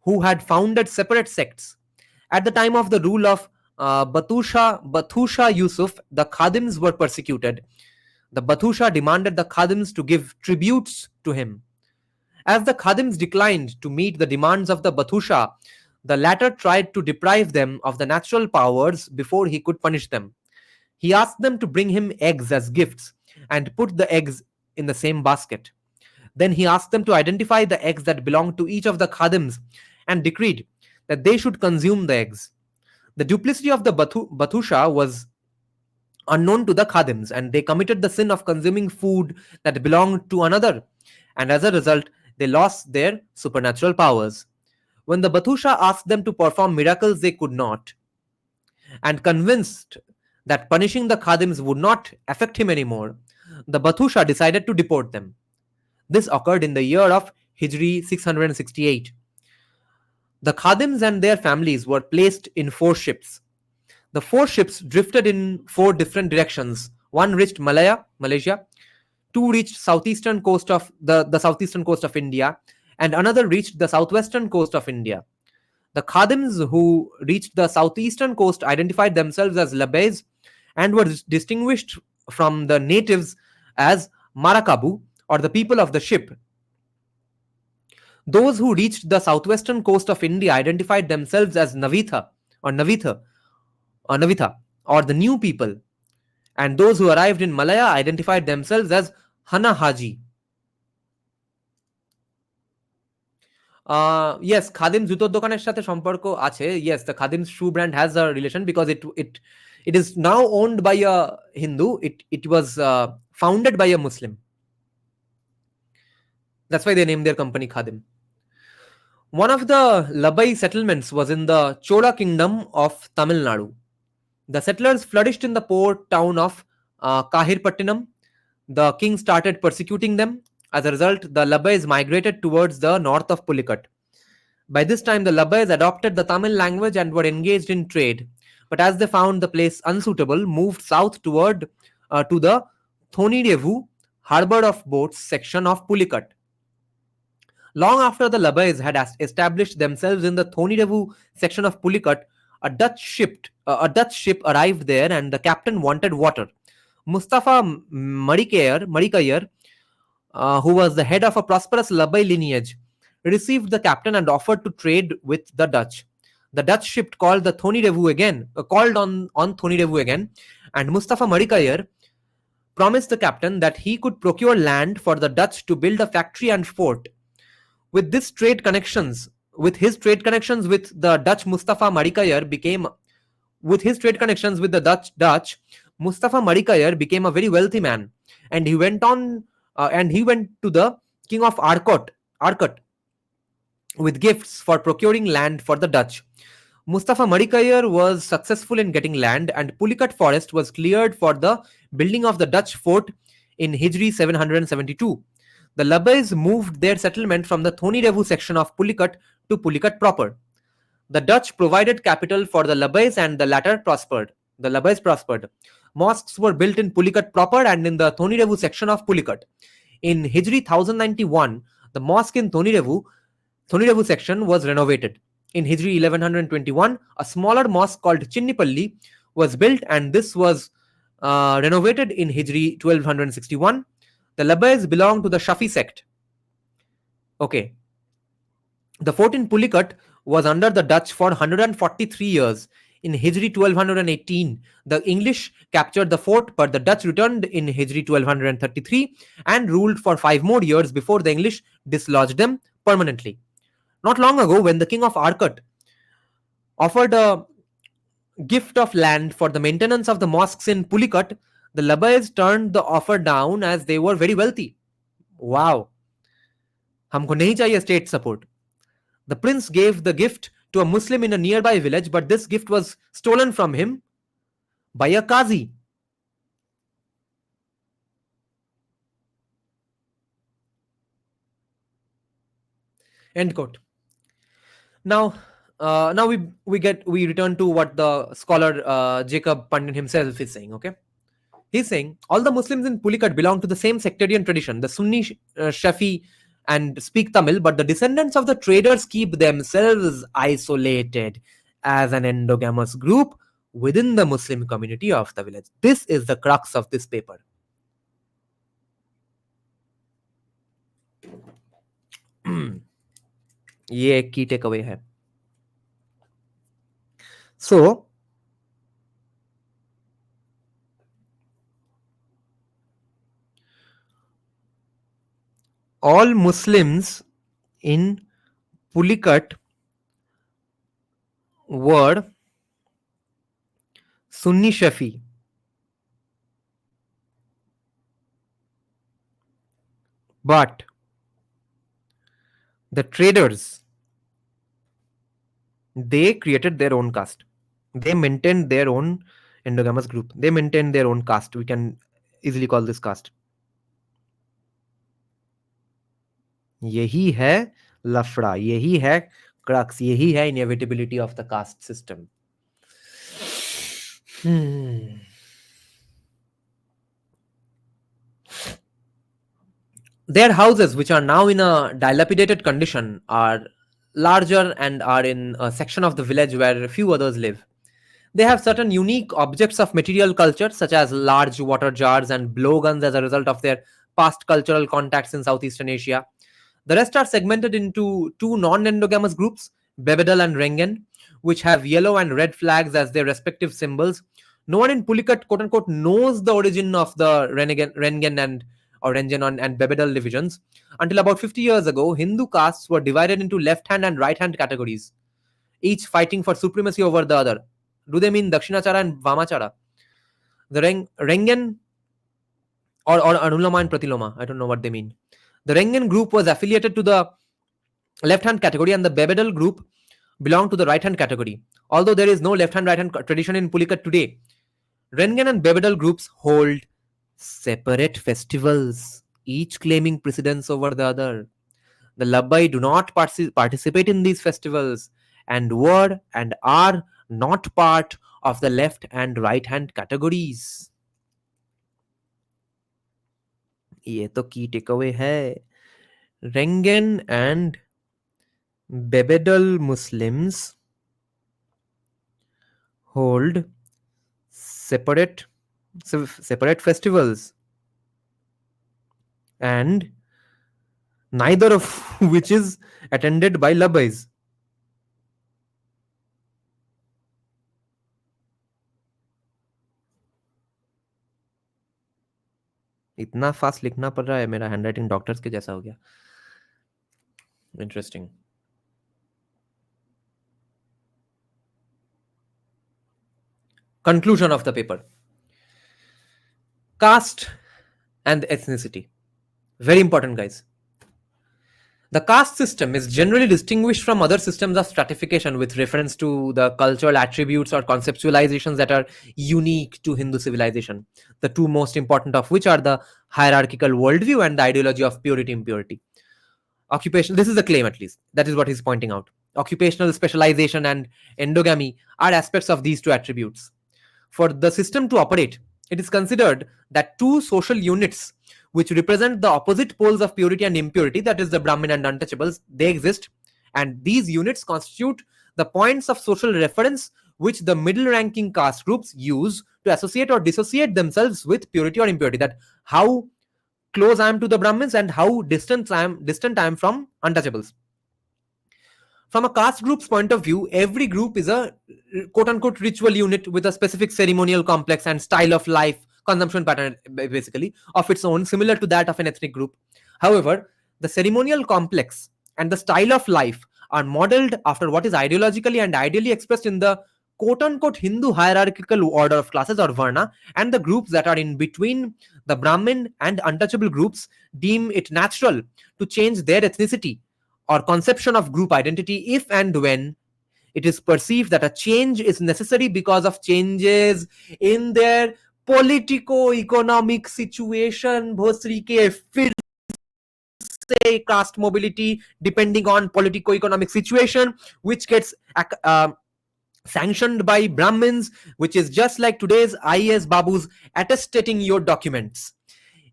who had founded separate sects. At the time of the rule of Bathusha Yusuf, the Khadims were persecuted. The Bathusha demanded the Khadims to give tributes to him. As the Khadims declined to meet the demands of the Bathusha, the latter tried to deprive them of the natural powers before he could punish them. He asked them to bring him eggs as gifts and put the eggs in the same basket. Then he asked them to identify the eggs that belonged to each of the khadims and decreed that they should consume the eggs. The duplicity of the Bathusha was unknown to the khadims and they committed the sin of consuming food that belonged to another, and as a result, they lost their supernatural powers. When the Bathusha asked them to perform miracles they could not, and convinced that punishing the khadims would not affect him anymore, the Bathusha decided to deport them. This occurred in the year of Hijri 668. The khadims and their families were placed in 4 ships. The four ships drifted in four different directions. One reached Malaysia, two reached southeastern coast of the southeastern coast of India, and another reached the southwestern coast of India. The Khadims who reached the southeastern coast identified themselves as Labbais and were distinguished from the natives as Marakabu, or the people of the ship. Those who reached the southwestern coast of India identified themselves as Navitha or Navitha, or the new people, and those who arrived in Malaya identified themselves as Hana Haji. Yes, খাদিম জুতোর দোকানের সাথে সম্পর্ক আছে. Yes, the Khadim's shoe brand has a relation because it is now owned by a Hindu. It was founded by a Muslim. That's why they named their company Khadim. One of the Labbai settlements was in the Chola kingdom of Tamil Nadu. The settlers flourished in the port town of Kahirpattinam. The king started persecuting them. As a result, the Labbais migrated towards the north of Pulicat. By this time, the Labbais adopted the Tamil language and were engaged in trade. But as they found the place unsuitable, moved south toward to the Thonirevu harbor of boats section of Pulicat. Long after the Labbais had established themselves in the Thonirevu section of Pulicat, a Dutch ship arrived there, and the captain wanted water. Mustafa Marikayer, who was the head of a prosperous Labbai lineage, received the captain and offered to trade with the Dutch. The Dutch ship called the Thonirevu again, called on Thonirevu again, and Mustafa Marikayer promised the captain that he could procure land for the Dutch to build a factory and fort. With his trade connections with the Dutch, Mustafa Marikayer became Mustafa Marikayer became a very wealthy man, and he went to the king of Arcot with gifts for procuring land for the Dutch. Mustafa Marikayer was successful in getting land, and Pulicat forest was cleared for the building of the Dutch fort in Hijri 772. The Labbais moved their settlement from the Thonirevu section of Pulicat to Pulicat proper. The Dutch provided capital for the Labbais, and the Labbais prospered. Mosques were built in Pulicat proper and in the Thonirevu section of Pulicat. In Hijri 1091, the mosque in Thonirevu section was renovated. In Hijri 1121, a smaller mosque called Chinnipalli was built, and this was renovated in Hijri 1261. The Labbais belonged to the Shafi sect. Okay. The fort in Pulicat was under the Dutch for 143 years. In Hijri 1218, the English captured the fort, but the Dutch returned in Hijri 1233 and ruled for 5 more years before the English dislodged them permanently. Not long ago, when the king of Arcot offered a gift of land for the maintenance of the mosques in Pulicat, the Labbais turned the offer down as they were very wealthy. Wow. हमको नहीं चाहिए state support. The prince gave the gift to a Muslim in a nearby village, but this gift was stolen from him by a Qazi. End quote. Now we return to what the scholar Jacob Pandian himself is saying. Okay, he's saying all the Muslims in Pulicat belong to the same sectarian tradition, the Sunni Shafi, and speak Tamil, but the descendants of the traders keep themselves isolated as an endogamous group within the Muslim community of the village. This is the crux of this paper. ये एक की take away है. So all Muslims in Pulicat were Sunni Shafi. But the traders, they created their own caste. They maintained their own endogamous group. They maintained their own caste. We can easily call this caste. यही है लफड़ा, यही है crux, यही है inevitability of the caste system. Hmm. Their houses, which are now in a dilapidated condition, are larger and are in a section of the village where few others live. They have certain unique objects of material culture, such as large water jars and blowguns as a result of their past cultural contacts in Southeastern Asia. The rest are segmented into two non endogamous groups, Bebedal and Rengen, which have yellow and red flags as their respective symbols. No one in Pulicat, quote unquote, knows the origin of the Rengen and or Rengen and Bebedal divisions. Until about 50 years ago, Hindu castes were divided into left hand and right hand categories, each fighting for supremacy over the other. Do they mean Dakshinachara and Vamachara? The Rengen or Anulama and Pratiloma, I don't know what they mean. The Rengen group was affiliated to the left hand category, and the Bebedal group belonged to the right hand category. Although there is no left hand right hand tradition in Pulicat today, Rengen and Bebedal groups hold separate festivals, each claiming precedence over the other. The Labbai do not participate in these festivals and were and are not part of the left and right hand categories. ये तो की takeaway है. Rengen and Bebedal Muslims hold separate festivals, and neither of which is attended by Labbais. इतना fast लिखना पड़ रहा है, मेरा हैंडराइटिंग डॉक्टर्स के जैसा हो गया. Interesting. Conclusion of the paper. Caste and ethnicity. Very important, guys. The caste system is generally distinguished from other systems of stratification with reference to the cultural attributes or conceptualizations that are unique to Hindu civilization. The two most important of which are the hierarchical worldview and the ideology of purity impurity. Occupation, this is the claim at least. That is what he's pointing out. Occupational specialization and endogamy are aspects of these two attributes. For the system to operate, it is considered that two social units which represent the opposite poles of purity and impurity, that is the Brahmin and untouchables, they exist, and these units constitute the points of social reference which the middle ranking caste groups use to associate or dissociate themselves with purity or impurity. That how close I am to the Brahmins and how distant I am from untouchables. From a caste group's point of view, every group is a quote unquote ritual unit with a specific ceremonial complex and style of life, consumption pattern basically, of its own, similar to that of an ethnic group. However, the ceremonial complex and the style of life are modeled after what is ideologically and ideally expressed in the quote unquote Hindu hierarchical order of classes or Varna, and the groups that are in between the Brahmin and untouchable groups deem it natural to change their ethnicity or conception of group identity if and when it is perceived that a change is necessary because of changes in their politico-economic situation. भोसरी के फिर से caste mobility depending on politico-economic situation, which gets sanctioned by Brahmins, which is just like today's IAS Babus attestating your documents.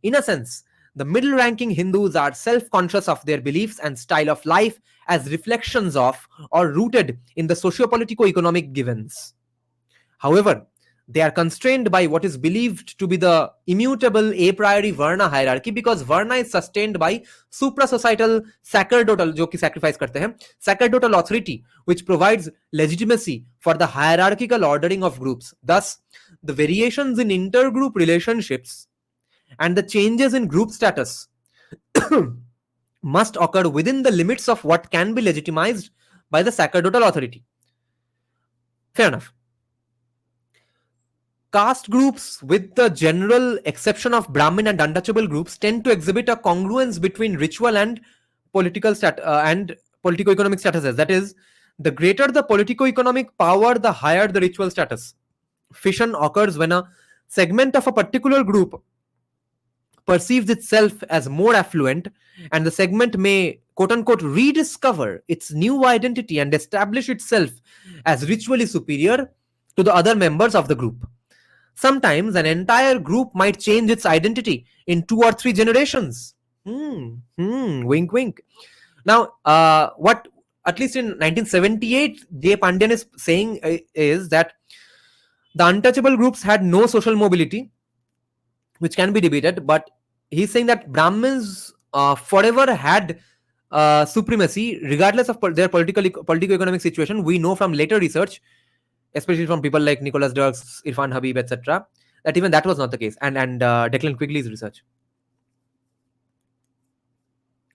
In a sense, the middle ranking Hindus are self-conscious of their beliefs and style of life as reflections of or rooted in the socio-politico-economic givens. However, they are constrained by what is believed to be the immutable a priori Varna hierarchy, because Varna is sustained by supra-societal sacerdotal, jo ki sacrifice karte hain, sacerdotal authority, which provides legitimacy for the hierarchical ordering of groups. Thus, the variations in intergroup relationships and the changes in group status must occur within the limits of what can be legitimized by the sacerdotal authority. Fair enough. Caste groups, with the general exception of Brahmin and untouchable groups, tend to exhibit a congruence between ritual and politico-economic statuses. That is, the greater the politico-economic power, the higher the ritual status. Fission occurs when a segment of a particular group perceives itself as more affluent, and the segment may quote unquote rediscover its new identity and establish itself as ritually superior to the other members of the group. Sometimes an entire group might change its identity in 2 or 3 generations. Wink, wink. Now, what at least in 1978, J. Pandian is saying is that the untouchable groups had no social mobility, which can be debated, but he's saying that Brahmins forever had supremacy, regardless of their political-economic situation. We know from later research, especially from people like Nicholas Dirks, Irfan Habib, etc., that even that was not the case. And Declan Quigley's research.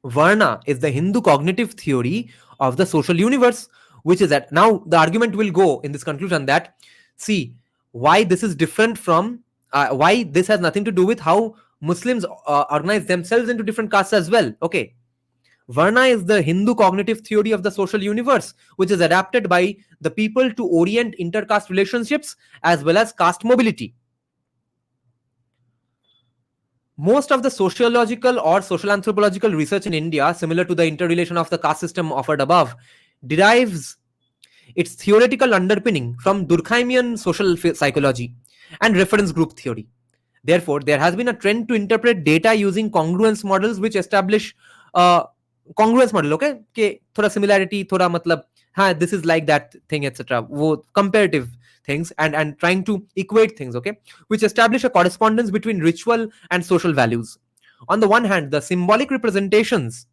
Varna is the Hindu cognitive theory of the social universe, which is that now the argument will go in this conclusion that see why this is different from why this has nothing to do with how Muslims organize themselves into different castes as well. Okay, Varna is the Hindu cognitive theory of the social universe, which is adapted by the people to orient intercaste relationships as well as caste mobility. Most of the sociological or social anthropological research in India, similar to the interrelation of the caste system offered above, derives its theoretical underpinning from Durkheimian social psychology and reference group theory. Therefore, there has been a trend to interpret data using congruence models which establish uh, congruence model, okay, कि थोड़ा similarity, थोड़ा मतलब हाँ this is like that thing, etc. वो comparative things and trying to equate things, okay, which establish a correspondence between ritual and social values. On the one hand, the symbolic representations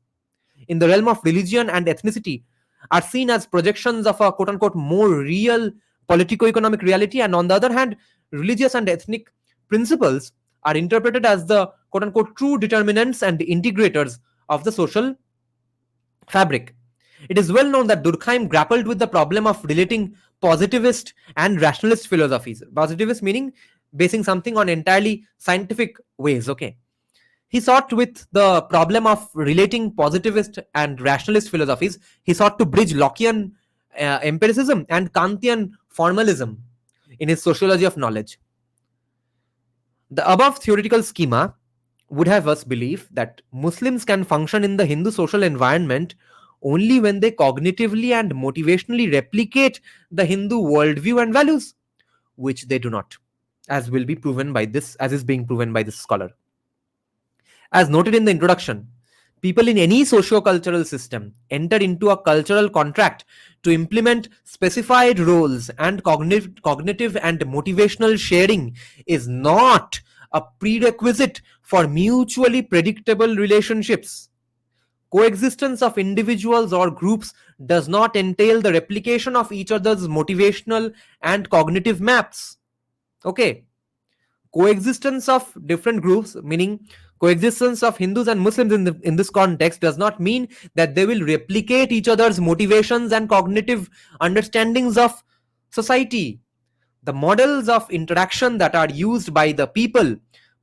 in the realm of religion and ethnicity are seen as projections of a quote unquote more real politico-economic reality, and on the other hand, religious and ethnic principles are interpreted as the quote unquote true determinants and integrators of the social fabric. It is well known that Durkheim grappled with the problem of relating positivist and rationalist philosophies. Positivist meaning basing something on entirely scientific ways, okay. He sought with the problem of relating positivist and rationalist philosophies, he sought to bridge Lockean empiricism and Kantian formalism in his sociology of knowledge. The above theoretical schema would have us believe that Muslims can function in the Hindu social environment only when they cognitively and motivationally replicate the Hindu worldview and values, which they do not, as will be proven by this, as is being proven by this scholar. As noted in the introduction, people in any socio-cultural system enter into a cultural contract to implement specified roles, and cognitive and motivational sharing is not a prerequisite for mutually predictable relationships. Coexistence of individuals or groups does not entail the replication of each other's motivational and cognitive maps. Okay, coexistence of different groups, meaning coexistence of Hindus and Muslims in this context, does not mean that they will replicate each other's motivations and cognitive understandings of society. The models of interaction that are used by the people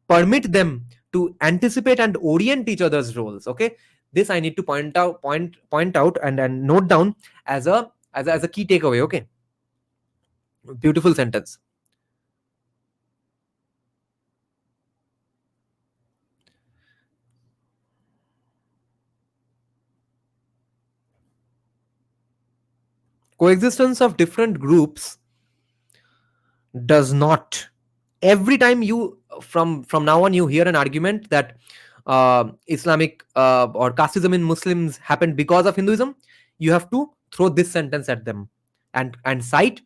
permit them to anticipate and orient each other's roles. Okay, this I need to point out and note down as a key takeaway. Okay, beautiful sentence. Coexistence of different groups does not, every time you from now on you hear an argument that Islamic or casteism in Muslims happened because of Hinduism, you have to throw this sentence at them and cite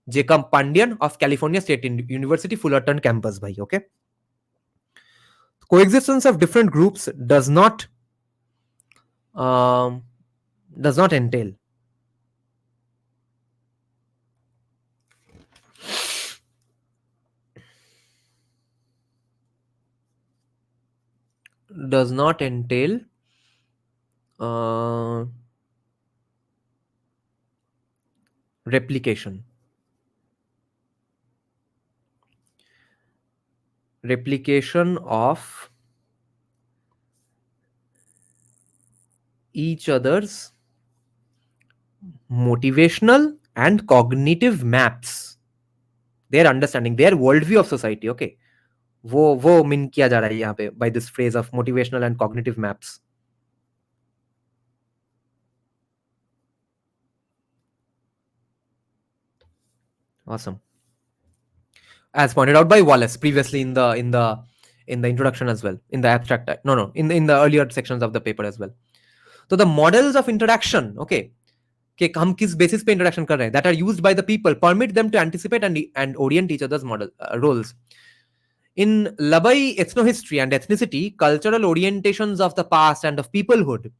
Jacob Pandian of California State University Fullerton campus bhai. Okay, coexistence of different groups um, does not entail does not entail uh, replication of each other's motivational and cognitive maps, their understanding, their worldview of society. Okay, वो mean किया जा रहा है यहाँ पे by this phrase of motivational and cognitive maps. Awesome. as pointed out by Wallace previously in the introduction as well, in the abstract, no, in the earlier sections of the paper as well. So the models of interaction, okay, कि हम किस basis पे interaction कर रहे हैं, that are used by the people permit them to anticipate and orient each other's model roles. In Labbai ethnohistory and ethnicity, cultural orientations of the past and of peoplehood,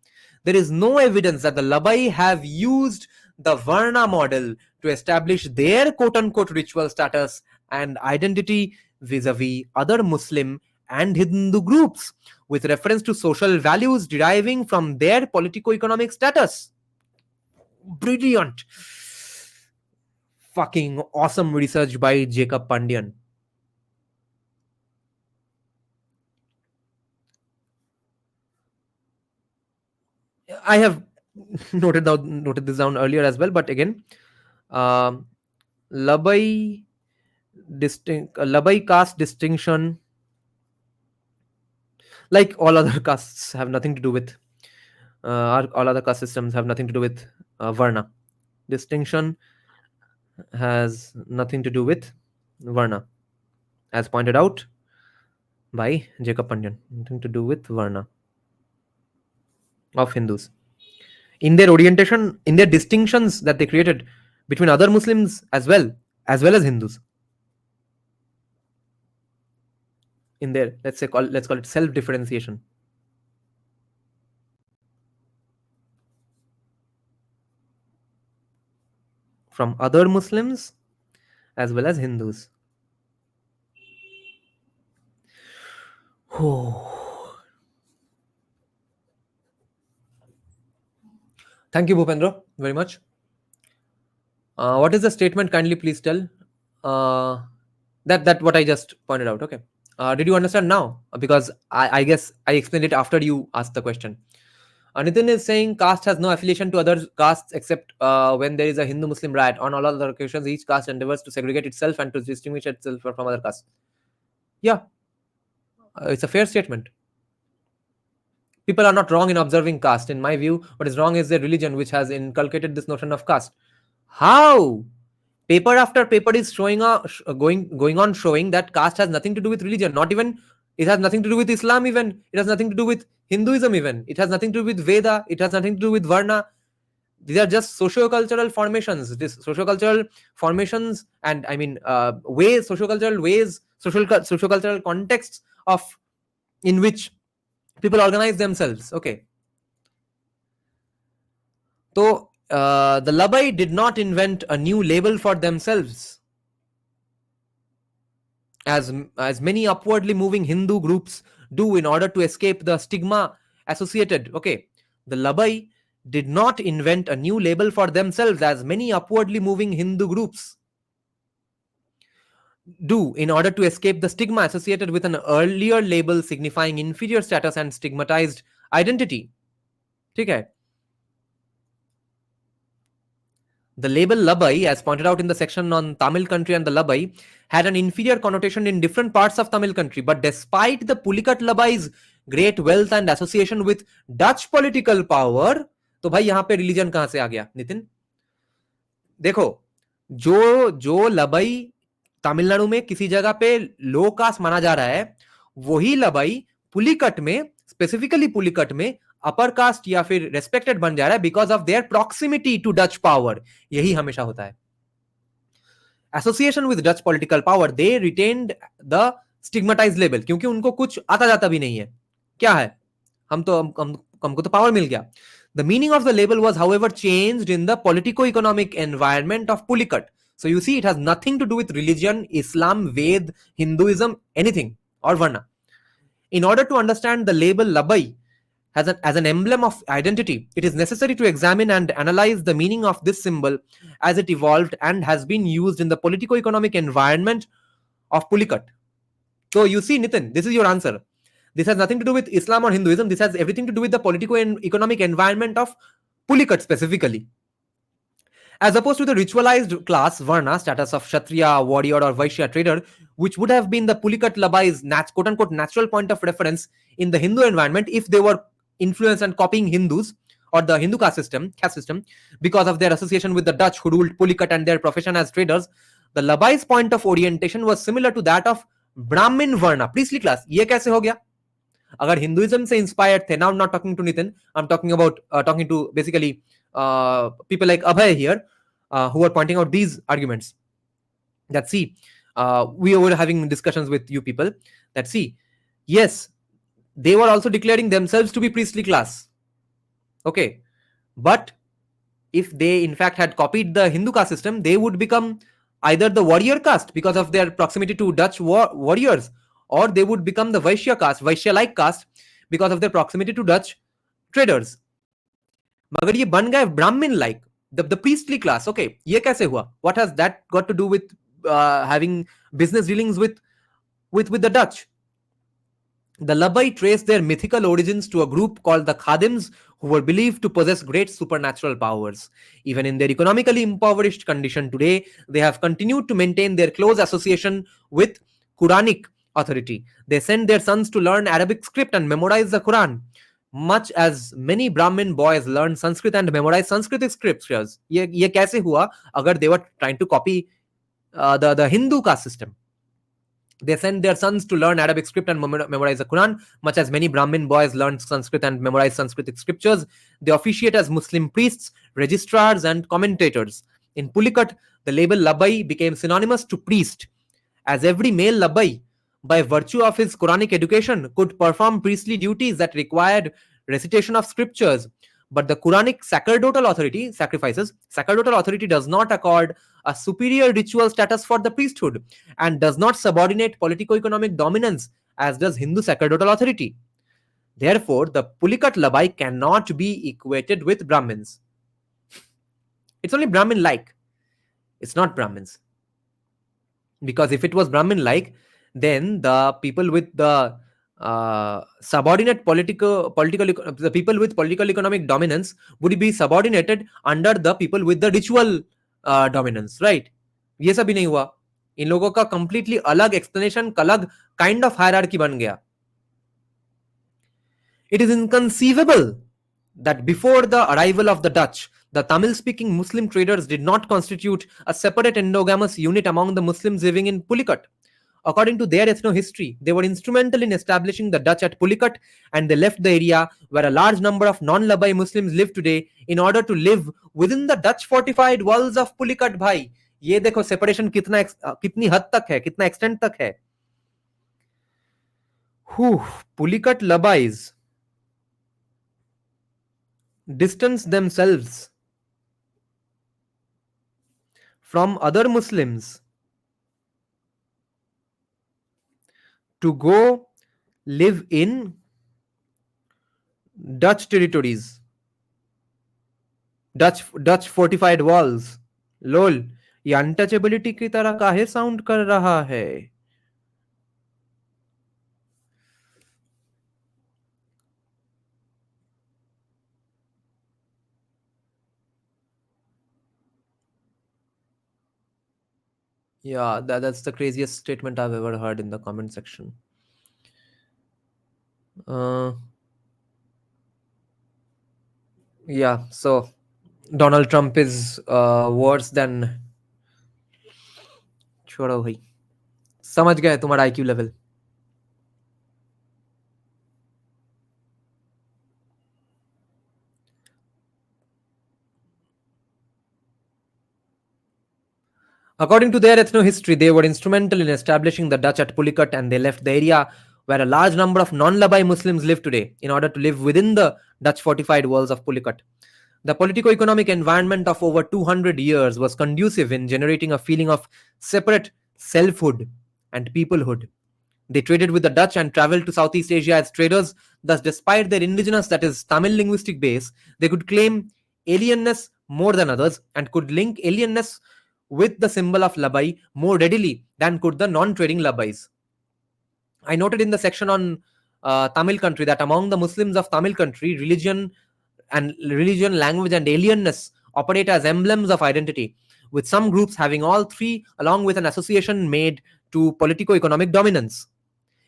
there is no evidence that the Labbai have used the Varna model to establish their quote-unquote ritual status and identity vis-a-vis other Muslim and Hindu groups with reference to social values deriving from their politico-economic status. Brilliant. Fucking awesome research by Jacob Pandian. I have noted this down earlier as well, but again, Labbai caste distinction, like all other castes, have nothing to do with all other caste systems have nothing to do with Varna. Distinction has nothing to do with Varna, as pointed out by Jacob Pandian. Nothing to do with Varna of Hindus. In their orientation, in their distinctions that they created between other Muslims as well as Hindus. In their, let's call it self-differentiation. From other Muslims as well as Hindus. Thank you, Bhupendra, very much. What is the statement? Kindly please tell. That what I just pointed out. Okay. Did you understand now? Because I guess I explained it after you asked the question. Nitin is saying caste has no affiliation to other castes except when there is a Hindu-Muslim riot. On all other occasions, each caste endeavors to segregate itself and to distinguish itself from other castes. Yeah, it's a fair statement. People are not wrong in observing caste. In my view, what is wrong is their religion, which has inculcated this notion of caste. How? Paper after paper is going on showing that caste has nothing to do with religion. Not even, it has nothing to do with Islam even. It has nothing to do with Hinduism even. It has nothing to do with Veda. It has nothing to do with Varna. These are just socio-cultural formations. This socio-cultural formations and I mean socio-cultural contexts of in which people organize themselves. Okay. So the Labbai did not invent a new label for themselves, as many upwardly moving Hindu groups do in order to escape the stigma associated. Okay, the Labbai did not invent a new label for themselves, as many upwardly moving Hindu groups do in order to escape the stigma associated with an earlier label signifying inferior status and stigmatized identity. Okay. The label Labbai, as pointed out in the section on Tamil country and the Labbai, had an inferior connotation in different parts of Tamil country. But despite the Pulicat Labbai's great wealth and association with Dutch political power, तो भाई यहाँ पे religion कहाँ से आ गया नितिन? देखो, जो लबाई तमिलनाडु में किसी जगह पे लो कास्ट माना जा रहा है, वही लबाई पुलिकट में, स्पेसिफिकली पुलिकट में अपर कास्ट या फिर रेस्पेक्टेड बन जा रहा है because of their proximity to Dutch power. यही हमेशा होता है. Association with Dutch political power, they retained the stigmatised label, क्योंकि उनको कुछ आता जाता भी नहीं है. क्या है? हमको तो पावर मिल गया. The meaning of the label was, however, changed in the politico-economic environment of Pulicat. So you see, it has nothing to do with religion, Islam, Ved, Hinduism, anything, or Varna. In order to understand the label Labbai as an emblem of identity, it is necessary to examine and analyze the meaning of this symbol as it evolved and has been used in the politico-economic environment of Pulicat. So you see, Nitin, this is your answer. This has nothing to do with Islam or Hinduism. This has everything to do with the political and economic environment of Pulicat specifically. As opposed to the ritualized class, Varna, status of Kshatriya, warrior or Vaishya trader, which would have been the Pulicat Labbai's quote-unquote natural point of reference in the Hindu environment if they were influenced and copying Hindus or the Hindu caste system, because of their association with the Dutch who ruled Pulicat and their profession as traders. The Labbai's point of orientation was similar to that of Brahmin Varna, priestly class. ये कैसे हो गया? अगर Hinduism से inspired थे, now I'm not talking to Nitin, I'm talking about talking to basically people like Abhay here, who are pointing out these arguments. That see, we were having discussions with you people. That see, yes, they were also declaring themselves to be priestly class. Okay, but if they in fact had copied the Hindu caste system, they would become either the warrior caste because of their proximity to Dutch warriors, or they would become the Vaishya caste, Vaishya-like caste, because of their proximity to Dutch traders. मगर ये बन गए Brahmin like, the priestly class. Okay, ये कैसे हुआ? What has that got to do with having business dealings with the Dutch? The Labbai traced their mythical origins to a group called the Khadims, who were believed to possess great supernatural powers. Even in their economically impoverished condition today, they have continued to maintain their close association with Quranic authority. They send their sons to learn Arabic script and memorize the Quran, much as many Brahmin boys learn Sanskrit and memorize Sanskrit scriptures. ये कैसे हुआ? अगर they were trying to copy the Hindu caste system. They send their sons to learn Arabic script and memorize the Quran, much as many Brahmin boys learn Sanskrit and memorize Sanskrit scriptures. They officiate as Muslim priests, registrars, and commentators. In Pulicat, the label Labbai became synonymous to priest, as every male Labbai, by virtue of his Quranic education, could perform priestly duties that required recitation of scriptures. But the Quranic sacerdotal authority does not accord a superior ritual status for the priesthood and does not subordinate politico-economic dominance as does Hindu sacerdotal authority. Therefore, the Pulicat Labbai cannot be equated with Brahmins. It's only Brahmin-like. It's not Brahmins. Because if it was Brahmin-like, then the people with the subordinate the people with political economic dominance would be subordinated under the people with the ritual dominance, right? ये सब भी नहीं हुआ. इन लोगों का completely अलग explanation, अलग kind of hierarchy बन गया. It is inconceivable that before the arrival of the Dutch, the Tamil-speaking Muslim traders did not constitute a separate endogamous unit among the Muslims living in Pulicat. According to their ethno-history, they were instrumental in establishing the Dutch at Pulicat, and they left the area where a large number of non-Labbai Muslims live today in order to live within the Dutch fortified walls of Pulicat. भाई ये देखो separation कितनी हद तक है, कितना extent तक है. Pulicat Labbais distance themselves from other Muslims to go live in Dutch territories, Dutch fortified walls. लोल ये अनटचेबिलिटी की तरह काहे साउंड कर रहा है? Yeah, that's the craziest statement I've ever heard in the comment section. Yeah, so Donald Trump is worse than. छोड़ो भाई, समझ गए तुम्हारा IQ level. According to their ethno-history, they were instrumental in establishing the Dutch at Pulicat, and they left the area where a large number of non-Labbai Muslims live today in order to live within the Dutch fortified walls of Pulicat. The politico-economic environment of over 200 years was conducive in generating a feeling of separate selfhood and peoplehood. They traded with the Dutch and traveled to Southeast Asia as traders. Thus, despite their indigenous, that is Tamil linguistic base, they could claim alienness more than others and could link alienness with the symbol of Labbai more readily than could the non-trading Labbais. I noted in the section on Tamil country that among the Muslims of Tamil country, religion, language, and alienness operate as emblems of identity, with some groups having all three along with an association made to politico-economic dominance.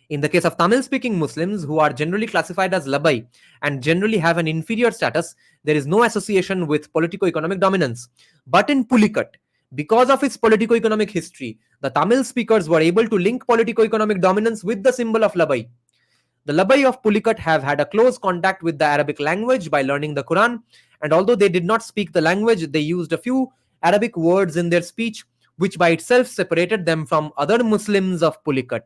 In the case of Tamil-speaking Muslims, who are generally classified as Labbai and generally have an inferior status, there is no association with politico-economic dominance. But in Pulicat, Because of its politico-economic history, the Tamil speakers were able to link politico-economic dominance with the symbol of Labbai. The Labbai of Pulicat have had a close contact with the Arabic language by learning the Quran, and although they did not speak the language, they used a few Arabic words in their speech, which by itself separated them from other Muslims of Pulicat.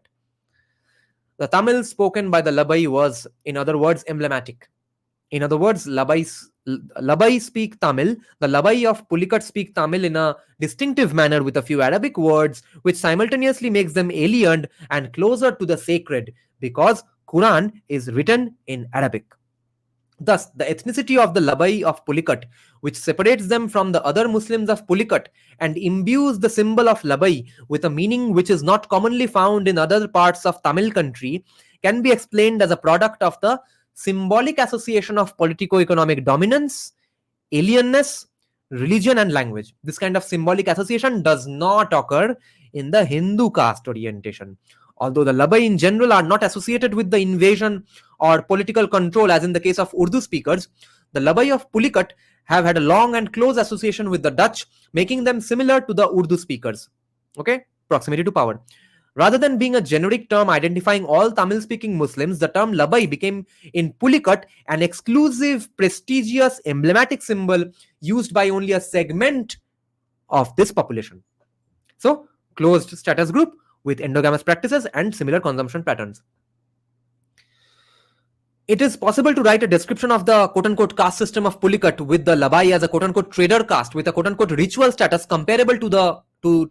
The Tamil spoken by the Labbai was, in other words, emblematic. In other words, Labbai speak Tamil. The Labbai of Pulicat speak Tamil in a distinctive manner with a few Arabic words, which simultaneously makes them alien and closer to the sacred, because Quran is written in Arabic. Thus, the ethnicity of the Labbai of Pulicat, which separates them from the other Muslims of Pulicat and imbues the symbol of Labbai with a meaning which is not commonly found in other parts of Tamil country, can be explained as a product of the symbolic association of politico-economic dominance, alienness, religion, and language. This kind of symbolic association does not occur in the Hindu caste orientation. Although the Labbai in general are not associated with the invasion or political control, as in the case of Urdu speakers, the Labbai of Pulicat have had a long and close association with the Dutch, making them similar to the Urdu speakers. Okay, proximity to power. Rather than being a generic term identifying all Tamil-speaking Muslims, the term Labbai became in Pulicat an exclusive, prestigious, emblematic symbol used by only a segment of this population. So, closed status group with endogamous practices and similar consumption patterns. It is possible to write a description of the quote-unquote caste system of Pulicat with the Labbai as a quote-unquote trader caste with a quote-unquote ritual status comparable to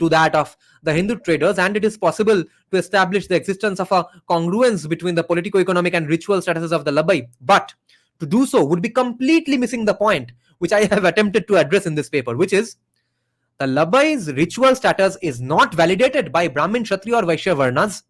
that of the Hindu traders, and it is possible to establish the existence of a congruence between the politico-economic and ritual statuses of the Labbai. But to do so would be completely missing the point which I have attempted to address in this paper, which is the Labbai's ritual status is not validated by Brahmin, Kshatriya or Vaishya Varnas.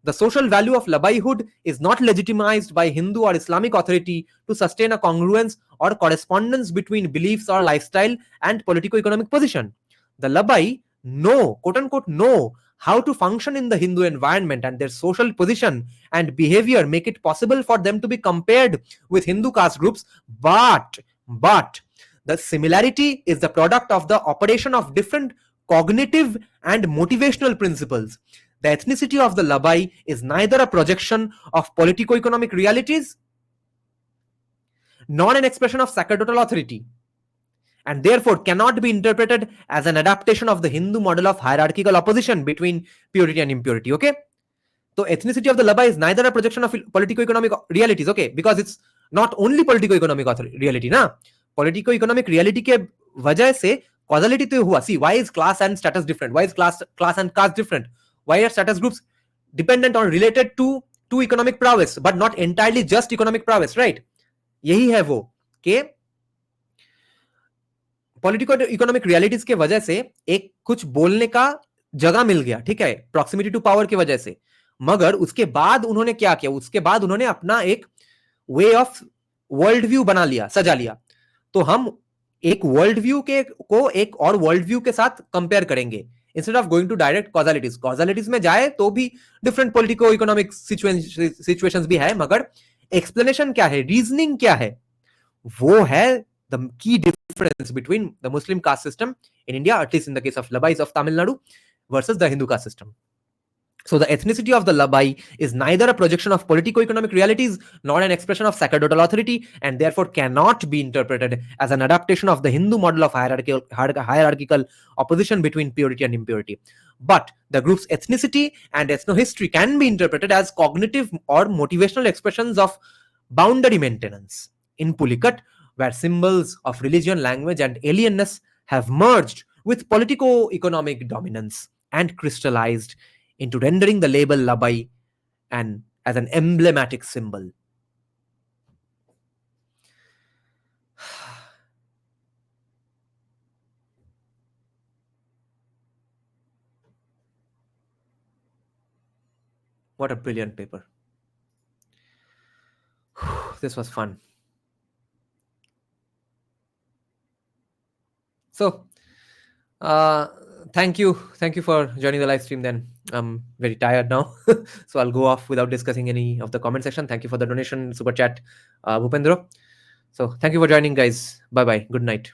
The social value of Labbaihood is not legitimized by Hindu or Islamic authority to sustain a congruence or correspondence between beliefs or lifestyle and politico-economic position. The Labbai know, quote-unquote, know how to function in the Hindu environment, and their social position and behavior make it possible for them to be compared with Hindu caste groups, but the similarity is the product of the operation of different cognitive and motivational principles. The ethnicity of the Labbai is neither a projection of politico-economic realities nor an expression of sacerdotal authority, and therefore cannot be interpreted as an adaptation of the Hindu model of hierarchical opposition between purity and impurity. Okay, so ethnicity of the Labbai is neither a projection of politico-economic realities. Okay, because it's not only politico-economic reality na, politico-economic reality के वजह से causality तो हुआ. See, why is class and status different? Why is class and caste different? Why are status groups dependent or related to economic prowess, but not entirely just economic prowess, right? यही है वो कि political economic realities के वजह से एक कुछ बोलने का जगह मिल गया, ठीक है, प्रॉक्सिमिटी टू पावर की वजह से. मगर उसके बाद उन्होंने क्या किया? उसके बाद उन्होंने अपना एक वे ऑफ वर्ल्ड व्यू बना लिया, सजा लिया. तो हम एक वर्ल्ड व्यू को एक और वर्ल्ड व्यू के साथ कंपेयर करेंगे instead of going to direct causalities में जाए तो भी डिफरेंट पॉलिटिको इकोनॉमिक सिचुएशंस भी है, मगर एक्सप्लेनेशन क्या है, रीजनिंग क्या है, वो है the key difference between the Muslim caste system in India, at least in the case of Labbais of Tamil Nadu, versus the Hindu caste system. So the ethnicity of the Labbai is neither a projection of politico-economic realities nor an expression of sacerdotal authority, and therefore cannot be interpreted as an adaptation of the Hindu model of hierarchical opposition between purity and impurity. But the group's ethnicity and ethnohistory can be interpreted as cognitive or motivational expressions of boundary maintenance. In Pulicat, where symbols of religion, language, and alienness have merged with politico-economic dominance and crystallized into rendering the label Labbai as an emblematic symbol. What a brilliant paper. This was fun. So, thank you for joining the live stream then. I'm very tired now, so I'll go off without discussing any of the comment section. Thank you for the donation, super chat, Bhupendra. So thank you for joining, guys. Bye-bye. Good night.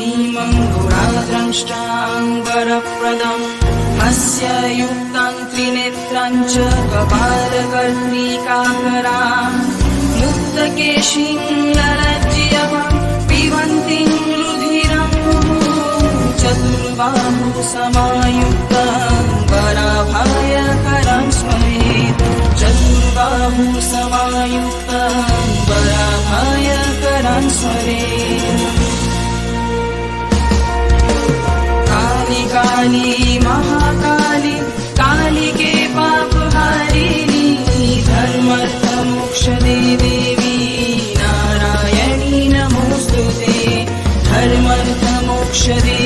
भीमं गुणाद्रष्टाङ्गरप्रदम् हास्ययुक्तं त्रिनेत्रं च कपालकर्णिकाकरां मुक्तकेशीं ललज्जयं पिबन्तीं रुधिरं चतुर्बाहुसमायुक्तं वराभयकरं स्मरेत् चतुर्बाहुसमायुक्तं वराभयकरं स्मरेत् काली काली महाकाली कालिके पापहारिणी धर्मर्थमोक्षदे देवी नारायणी नमोस्तुते धर्मर्थमोक्षदे